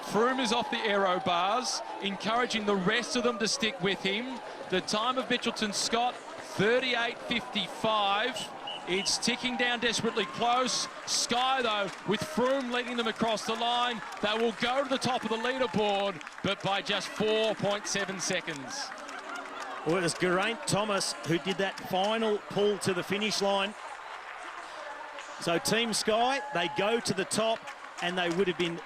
A: Froome is off the aero bars, encouraging the rest of them to stick with him. The time of Mitchelton Scott, 38.55. It's ticking down desperately close. Sky, though, with Froome leading them across the line. They will go to the top of the leaderboard, but by just 4.7 seconds.
B: Well, it was Geraint Thomas who did that final pull to the finish line. So Team Sky, they go to the top, and they would have been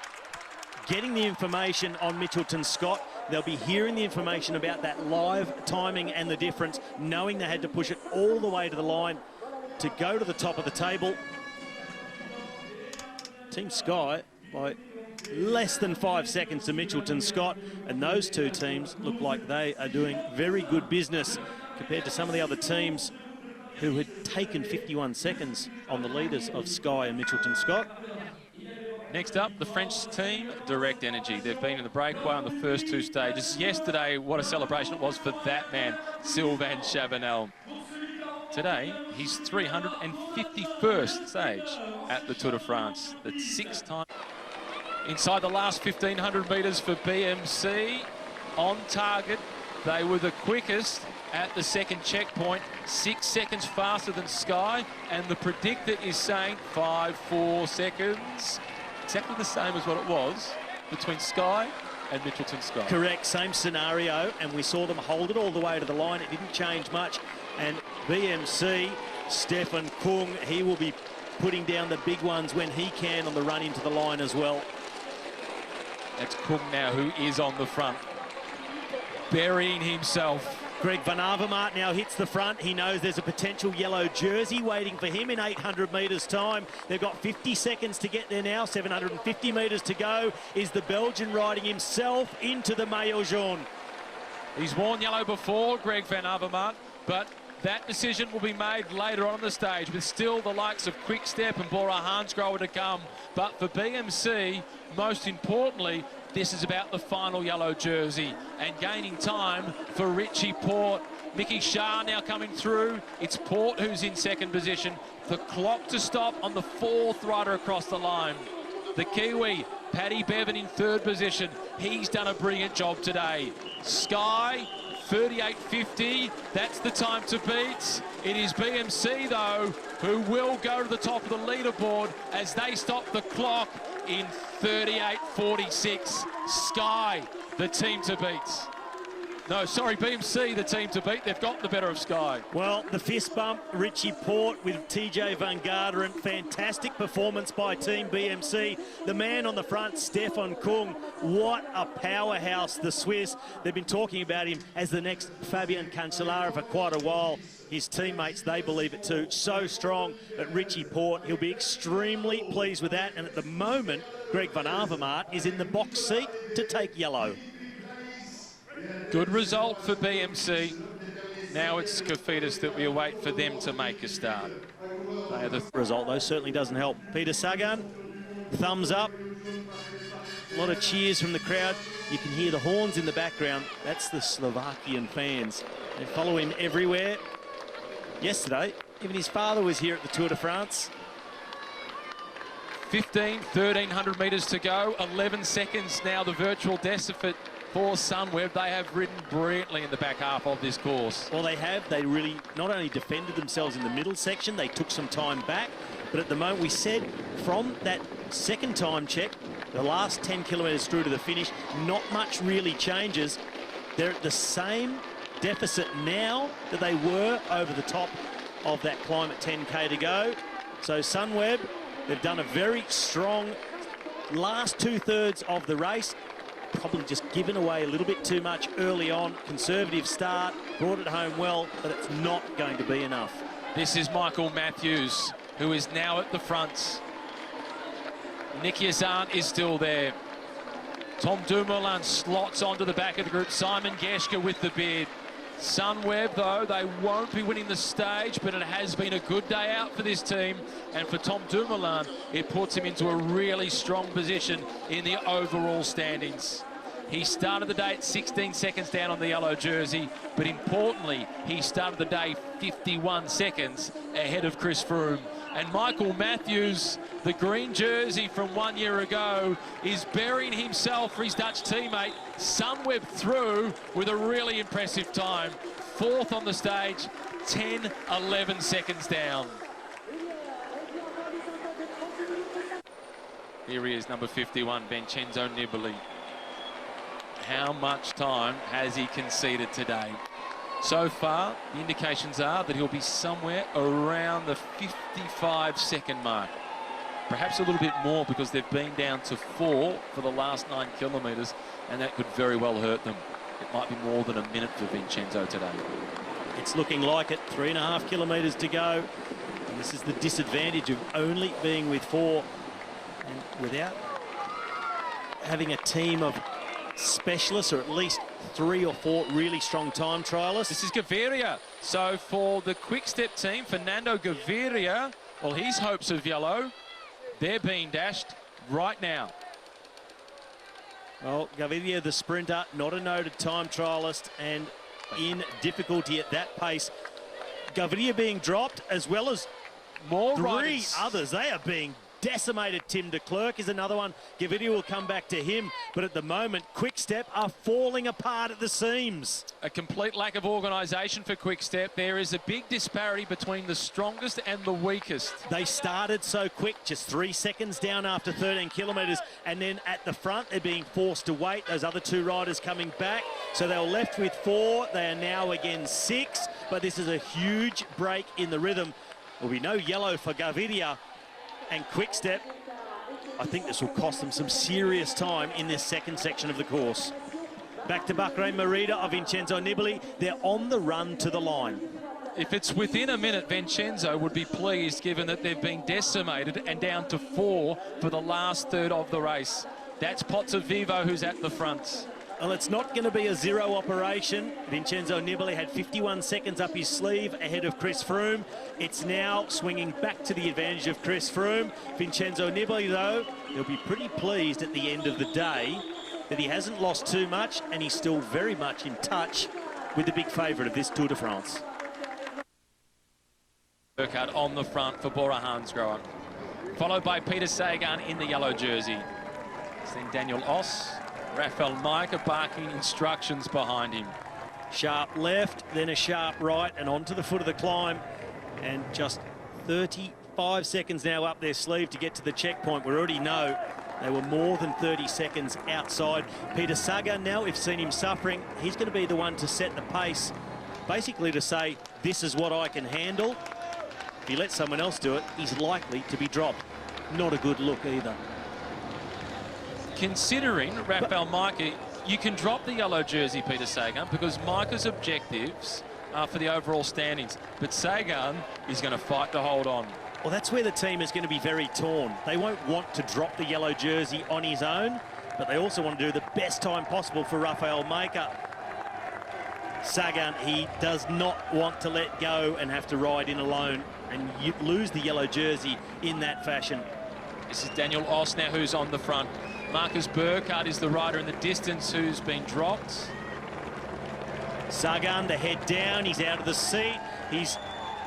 B: getting the information on Mitchelton Scott. They'll be hearing the information about that live timing and the difference, knowing they had to push it all the way to the line to go to the top of the table. Team Sky, by less than 5 seconds to Mitchelton Scott, and those two teams look like they are doing very good business compared to some of the other teams who had taken 51 seconds on the leaders of Sky and Mitchelton Scott.
A: Next up, the French team, Direct Energy. They've been in the breakaway on the first two stages. Yesterday, what a celebration it was for that man, Sylvain Chavanel. Today, his 351st stage at the Tour de France. The 6th time. Inside the last 1,500 metres for BMC. On target, they were the quickest at the second checkpoint, 6 seconds faster than Sky, and the predictor is saying 5-4 seconds. Exactly the same as what it was between Sky and Mitchelton Scott.
B: Correct, same scenario, and we saw them hold it all the way to the line. It didn't change much, and BMC, Stefan Kung, he will be putting down the big ones when he can on the run into the line as well.
A: That's Kung now, who is on the front, burying himself.
B: Greg Van Avermaet now hits the front. He knows there's a potential yellow jersey waiting for him in 800 metres time. They've got 50 seconds to get there now. 750 metres to go. Is the Belgian riding himself into the maillot jaune?
A: He's worn yellow before, Greg Van Avermaet, but that decision will be made later on in the stage with still the likes of Quick Step and Bora Hansgrohe to come. But for BMC, most importantly, this is about the final yellow jersey and gaining time for Richie Porte. Mickey Shah now coming through. It's Porte who's in second position. The clock to stop on the 4th rider across the line. The Kiwi, Paddy Bevan in third position. He's done a brilliant job today. Sky, 38.50. That's the time to beat. It is BMC, though, who will go to the top of the leaderboard as they stop the clock in 38.46. Sky, the team to beat. No, sorry, BMC, the team to beat. They've got the better of Sky.
B: Well, the fist bump, Richie Porte with TJ Van Garderen. Fantastic performance by Team BMC. The man on the front, Stefan Kung. What a powerhouse, the Swiss. They've been talking about him as the next Fabian Cancellara for quite a while. His teammates, they believe it too. So strong at Richie Porte. He'll be extremely pleased with that. And at the moment, Greg Van Avermaet is in the box seat to take yellow.
A: Good result for BMC. Now it's Cofidis that we await for them to make a start. They are the
B: result, though, certainly doesn't help. Peter Sagan, thumbs up. A lot of cheers from the crowd. You can hear the horns in the background. That's the Slovakian fans. They follow him everywhere. Yesterday, even his father was here at the Tour de France.
A: 1,300 metres to go. 11 seconds now, the virtual deficit for Sunweb. They have ridden brilliantly in the back half of this course.
B: Well, they have. They really not only defended themselves in the middle section, they took some time back. But at the moment, we said from that second time check, the last 10 kilometres through to the finish, not much really changes. They're at the same deficit now that they were over the top of that climb at 10k to go. So Sunweb, they've done a very strong last 2/3 of the race. Probably just given away a little bit too much early on. Conservative start, brought it home well, but it's not going to be enough.
A: This is Michael Matthews, who is now at the front. Nicky Hazan is still there. Tom Dumoulin slots onto the back of the group. Simon Geschke with the beard. Sunweb, though, they won't be winning the stage, but it has been a good day out for this team. And for Tom Dumoulin, it puts him into a really strong position in the overall standings. He started the day at 16 seconds down on the yellow jersey, but importantly, he started the day 51 seconds ahead of Chris Froome. And Michael Matthews, the green jersey from 1 year ago, is burying himself for his Dutch teammate. Sunweb through with a really impressive time. 4th on the stage, 10-11 seconds down. Here he is, number 51, Vincenzo Nibali. How much time has he conceded today? So far, the indications are that he'll be somewhere around the 55-second mark. Perhaps a little bit more because they've been down to 4 for the last 9 kilometres, and that could very well hurt them. It might be more than a minute for Vincenzo today.
B: It's looking like it. 3.5 kilometres to go. And this is the disadvantage of only being with 4 and without having a team of specialists, or at least 3 or 4 really strong time trialists.
A: This is Gaviria. So for the Quick Step team, Fernando Gaviria, well, his hopes of yellow, they're being dashed right now.
B: Well, Gaviria, the sprinter, not a noted time trialist, and in difficulty at that pace. Gaviria being dropped, as well as
A: More
B: 3
A: riders.
B: others. They are being decimated. Tim de Klerk is another one. Gaviria will come back to him, but at the moment, Quick Step are falling apart at the seams.
A: A complete lack of organisation for Quick Step. There is a big disparity between the strongest and the weakest.
B: They started so quick, just 3 seconds down after 13 kilometres, and then at the front, they're being forced to wait. Those other 2 riders coming back, so they were left with 4. They are now again 6, but this is a huge break in the rhythm. There'll be no yellow for Gaviria and Quick Step. I think this will cost them some serious time in this second section of the course. Back to Bahrain Merida of Vincenzo Nibali. They're on the run to the line.
A: If it's within a minute, Vincenzo would be pleased, given that they've been decimated and down to 4 for the last third of the race. That's Pozzovivo who's at the front.
B: Well, it's not going to be a 0 operation. Vincenzo Nibali had 51 seconds up his sleeve ahead of Chris Froome. It's now swinging back to the advantage of Chris Froome. Vincenzo Nibali, though, he'll be pretty pleased at the end of the day that he hasn't lost too much, and he's still very much in touch with the big favourite of this Tour de France.
A: Burkhardt on the front for Bora Hansgrohe, followed by Peter Sagan in the yellow jersey. Then Daniel Oss, Rafael Majka barking instructions behind him.
B: Sharp left, then a sharp right, and onto the foot of the climb. And just 35 seconds now up their sleeve to get to the checkpoint. We already know they were more than 30 seconds outside. Peter Sagan, now we've seen him suffering, he's going to be the one to set the pace, basically to say, this is what I can handle. If he lets someone else do it, he's likely to be dropped. Not a good look either.
A: Considering Rafael Majka, you can drop the yellow jersey, Peter Sagan, because Majka's objectives are for the overall standings. But Sagan is going to fight to hold on.
B: Well, that's where the team is going to be very torn. They won't want to drop the yellow jersey on his own, but they also want to do the best time possible for Rafael Majka. Sagan, he does not want to let go and have to ride in alone and lose the yellow jersey in that fashion.
A: This is Daniel Oss now who's on the front. Marcus Burkhardt is the rider in the distance who's been dropped.
B: Sagan, the head down, he's out of the seat. He's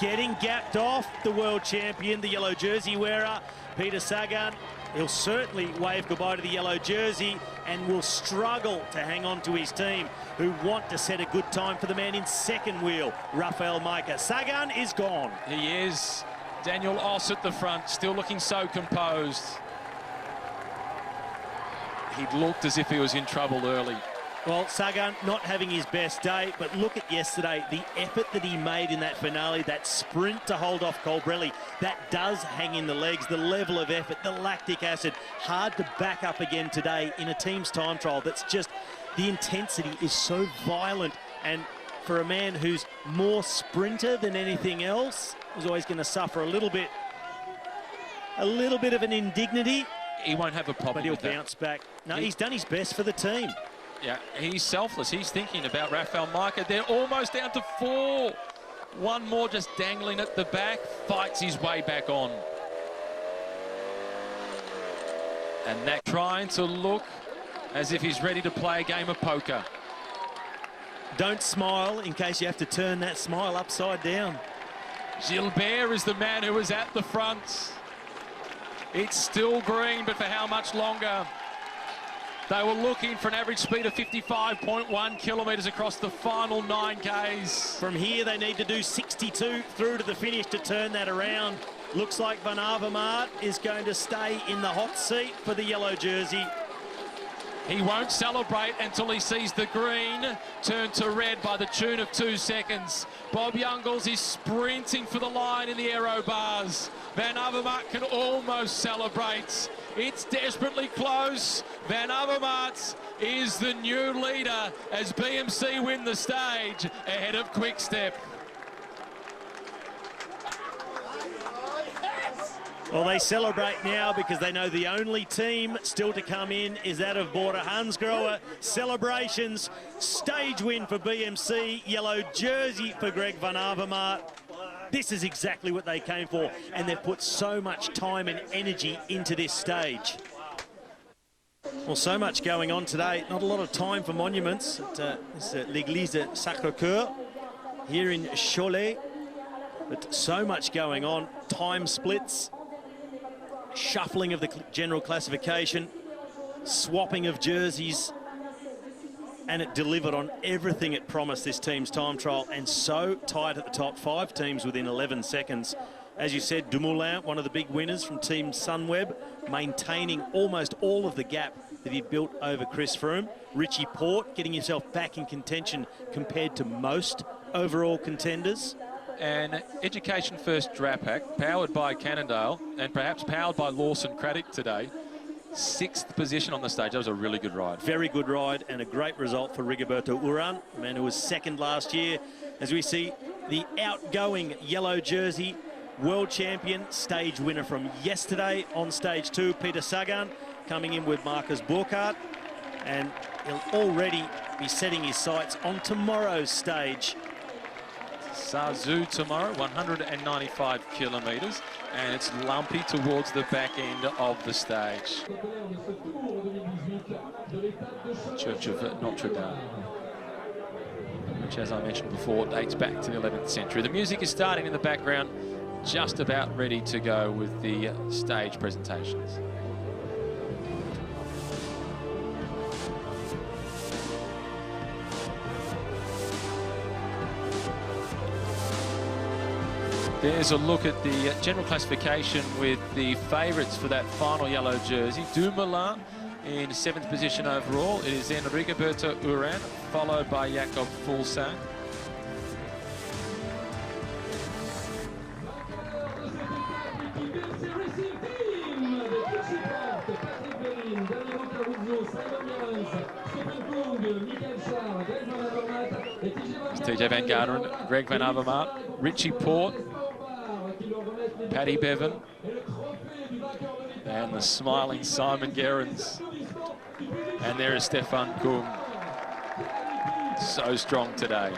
B: getting gapped off, the world champion, the yellow jersey wearer, Peter Sagan. He'll certainly wave goodbye to the yellow jersey and will struggle to hang on to his team, who want to set a good time for the man in second wheel, Rafael Majka. Sagan is gone.
A: He is. Daniel Oss at the front, still looking so composed. He looked as if he was in trouble early.
B: Well, Sagan not having his best day, but look at yesterday, the effort that he made in that finale, that sprint to hold off Colbrelli, that does hang in the legs, the level of effort, the lactic acid, hard to back up again today in a team's time trial. That's just, the intensity is so violent, and for a man who's more sprinter than anything else, was always going to suffer a little bit of an indignity.
A: He won't have a problem
B: But he'll
A: with that.
B: bounce back. No, he's done his best for the team.
A: Yeah, he's selfless. He's thinking about Rafael Majka. They're almost down to 4. One more just dangling at the back. Fights his way back on. And that trying to look as if he's ready to play a game of poker.
B: Don't smile in case you have to turn that smile upside down.
A: Gilbert is the man who was at the front. It's still green, but for how much longer? They were looking for an average speed of 55.1 kilometres across the final 9Ks.
B: From here, they need to do 62 through to the finish to turn that around. Looks like Van Avermaet is going to stay in the hot seat for the yellow jersey.
A: He won't celebrate until he sees the green turn to red by the tune of 2 seconds. Bob Jungels is sprinting for the line in the aero bars. Van Avermaet can almost celebrate. It's desperately close. Van Avermaet is the new leader as BMC win the stage ahead of Quick Step.
B: Well, they celebrate now because they know the only team still to come in is that of Bora Hansgrohe. Celebrations, stage win for BMC, yellow jersey for Greg van Avermaet. This is exactly what they came for, and they've put so much time and energy into this stage. Well, so much going on today. Not a lot of time for monuments at l'Église Sacré-Cœur here in Cholet, but so much going on. Time splits, shuffling of the general classification, swapping of jerseys, and it delivered on everything it promised, this team's time trial, and so tight at the top. 5 teams within 11 seconds. As you said, Dumoulin, one of the big winners from Team Sunweb, maintaining almost all of the gap that he built over Chris Froome. Richie Porte getting himself back in contention compared to most overall contenders.
A: And Education First Drapac, powered by Cannondale and perhaps powered by Lawson Craddock today. 6th position on the stage. That was a really good ride.
B: Very good ride and a great result for Rigoberto Urán, a man who was 2nd last year. As we see the outgoing yellow jersey world champion, stage winner from yesterday on stage 2, Peter Sagan, coming in with Marcus Burkhardt, and he'll already be setting his sights on tomorrow's stage.
A: Sarzu tomorrow, 195 kilometres, and it's lumpy towards the back end of the stage. Church of Notre Dame, which, as I mentioned before, dates back to the 11th century. The music is starting in the background, just about ready to go with the stage presentations. There's a look at the general classification with the favourites for that final yellow jersey. Dumoulin in 7th position overall. It is then Rigoberto Urán, followed by Jakob Fuglsang. It's TJ Van Garderen, Greg Van Avermaet, Richie Porte, Paddy Bevan, and the smiling Simon Gerrans. And there is Stefan Kung. So strong today.